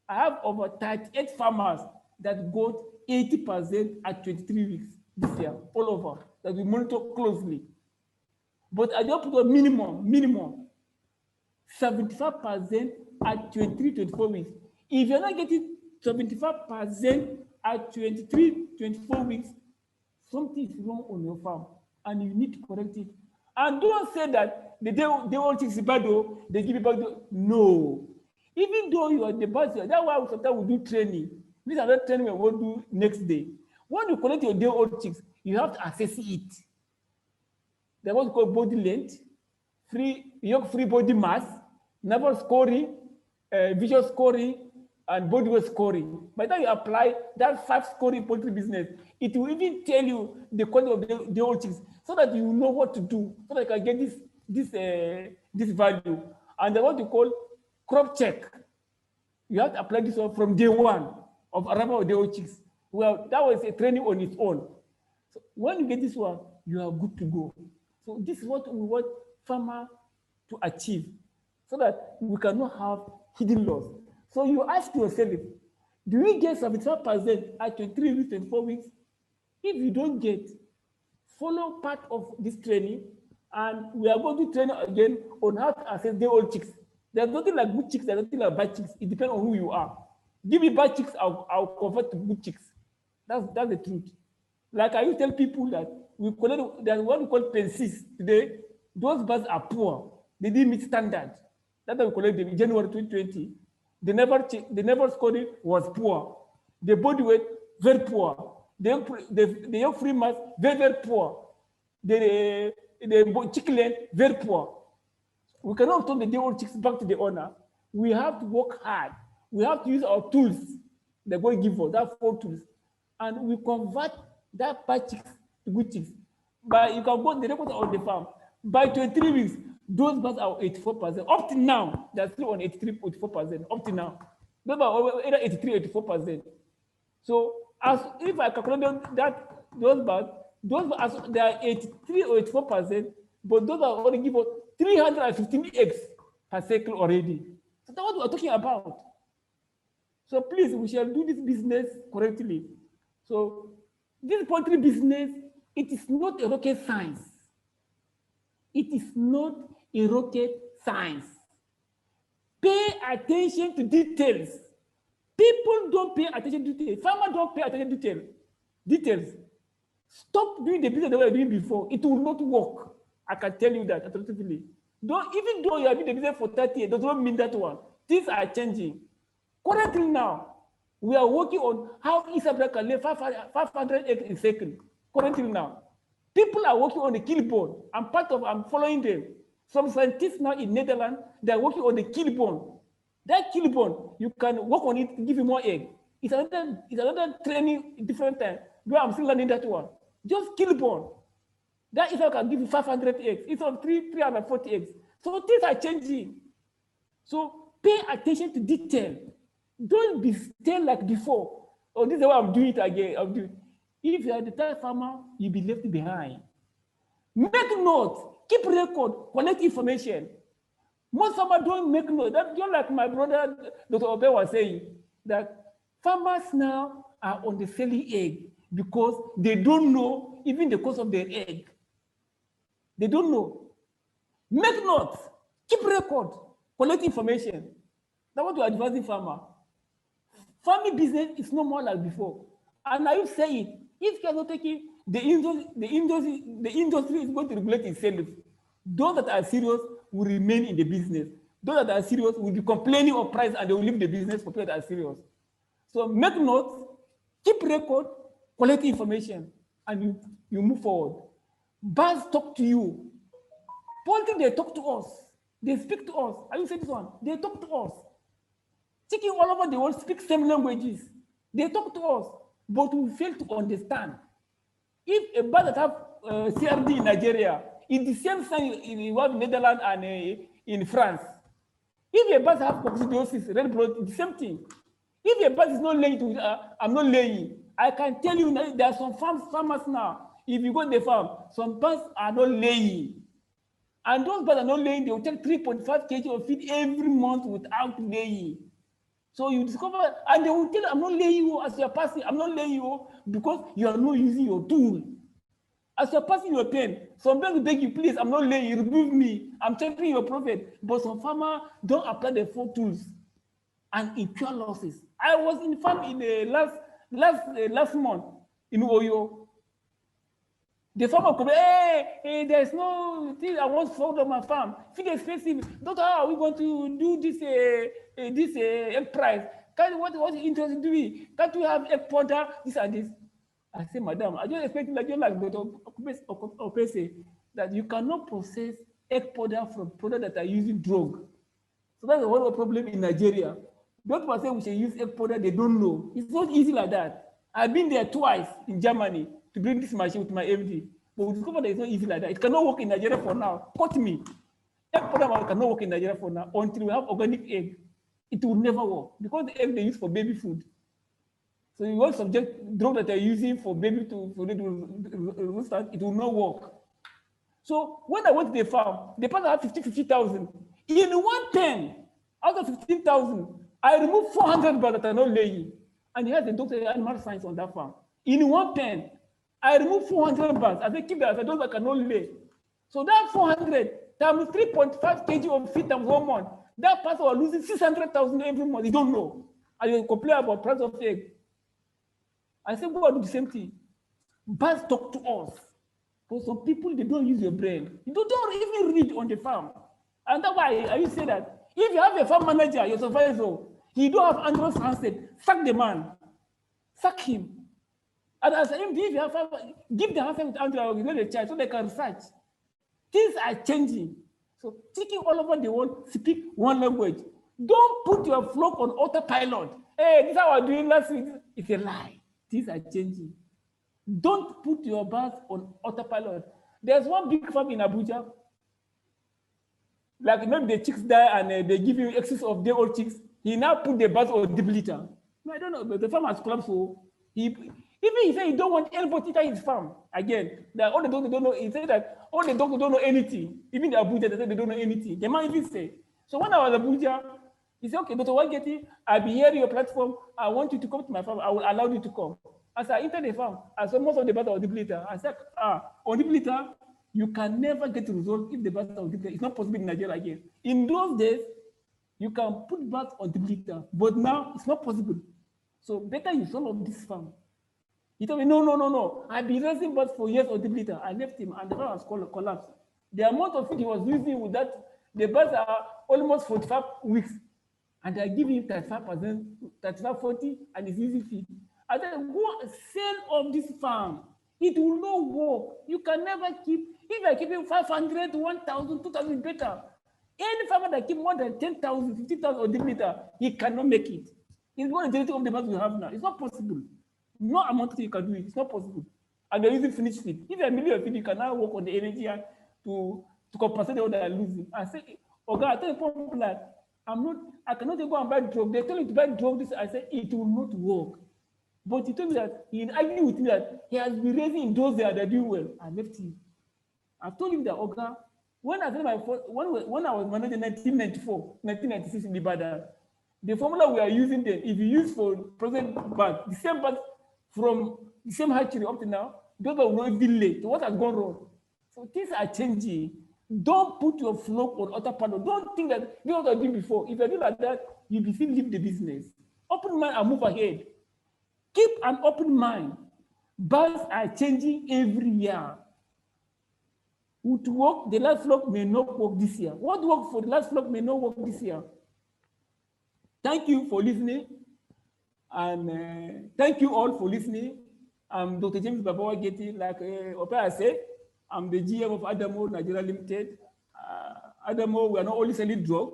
have over 38 farmers that got 80% at 23 weeks this year, all over, that we monitor closely. But I just put a minimum, 75% at 23, 24 weeks. If you're not getting 75% at 23, 24 weeks, something is wrong on your farm and you need to correct it. And don't say that they all chicks bad, they give it back. No. Even though you are the boss, that's why sometimes we do training. These are not training we will do next day. When you collect your day-old chicks, you have to assess it. There's what we call body length, free body mass, naval scoring, visual scoring, and body weight scoring. By the time you apply that 5 scoring poultry business, it will even tell you the quality of the old chicks, so that you know what to do, so that you can get this value. And what you call crop check. You have to apply this one from day one of arrival of the old chicks. Well, that was a training on its own. So when you get this one, you are good to go. So this is what we want farmer to achieve, so that we cannot have hidden loss. So you ask yourself, do we get 75% at 23 weeks, 24 weeks? If you don't get, follow part of this training, and we are going to train again on how to assess the old chicks. There's nothing like good chicks, there's nothing like bad chicks. It depends on who you are. Give me bad chicks, I'll convert to good chicks. That's the truth. Like I used to tell people that we collect, there's what we call pensis today. Those birds are poor. They didn't meet standard. That's why we collect them in January 2020. The never scoring was poor. The body weight, very poor. The young free mass, very, very poor. The chicken length, very poor. We cannot return the day-old chicks back to the owner. We have to work hard. We have to use our tools. They're going to give us that 4 tools. And we convert that bad chicks to good chicks. But you can go the record on the farm. By 23 weeks, those birds are 84%. Up to now, they're still on 83, 84%. Up to now. Those are either 83, 84%. So as if I calculate that those birds, they are 83 or 84%, but those are already given 315 eggs per cycle already. So that's what we're talking about. So please, we shall do this business correctly. So this poultry business, it is not a rocket science. It is not a rocket science. Pay attention to details. People don't pay attention to details. Farmers don't pay attention to details. Stop doing the business that we were doing before. It will not work. I can tell you that authoritatively. Even though you have been in the business for 30 years, does not mean that one. Things are changing. Currently now, we are working on how East Africa can lay 500 eggs in a second. Currently now, people are working on the kill bone. I'm following them. Some scientists now in Netherlands, they are working on the kill bone. That kill bone, you can work on it to give you more egg. It's another training, different time. Where I'm still learning that one. Just kill bone. That if I can give you 500 eggs, instead of 340 eggs. So things are changing. So pay attention to detail. Don't be still like before. Oh, this is why I'm doing it again. If you are the third farmer, you'll be left behind. Make notes, keep record, collect information. Most farmers don't make notes. That's just like my brother, Dr. Obe, was saying, that farmers now are on the selling egg because they don't know even the cost of their egg. They don't know. Make notes, keep record, collect information. That's what we're advising farmer. Farming business is no more like before. And I will say it, if you are not taking the industry is going to regulate itself. Those that are serious will remain in the business. Those that are serious will be complaining of price and they will leave the business for people that are serious. So make notes, keep record, collect information, and you move forward. Bars talk to you. Politics, they talk to us. They speak to us. Have you said this one? They talk to us. Chicken all over the world speak same languages. They talk to us, but we fail to understand. If a bar that have CRD in Nigeria, it's the same thing in Netherlands and in France. If a bus have coccidiosis, red blood, it's the same thing. If a bus is not laying, I'm not laying. I can tell you now, there are some farmers now. If you go to the farm, some bus are not laying. And those bus are not laying, they will take 3.5 kg of feed every month without laying. So you discover, and they will tell you, I'm not laying you as you're passing, I'm not laying you because you are not using your tool. As you're passing your pen, some people beg you, please, I'm not laying, remove me, I'm checking your profit. But some farmers don't apply the full tools and incur losses. I was in farm in the last month in Oyo. The farmer could be, hey, there's no thing I want sold on my farm. Feed expensive. Doctor, how are we going to do this egg price? What interest do we? Can't we have egg powder? This and this. I say, madam, I just expect like that you cannot process egg powder from products that are using drug. So that's one of the problem in Nigeria. Doctors say we should use egg powder, they don't know. It's not easy like that. I've been there twice in Germany to bring this machine with my MD. But we discovered that it's not easy like that. It cannot work in Nigeria for now. Quote me. Egg powder cannot work in Nigeria for now until we have organic egg. It will never work because the egg they use for baby food. So you want subject drug that they're using for baby to restart, it will not work. So when I went to the farm, the farm had 50,000. In one pen, out of 15,000, I removed 400 birds that are not laying. And he has a doctor of animal science on that farm. In one pen, I removed 400 birds. I said, keep that. I said, those that cannot lay. So that 400 times 3.5 kg of feed times 1 month, that person was losing 600,000 every month. You don't know. And you complain about price of egg. I said, go and do the same thing. Birds talk to us. For some people, they don't use your brain. You don't even read on the farm. And that's why I used to say that if you have a farm manager, your supervisor, he don't have Android handset, sack the man. Sack him. And as if you have give the handset with Android, you know the child so they can research. Things are changing. So taking all over the world, speak one language. Don't put your flock on autopilot. Hey, this is how I was doing last week. It's a lie. Things are changing. Don't put your birds on autopilot. There's one big farm in Abuja. Like maybe the chicks die and they give you excess of their old chicks. He now put the birds on debiliter. No, I don't know, but the farm has collapsed. So he said he don't want anybody to enter his farm again. That all the doctors don't know. He said that all the doctors don't know anything. Even the Abuja, they said they don't know anything. The man even say. So when I was Abuja, he said, okay, Dr. Wageti, I'll be here on your platform. I want you to come to my farm. I will allow you to come. As I entered the farm, I saw most of the birds on debiliter. I said, on debiliter, you can never get a result if the birds are on debiliter. It's not possible in Nigeria again. In those days, you can put birds on debiliter, but now it's not possible. So better you sell on this farm. He told me, no. I've been raising birds for years on debiliter. I left him and the farm has collapsed. The amount of feed he was using with that, the birds are almost 45 weeks. And I give him 35%, 35, 40, and he's using feed. I said, go sell off this farm. It will not work. You can never keep, if I keep him 500, 1,000, 2,000, better. Any farmer that keep more than 10,000, 50,000 or debiliter, he cannot make it. It's one of the of the birds we have now. It's not possible. No amount of you can do it. It's not possible. And they're using finished feed. If you're a million feed, you can now work on the energy to compensate what they are losing. I say, okay, I tell the people that I cannot go and buy drug. They tell me to buy drug. This, I say, it will not work. But he told me that he argued with me that he has been raising in those that are doing well. I left him. I told him that, okay, when I was managing 1994, 1996 in Ibadan, the formula we are using there, if you use for present bird, the same bird from the same hatchery up to now, those will not be late. So what has gone wrong? So things are changing. Don't put your flock on autopilot. Don't think that you know what I did before. If you do like that, you will still leave the business. Open mind and move ahead. Keep an open mind. Birds are changing every year. What work the last flock may not work this year. What worked for the last flock may not work this year. Thank you for listening. And thank you all for listening. I'm Dr. James Baba Wageti. Like Opera said, I'm the GM of Adamo Nigeria Limited. Adamo, we are not only selling drug.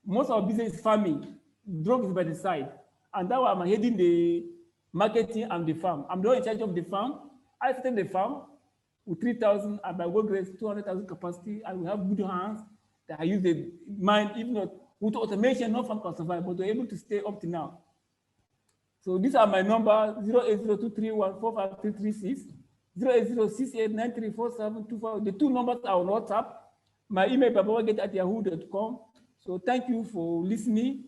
Most of our business is farming. Drug is by the side. And now I'm heading the marketing and the farm. I'm the one in charge of the farm. I started the farm with 3,000 and by work grace 200,000 capacity, and we have good hands that I use the mind, even not with automation, no farm can survive, but we're able to stay up to now. So these are my numbers: 08023145336, 08068934725. The two numbers are on WhatsApp. My email babawageti@yahoo.com. So thank you for listening,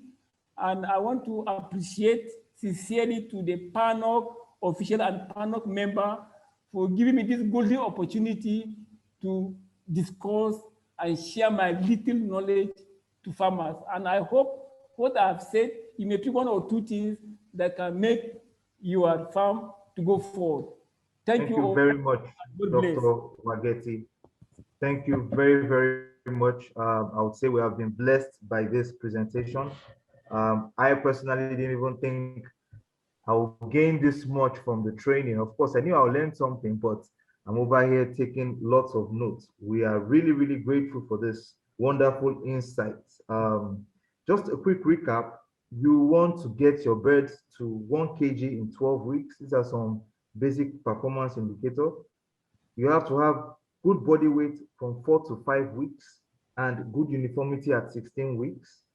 and I want to appreciate sincerely to the PANOC official and PANOC member for giving me this golden opportunity to discuss and share my little knowledge to farmers. And I hope what I've said, you may pick one or two things that can make your farm to go forward. Thank you all very much, God Dr. bless. Wageti. Thank you very, very much. I would say we have been blessed by this presentation. I personally didn't even think I will gain this much from the training. Of course, I knew I'll learn something, but I'm over here taking lots of notes. We are really, really grateful for this wonderful insights. Just a quick recap. You want to get your birds to 1 kg in 12 weeks. These are some basic performance indicators. You have to have good body weight from 4 to 5 weeks and good uniformity at 16 weeks.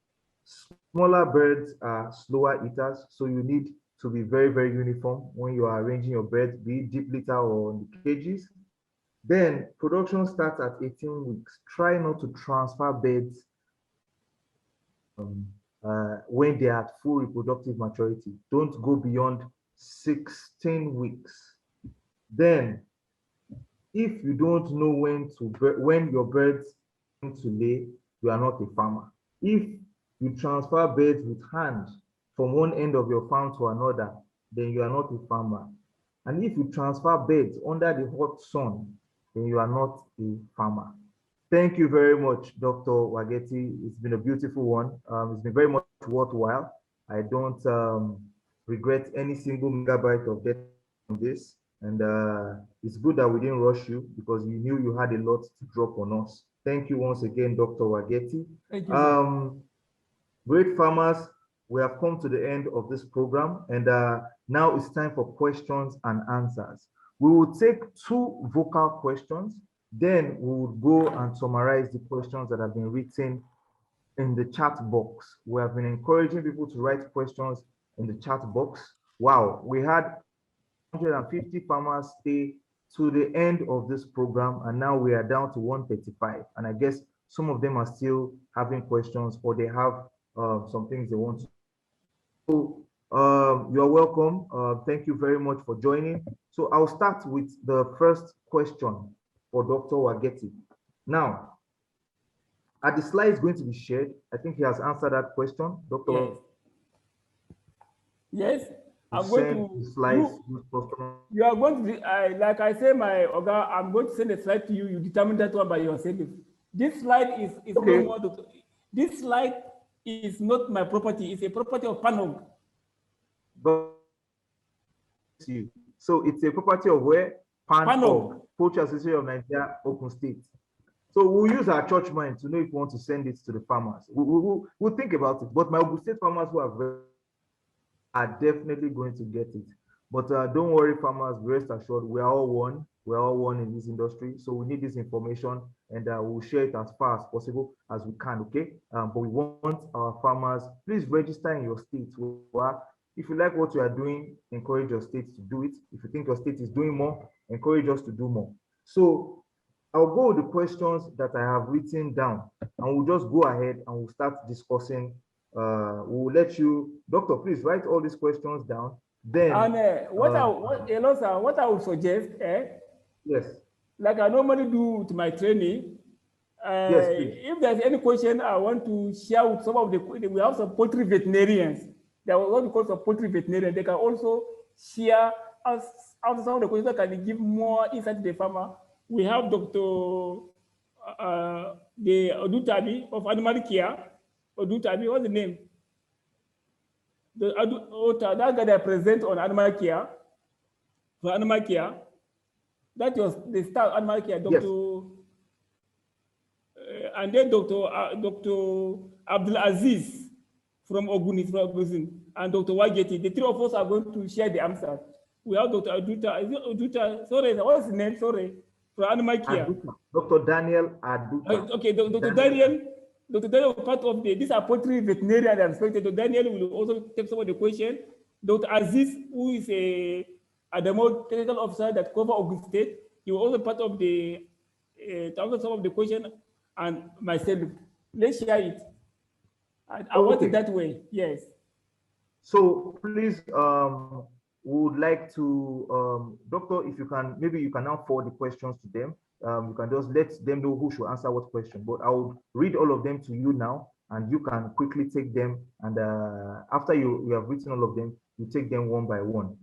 Smaller birds are slower eaters, so you need to be very, very uniform when you are arranging your birds, be it deep litter or in the cages. Then production starts at 18 weeks. Try not to transfer birds when they are at full reproductive maturity. Don't go beyond 16 weeks. Then, if you don't know when your birds going to lay, you are not a farmer. If you transfer birds with hand from one end of your farm to another, then you are not a farmer. And if you transfer birds under the hot sun, then you are not a farmer. Thank you very much, Dr. Wageti. It's been a beautiful one. It's been very much worthwhile. I don't regret any single megabyte of data on this. And it's good that we didn't rush you because you knew you had a lot to drop on us. Thank you once again, Dr. Wageti. Thank you. Great farmers, we have come to the end of this program, and now it's time for questions and answers. We will take 2 vocal questions, then we will go and summarize the questions that have been written in the chat box. We have been encouraging people to write questions in the chat box. Wow, we had 150 farmers stay to the end of this program, and now we are down to 135. And I guess some of them are still having questions, or they have some things they want to. So you're welcome. Thank you very much for joining. So I'll start with the first question for Dr. Wageti. Now, are the slides going to be shared? I think he has answered that question, Dr. Yes. I'm going to slides. you are going to like I say, my Oga, I'm going to send a slide to you. You determine that one by yourself. This slide is okay. No more. This slide is not my property. It's a property of PANOG. So it's a property of where? PANOG, Poultry Association of Nigeria, Open State. So we'll use our church mind to know if we want to send it to the farmers. We'll think about it. But my Open State farmers who are definitely going to get it. But don't worry, farmers, rest assured, we are all one. We're all one in this industry. So we need this information, and we'll share it as far as possible as we can, okay? But we want our farmers, please register in your state. If you like what you are doing, encourage your state to do it. If you think your state is doing more, encourage us to do more. So I'll go with the questions that I have written down, and we'll just go ahead and we'll start discussing. We'll let you, Doctor, please write all these questions down. Then, and what I would suggest, yes, like I normally do to my training, yes, if there's any question I want to share with some of we have some poultry veterinarians. There are what we call some poultry veterinarians. They can also share us some of the questions that can give more insight to the farmer. we have Dr. The Odutabi of Animal Care. Odutabi, what's the name? That guy that present on Animal Care, for Animal Care. That was the start Animal Care, Dr. Yes. And then Dr. Abdul Aziz from Ogun, and Dr. Wageti. The three of us are going to share the answer. We have Dr. Aduta. Is it Aduta? Sorry, what's his name? Sorry. For Animal Care. Aduta. Dr. Daniel Aduta. Okay, Dr. Daniel part of these are poultry veterinarian and respected. Dr. Daniel will also take some of the question. Dr. Aziz, who is a Adamo technical officer that cover Ogun State, he was also part of the answer some of the question, and myself. Let's share it. I want it that way. Yes. So please, would like to, Doctor, if you can, maybe you can now forward the questions to them. You can just let them know who should answer what question, but I will read all of them to you now, and you can quickly take them. And after you have written all of them, you take them one by one.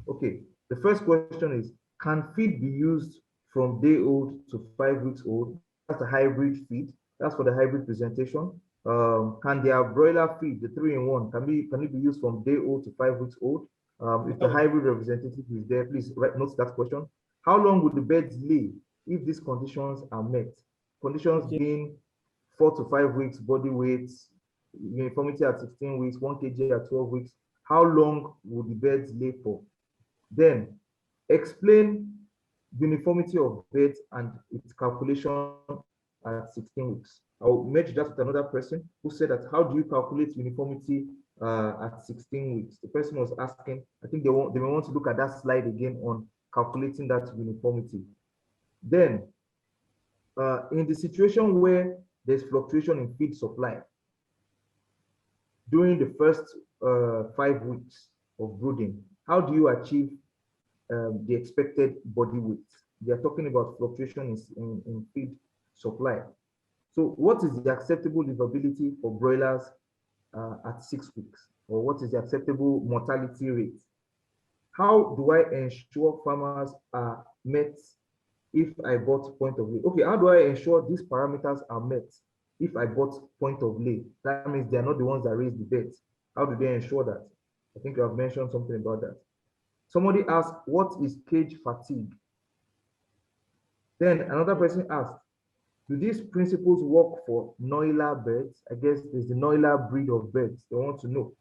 Okay, the first question is, can feed be used from day old to 5 weeks old? That's a hybrid feed. That's for the hybrid presentation. Can their broiler feed, the 3-in-1, can it be used from day old to 5 weeks old? If the hybrid representative is there, please note that question. How long would the birds lay if these conditions are met? Conditions being 4 to 5 weeks body weight, uniformity at 16 weeks, 1 kg at 12 weeks. How long would the birds lay for? Then explain uniformity of birds and its calculation at 16 weeks. I'll merge that with another person who said that, how do you calculate uniformity at 16 weeks? The person was asking, I think they may want to look at that slide again on calculating that uniformity. Then, in the situation where there's fluctuation in feed supply, during the first 5 weeks of brooding, how do you achieve the expected body weight? They are talking about fluctuation in feed supply. So what is the acceptable livability for broilers at 6 weeks? Or what is the acceptable mortality rate? How do I ensure farmers are met if I bought point of lay? Okay, how do I ensure these parameters are met if I bought point of lay? That means they are not the ones that raise the birds. How do they ensure that? I think you have mentioned something about that. Somebody asked, what is cage fatigue? Then another person asked, do these principles work for Noila birds? I guess there's the Noila breed of birds. They want to know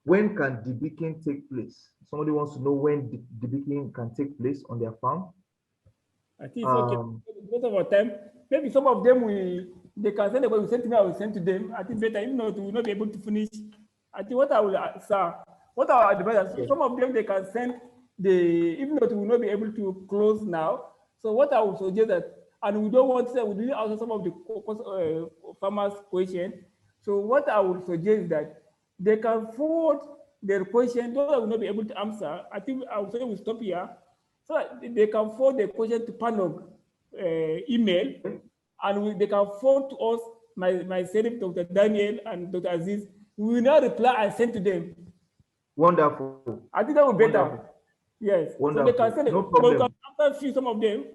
when can debeaking take place? Somebody wants to know when debeaking can take place on their farm. I think it's okay. Most of our time, maybe some of them they can send we send to me, I will send to them. I think better, even though we will not be able to finish. I think what I will advise, some of them they can send even though we will not be able to close now. So what I would suggest that, and we don't want to say, we didn't answer some of the farmers' question. So what I would suggest is that they can forward their question, though I will not be able to answer. I think I will say we'll stop here. So that they can forward their question to PANOG email, and they can forward to us, myself, Dr. Daniel, and Dr. Aziz. We will now reply and send to them. Wonderful. I think that would be better. Yes. Wonderful. So they can send it. No problem. We can answer some of them,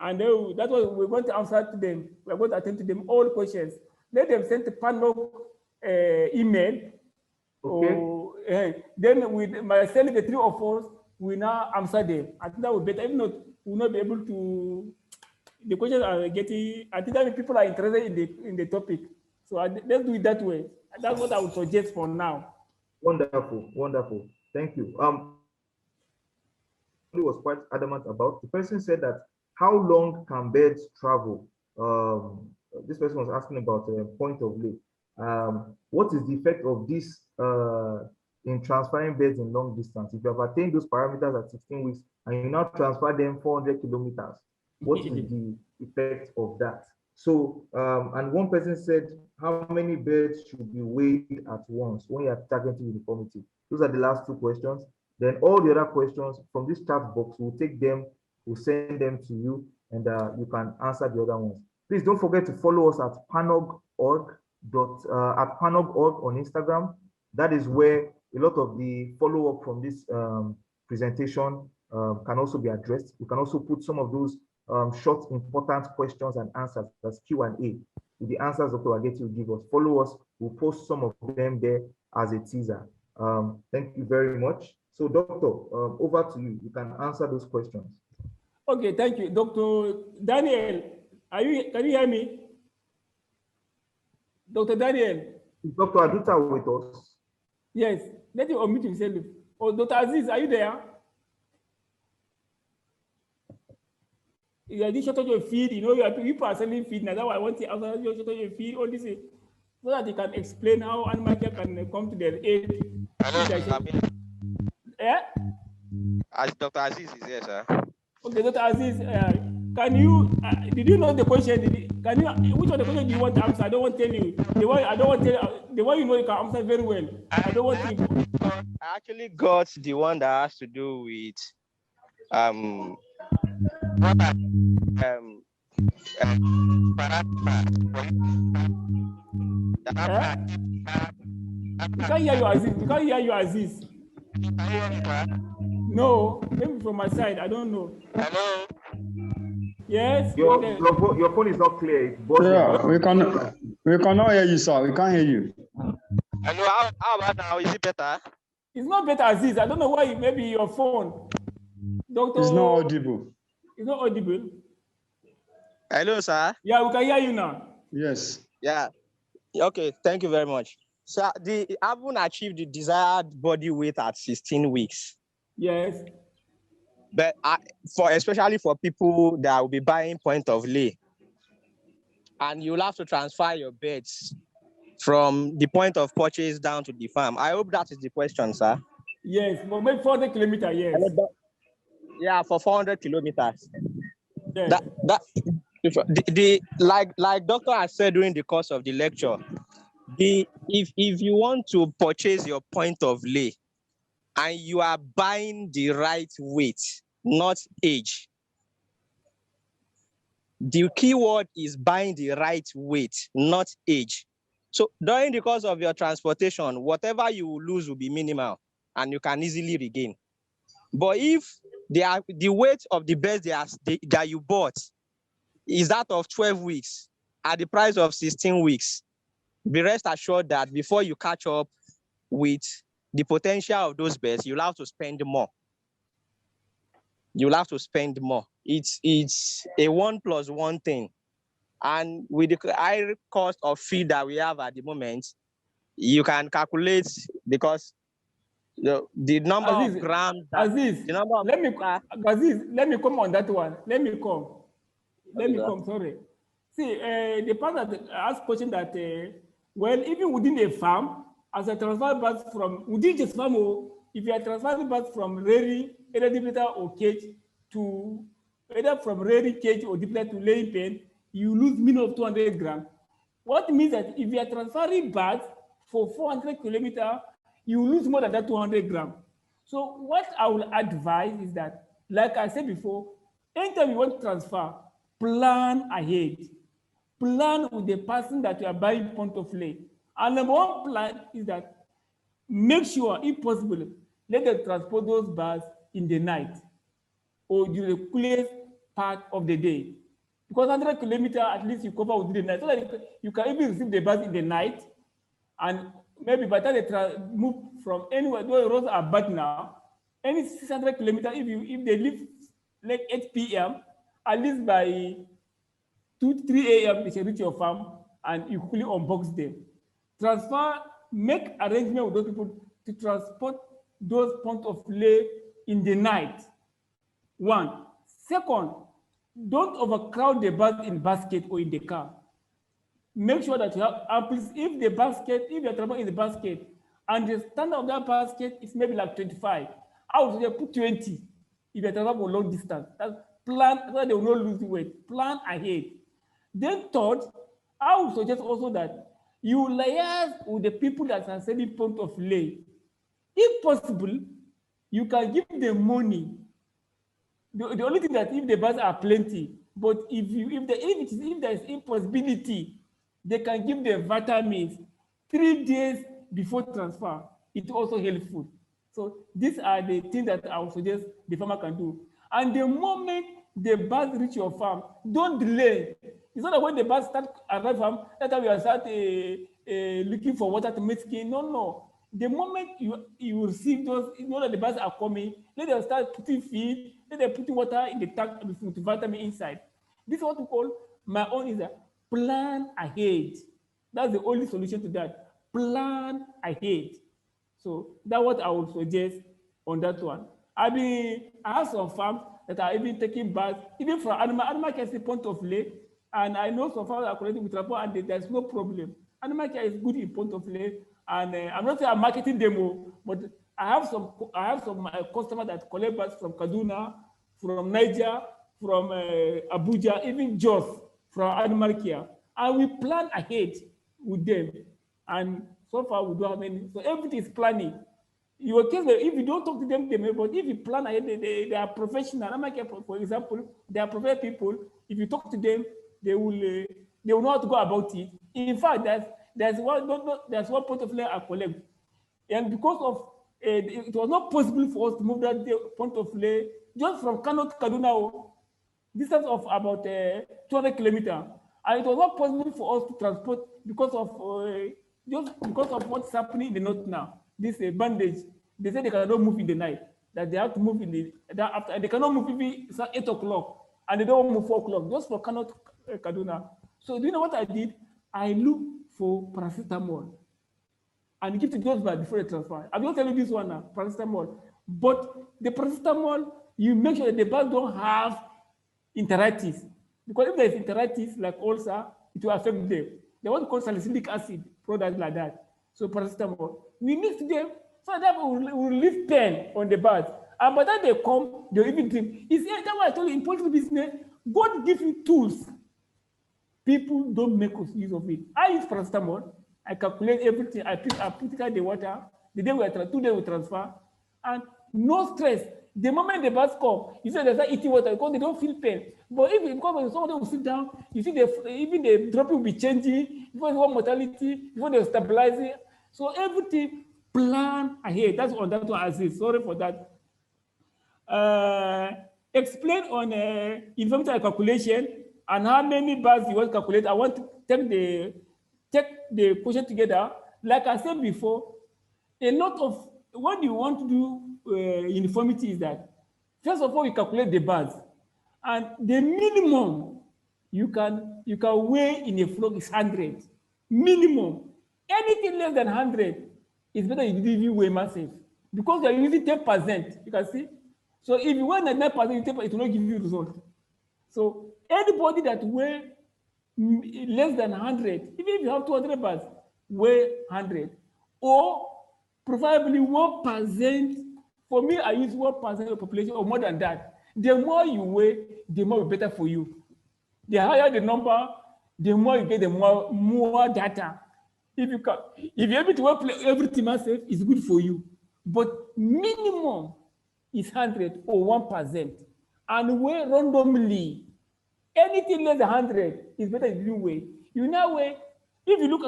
and that's what we're going to answer to them. We're going to attend to them all questions. Let them send to PANOG email. Okay. Then with myself, the three of us, we now answer them. I think that would be better. If not, we'll not be able to. The questions are getting. I think that people are interested in the topic. So let's do it that way. That's what I would suggest for now. Wonderful, wonderful. Thank you. Was quite adamant about. The person said that, how long can birds travel? This person was asking about point of lay. What is the effect of this in transferring birds in long distance? If you have attained those parameters at 16 weeks and you now transfer them 400 kilometers, what is the effect of that? So, and one person said, how many birds should be weighed at once when you are targeting uniformity? Those are the last two questions. Then all the other questions from this chat box, we'll take them, we'll send them to you, and you can answer the other ones. Please don't forget to follow us at panog.org on Instagram. That is where a lot of the follow-up from this presentation can also be addressed. You can also put some of those short, important questions and answers as Q&A. With the answers Dr. Wageti will give us. Follow us. We'll post some of them there as a teaser. Thank you very much. So, Doctor, over to you. You can answer those questions. Okay, thank you. Dr. Daniel, can you hear me? Dr. Daniel? Is Dr. Aduta with us? Yes, let him unmute himself. Oh, Dr. Aziz, are you there? You shortage your feed, you know, people are selling feed now. That's why I want to answer your shortage your feed, all this, so that they can explain how animal care can come to their aid. Yeah? As Dr. Aziz is here, sir. Okay, Dr. Aziz, can you, did you know the question? Which of the question do you want to answer? I don't want to tell you. The one you know you can answer very well. I don't want to. I actually got the one that has to do with We can't hear you, Aziz. We can't hear you, Aziz. No, maybe from my side. I don't know. Hello. Yes. Your phone is not clear. Yeah, we cannot hear you, sir. We can't hear you. Hello. How about now? Is it better? It's not better, Aziz. I don't know why. Maybe your phone. Doctor. It's not audible. It's not audible. Hello, sir. Yeah, we can hear you now. Yes. Yeah. Okay. Thank you very much. So I haven't achieved the desired body weight at 16 weeks. Yes. But especially for people that will be buying point of lay, and you'll have to transfer your beds from the point of purchase down to the farm. I hope that is the question, sir. Yes, but maybe 400 kilometers, yes. Yeah, for 400 kilometers. Yes. Like doctor has said during the course of the lecture, if you want to purchase your point of lay and you are buying the right weight, not age. The key word is buying the right weight, not age. So during the course of your transportation, whatever you will lose will be minimal and you can easily regain. But if the weight of the best that you bought is that of 12 weeks at the price of 16 weeks, be rest assured that before you catch up with the potential of those bets, you'll have to spend more. You'll have to spend more. It's a 1+1 thing. And with the high cost of feed that we have at the moment, you can calculate because the number Aziz, of grams. Aziz, let me come on that one. Let me come, sorry. See, the part that asked question that, well, even within a farm, as a transfer birds from, within just farm, if you are transferring birds from rearing, either dipleter or cage to, either from rearing cage or dipleter to laying pen, you lose minimum of 200 grams. What means that if you are transferring birds for 400 kilometers, you lose more than that 200 grams. So what I will advise is that, like I said before, anytime you want to transfer, plan ahead. Plan with the person that you are buying point of lay. And number one plan is that make sure, if possible, let them transport those birds in the night or during the coolest part of the day. Because 100 kilometers, at least you cover within the night, so that you can even receive the birds in the night. And maybe by the time they move from anywhere, those roads are bad now, any 600 kilometers, if they leave like 8 p.m., at least by 2-3 a.m., they should reach your farm and you quickly unbox them. Transfer, make arrangement with those people to transport those point of lay in the night. One. Second, don't overcrowd the birds in basket or in the car. Make sure that you have ample, if you're traveling in the basket and the standard of that basket is maybe like 25, I would say put 20 if you're traveling for long distance. That's plan so that they will not lose weight. Plan ahead. Then third, I would suggest also that you liaise with the people that are selling point of lay. If possible, you can give them money. The only thing that if the birds are plenty, but if there is impossibility, they can give them vitamins 3 days before transfer. It's also helpful. So these are the things that I would suggest the farmer can do. And the moment the birds reach your farm, don't delay. It's not that when the birds start arrive farm, that time you start looking for water to make skin. No, no. The moment you receive those, you know that the birds are coming, let them start putting feed, let them putting water in the tank with vitamin inside. This is what we call, my own is a plan ahead. That's the only solution to that. Plan ahead. So that's what I would suggest on that one. I have some farms that are even taking baths, even for animal care is the point of lay. And I know some farms are connected with rapport and there's no problem. Animal care is good in point of lay. And I'm not saying I'm marketing demo, but I have some customers that collect baths from Kaduna, from Niger, from Abuja, even Jos, from animal care. And we plan ahead with them. And so far we don't have any. So everything is planning. Your case, if you don't talk to them, they may, but if you plan ahead, they are professional. Animal care, for example, they are professional people. If you talk to them, they will know how to go about it. In fact, there's one point of lay I collect. And because of it was not possible for us to move that point of lay just from Kano to Kaduna, distance of about 200 kilometers. And it was not possible for us to transport because of what's happening in the north now. This bandage, they say they cannot move in the night, that they have to move in that after, and they cannot move even 8 o'clock, and they don't move 4 o'clock, just for Kano to Kaduna. So do you know what I did? I looked for paracetamol and give to those guys before they transfer. I'm not telling you this one now, paracetamol. But the paracetamol, you make sure that the birds don't have enteritis. Because if there's enteritis, like ulcer, it will affect them. They want to call salicylic acid, products like that. So paracetamol. We mix them so that we will relieve pain on the birds. And by the time they come, they'll even drink. That's why I told you in poultry business, God gives you tools. People don't make use of it. I use paracetamol. I calculate everything. I put it in the water. The day we 2 days we transfer, and no stress. The moment the birds come, you say they start eating water because they don't feel pain. But if because some of them will sit down, you see even the dropping will be changing. Before the mortality, before they stabilize it. So everything plan ahead. That's on that one. I say sorry for that. Explain on infirmity calculation and how many birds you want to calculate. I want to take the question together. Like I said before, a lot of what you want to do uniformity is that first of all you calculate the birds, and the minimum you can weigh in a flock is 100 minimum. Anything less than 100 is better if you weigh massive, because you are using 10%. You can see. So if you weigh 99%, it will not give you result. So anybody that weigh less than 100, even if you have 200 birds, weigh 100, or preferably 1%. For me, I use 1% of the population or more than that. The more you weigh, the more better for you. The higher the number, the more you get, the more data. If you're able to weigh everything myself, it's good for you. But minimum is 100 or 1%, and weigh randomly. Anything less than 100 is better if you weigh. You now weigh. If you look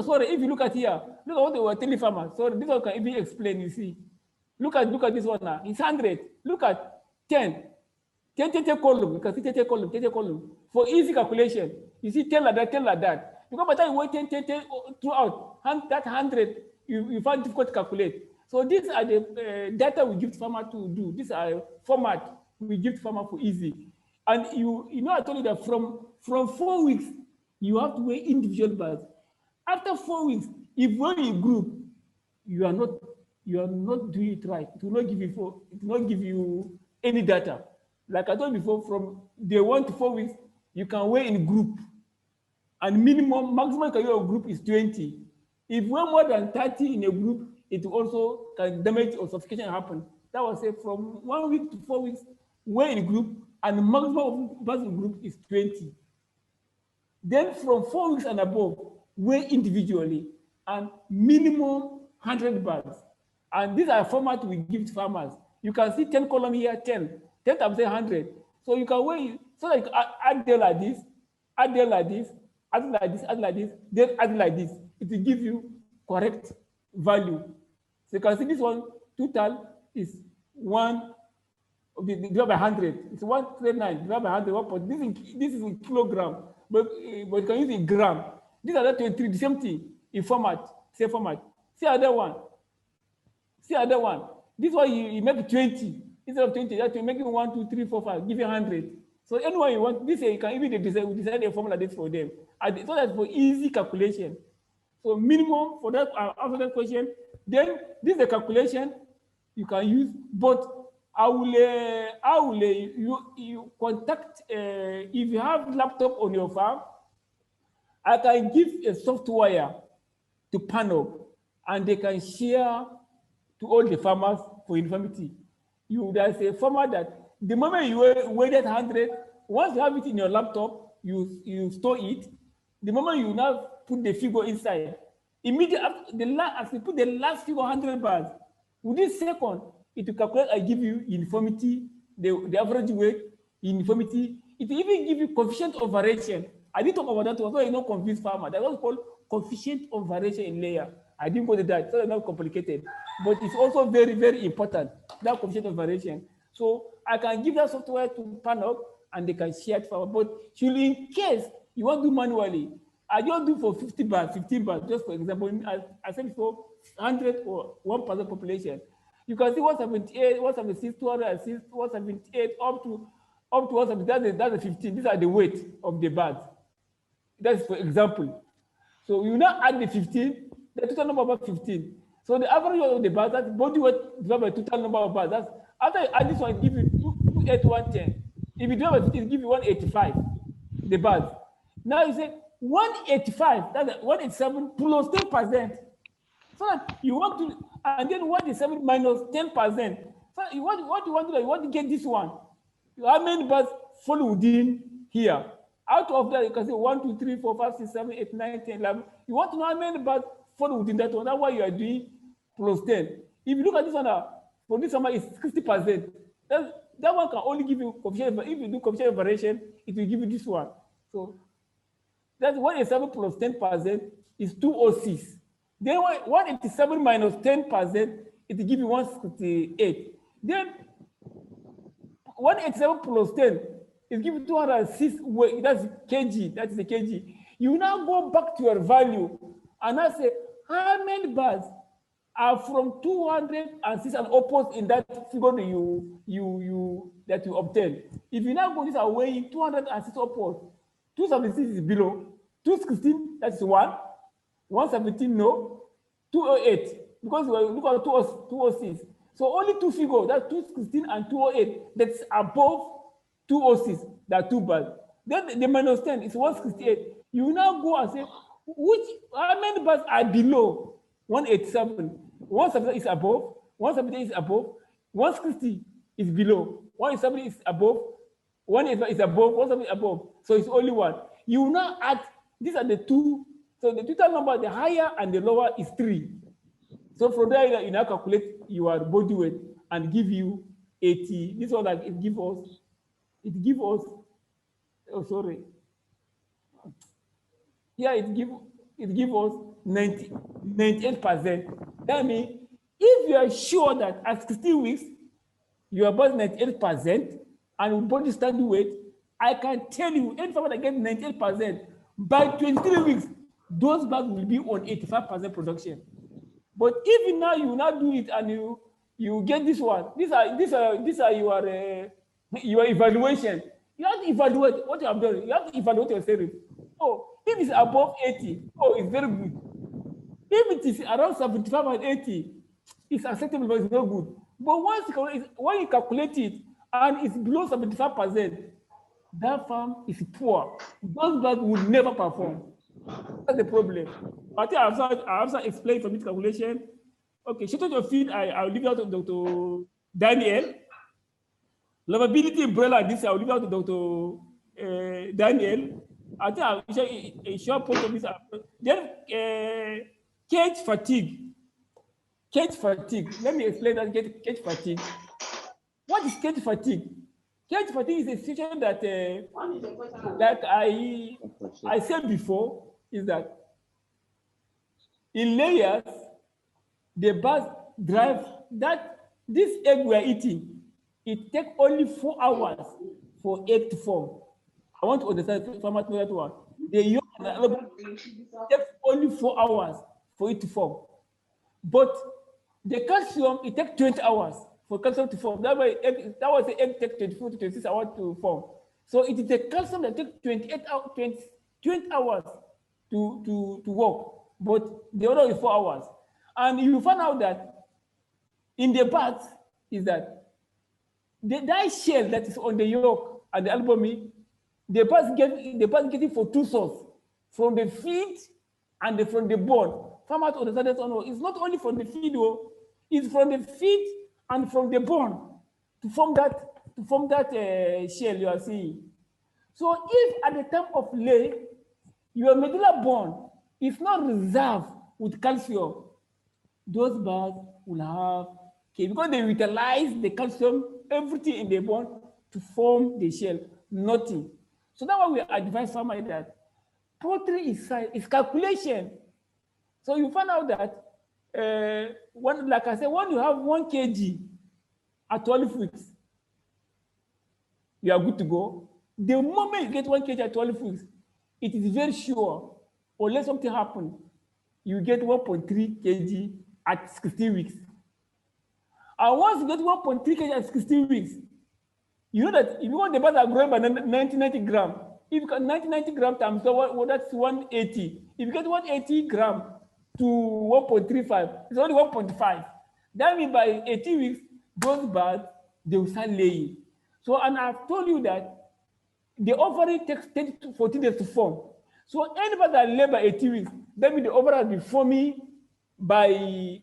at here, look at what they were telling farmers. Sorry, this one can even explain. You see, look at this one now. It's 100. Look at 10 column. You can see 10 column. For easy calculation, you see 10 like that, 10 like that. Because by the time you weigh 10 throughout, that 100, you find difficult to calculate. So these are the data we give farmer to do. These are format we give farmer for easy. And you know, I told you that from 4 weeks, you have to weigh individual birds. After 4 weeks, if you're in group, you are not doing it right. It will not give you any data. Like I told you before, from day 1 to 4 weeks, you can weigh in group, and maximum you can weigh in group is 20. If we're more than 30 in a group, it also can damage or suffocation happen. That was say from 1 week to 4 weeks, weigh in group, and the maximum of birds in group is 20. Then from 4 weeks and above, weigh individually, and minimum 100 birds. And these are formats we give to farmers. You can see 10 column here, 10 times 100. So you can weigh, so like add there like this, add there like this, add like this, add like this, then add like this. It will give you correct value. So you can see this one, total is 1 divided by 100. It's 139 divided by 100. This is in kilogram, but you can use in gram. These are the 23, the same thing in format, same format. See other one. See other one. This one you make 20 instead of 20. That you make it 1, 2, 3, 4, 5. Give you 100. So anyone you want, this you can even design a formula this for them. So that's for easy calculation. So minimum for that after that question. Then this is the calculation you can use. But you contact if you have laptop on your farm, I can give a software to panel, and they can share to all the farmers for Uniformity. There's a format that the moment you weigh that 100, once you have it in your laptop, you store it. The moment you now put the figure inside, immediately as you put the last figure 100 bars, within second, it will calculate and give you uniformity, the average weight, uniformity. It will even give you coefficient of variation. I didn't talk about that one, so you know confused farmer. That was called coefficient of variation in layer. I didn't go to that, so it's not complicated. But it's also very, very important, that coefficient of variation. So I can give that software to panel and they can share it for. But in case you want to do manually, I just do for 50 bars, 15 bars, just for example, I said for 100 or 1% population. You can see 178, 176, 206, 178, up to 170. That's the 15. These are the weight of the bars. That's for example. So you now add the 15, the total number of 15. So the average weight of the bars, that's body weight divided by total number of bars. That's after you add this one, it gives you 28110. If you divide by 15, it gives you 185, the bars. Now you say 185, that's 187 plus 10%. So that you want to, and then 187 minus 10%. So what you want to do, you want to get this one. How many bars fall within here? Out of that, you can say 1, 2, 3, 4, 5, 6, 7, 8, 9, 10, 11. You want to know how many bars fall within that one. That's why you are doing plus 10. If you look at this one, for this one is 60%. That one can only give you coefficient. If you do coefficient variation, it will give you this one. So that's 187 plus 10% is 206. Then 187 minus 10%, it will give you 168. Then 187 plus 10, it gives you 206 weight. That's kg. That is a kg. You now go back to your value and I say, how many bars are from 206 and upwards in that figure that you obtain? If you now go this are weighing 206 upwards, 276 is below, 216, that's 1, 117, no, 208, because we look at 206. So only two figures, that's 216 and 208, that's above 206, that 2 bars. Then the minus 10 is 168. You now go and say, how many bars are below 187? 170 is above, 170 is above, 160 is below, 170 is above, 185 is above, 170 is above. So it's only one. You now add, these are the two. So the total number, the higher and the lower is 3. So from there, you now calculate your body weight and give you 80. This one, like it gives us, oh, sorry. Yeah, it gives us 98%. That means if you are sure that at 16 weeks, you are about 98% and body standing weight, I can tell you, any farmer that gets 98%, by 23 weeks, those bags will be on 85% production. But if now you now do it and you get this one, these are your evaluation. You have to evaluate what you have done. You have to evaluate yourself. Oh, if it's above 80, oh, it's very good. If it is around 75 and 80, it's acceptable, but it's not good. But when you calculate it and it's below 75%, that farm is poor. Those bags will never perform. That's the problem. I think I have explained from this calculation. Okay, shut out your feet. I'll leave it out to Dr. Daniel. Lovability umbrella, this I'll leave it out to Dr. Daniel. I think I'll share a short point of this. Then cage fatigue. Cage fatigue. Let me explain that cage fatigue. What is cage fatigue? Cage fatigue is a situation that, like I said before, is that in layers, the bus drive that This egg we are eating, it takes only 4 hours for egg to form. I want to understand farmers know that one. The yolk and the albumin takes only 4 hours for it to form. But the calcium, it takes 20 hours for calcium to form. That way, that was the egg takes 24 to 26 hours to form. So it is the calcium that takes 28 hours, 20 hours to work. But the other is 4 hours. And you find out that in the parts is that that shell that is on the yolk and the albumin, the parts get it for two sources, from the feed and from the bone. Farmers understand that it's not only from the feed, it's from the feed and from the bone to form that shell you are seeing. So if at the time of lay, your medulla bone is not reserved with calcium, those birds will have, because they utilize the calcium, everything in the bone to form the shell, nothing. So that's why we advise farmers that poultry is calculation. So you find out that like I said, when you have 1 kg at 12 weeks, you are good to go. The moment you get 1 kg at 12 weeks, it is very sure, unless something happens, you get 1.3 kg at 16 weeks. And once you get 1.3 kg at 16 weeks, you know that if you want the birds are growing by 90 grams, if you got 90 grams times, so that's 180. If you get 180 grams to 1.35, it's only 1.5. That means by 18 weeks, those birds, they will start laying. So, and I've told you that the ovary takes 10 to 14 days to form. So anybody that lay by 18 weeks, that means the ovary will be forming by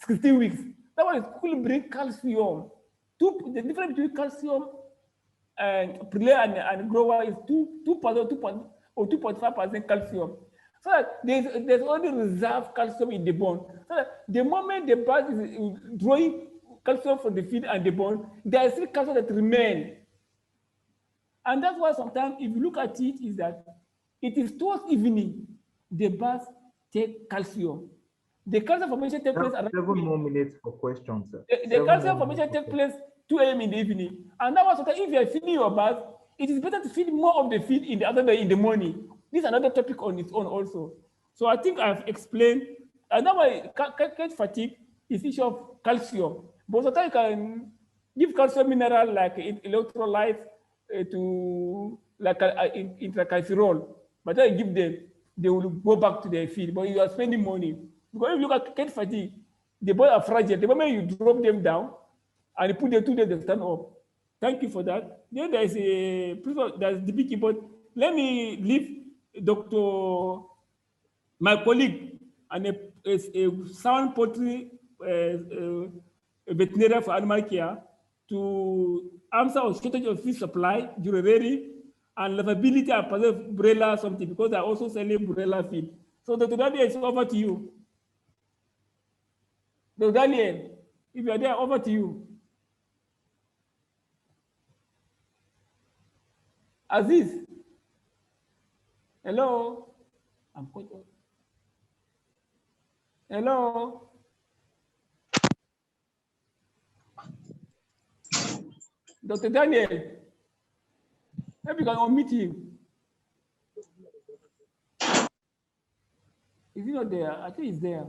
16 weeks. That one could bring calcium. The difference between calcium and pre-lay and grower is 2% or 2.5% calcium. So that there's only reserved calcium in the bone. So that the moment the bird is drawing calcium from the feed and the bone, there is still calcium that remains. And that's why sometimes, if you look at it, is that it is towards evening the birds take calcium. The calcium formation takes place around 7 more minutes for questions, sir. The calcium formation takes place 2 a.m. in the evening. And that was sometimes, if you are feeding your birds, it is better to feed more of the feed in the other day in the morning. This is another topic on its own also. So I think I've explained. And that way, cat fatigue is issue of calcium. But sometimes you can give calcium mineral like electrolytes to like intracaseral. But then you give them, they will go back to their feed. But you are spending money. Because if you look at cat fatigue, the boys are fragile. The moment you drop them down and you put them 2 days, they stand up. Thank you for that. Then there's the big, but let me leave my colleague and a sound poultry veterinarian for animal care to answer a shortage of feed supply, durability, and livability and preserve broiler something, because they're also selling broiler feed. So Dr. Daniel, it's over to you. Dr. Daniel, if you're there, over to you. Aziz, hello. I'm caught up. Hello. Dr. Daniel, maybe you can unmute him. Is he not there? I think he's there.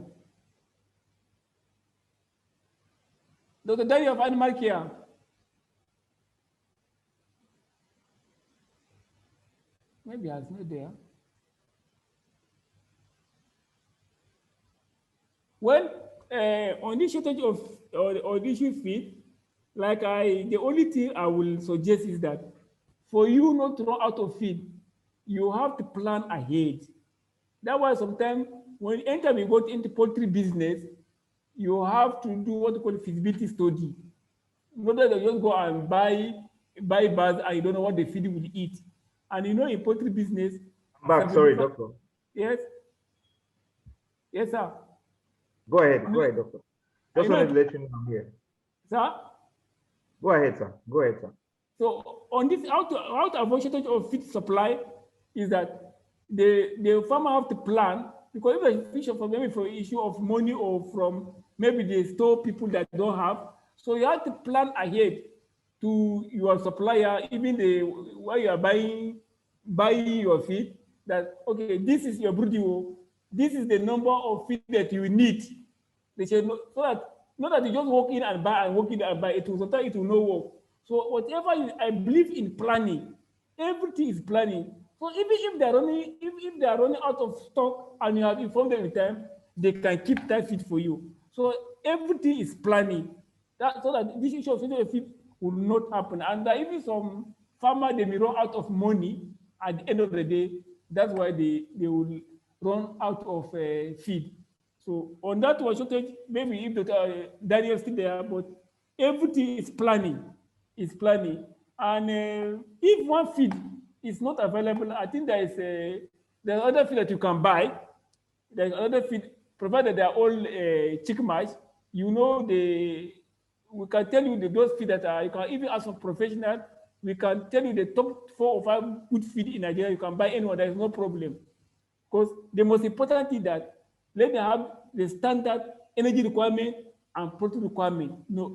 Dr. Daniel of Animal Care. Maybe he's not there. Well, on this shortage of or this feed, like the only thing I will suggest is that for you not to run out of feed, you have to plan ahead. That's why sometimes when anytime you go into poultry business, you have to do what you call a feasibility study. Not that you just go and buy birds and you don't know what the feed will eat. And you know, in poultry business. Sorry, doctor. Yes. Yes, sir. Go ahead, doctor. Just wanted to let you know I'm here. Sir? Go ahead, sir. So on this, how to avoid shortage of feed supply is that the farmer have to plan, because if a fish from maybe for issue of money or from maybe the store people that don't have, So you have to plan ahead to your supplier, even the where you are buying your feed, that okay, this is your brooding, this is the number of feed that you need. They say no, so that not that you just walk in and buy and walk in and buy. It will sometimes it will not work. So whatever I believe in planning, everything is planning. So even if they are running out of stock and you have informed them in time, they can keep that feed for you. So everything is planning. So that this issue of feed will not happen. And even some farmer, they may run out of money at the end of the day. That's why they will run out of feed. So on that one shortage, maybe if Dr. Daniel is still there, but everything is planning. Is planning. And if one feed is not available, I think there's other feed that you can buy. There's other feed, provided they are all chick mash. You know, we can tell you those feed that are, you can even ask for professional. We can tell you the top 4 or 5 good feed in Nigeria. You can buy anyone, there is no problem. Because the most important thing that let them have the standard energy requirement and protein requirement,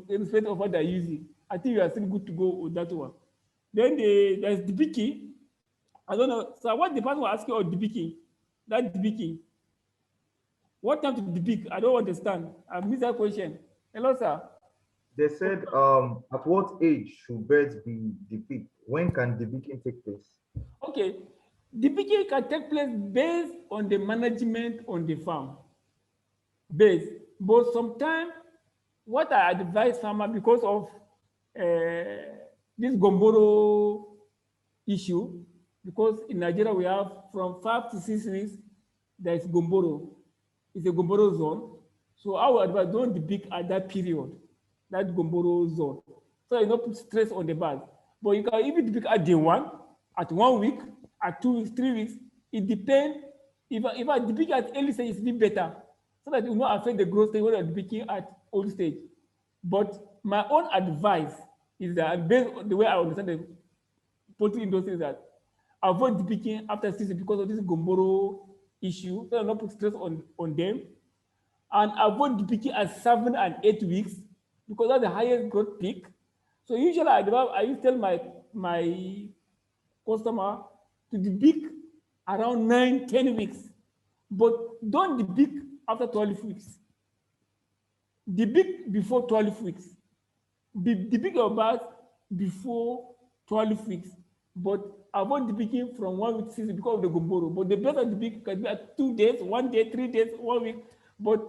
irrespective of what they're using. I think you are still good to go with that one. Then there's debaking. I don't know. So what the person will ask you about debaking? That debaking. What time to debate? I don't understand. I missed that question. Hello, sir. They said, at what age should birds be depicked? When can debating take place? Okay. Debating can take place based on the management on the farm. But sometimes what I advise farmer because of this gomboro issue, because in Nigeria we have from 5 to 6 weeks, there is gomboro. It's a gomboro zone. So I would advise don't depict at that period, that gomboro zone. So you don't put stress on the bird. But you can even depict at day 1, at 1 week, at 2 weeks, 3 weeks. It depends. If I depict at early stage, it's a bit better. So that it will not affect the growth stage when you're depicting at old stage. But my own advice is that, based on the way I understand the poultry industry, is that avoid depicting after 6 because of this gomboro issue, so not put stress on them. And avoid depicting at 7 and 8 weeks because that's the highest growth peak. So usually I used to tell my customer to depict around 9, 10 weeks. But don't depict after 12 weeks. Depict before 12 weeks. Depict your birds before 12 weeks. But avoid depicting from 1 week to 6 because of the gomboro. But the better depict can be at 2 days, 1 day, 3 days, 1 week. But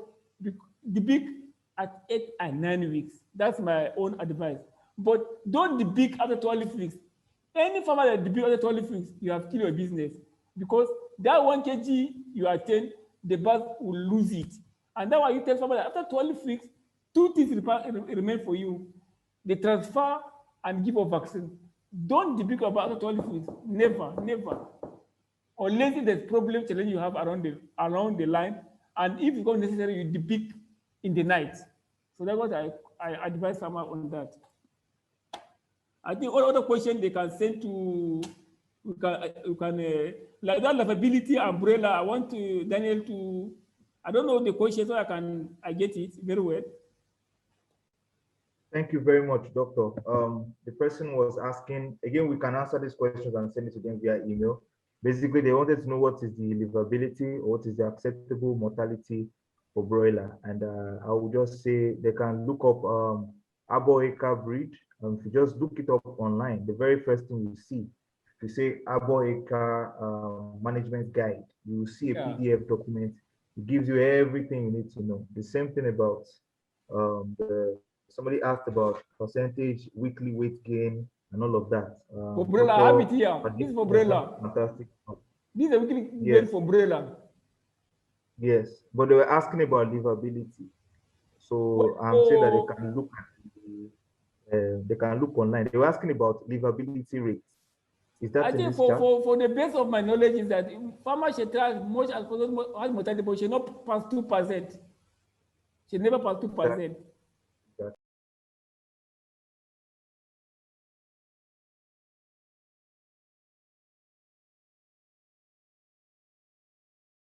depict at 8 and 9 weeks. That's my own advice. But don't depict after 12 weeks. Any farmer that depicts after 12 weeks, you have killed your business. Because that 1 kg you attain, the bird will lose it. And that's why you tell someone that after 12 weeks, 2 things remain for you. They transfer and give a vaccine. Don't depict about after 12 weeks. Never, never. Unless there's problem challenge you have around the line. And if it's not necessary, you depict in the night. So that's what I advise someone on that. I think all other questions they can send to, you can like that livability umbrella. I want to Daniel to, I don't know the question, so I get it very well. Thank you very much, Doctor. The person was asking, again, we can answer these questions and send it to them via email. Basically, they wanted to know what is the livability or what is the acceptable mortality for broiler. And I would just say they can look up Aboeka breed. If you just look it up online, the very first thing you see, if you say Aboeka management guide, you will see a PDF document. It gives you everything you need to know. The same thing about somebody asked about percentage, weekly weight gain, and all of that. For broiler, I have it here. This is for broiler. Fantastic. This is a weekly gain for broiler. Yes, but they were asking about livability. So I'm saying that they can look at they can look online. They were asking about livability rates. Is that I think for the base of my knowledge is that farmers should try as much as possible as mortality, but should not pass 2%. Should never pass 2%.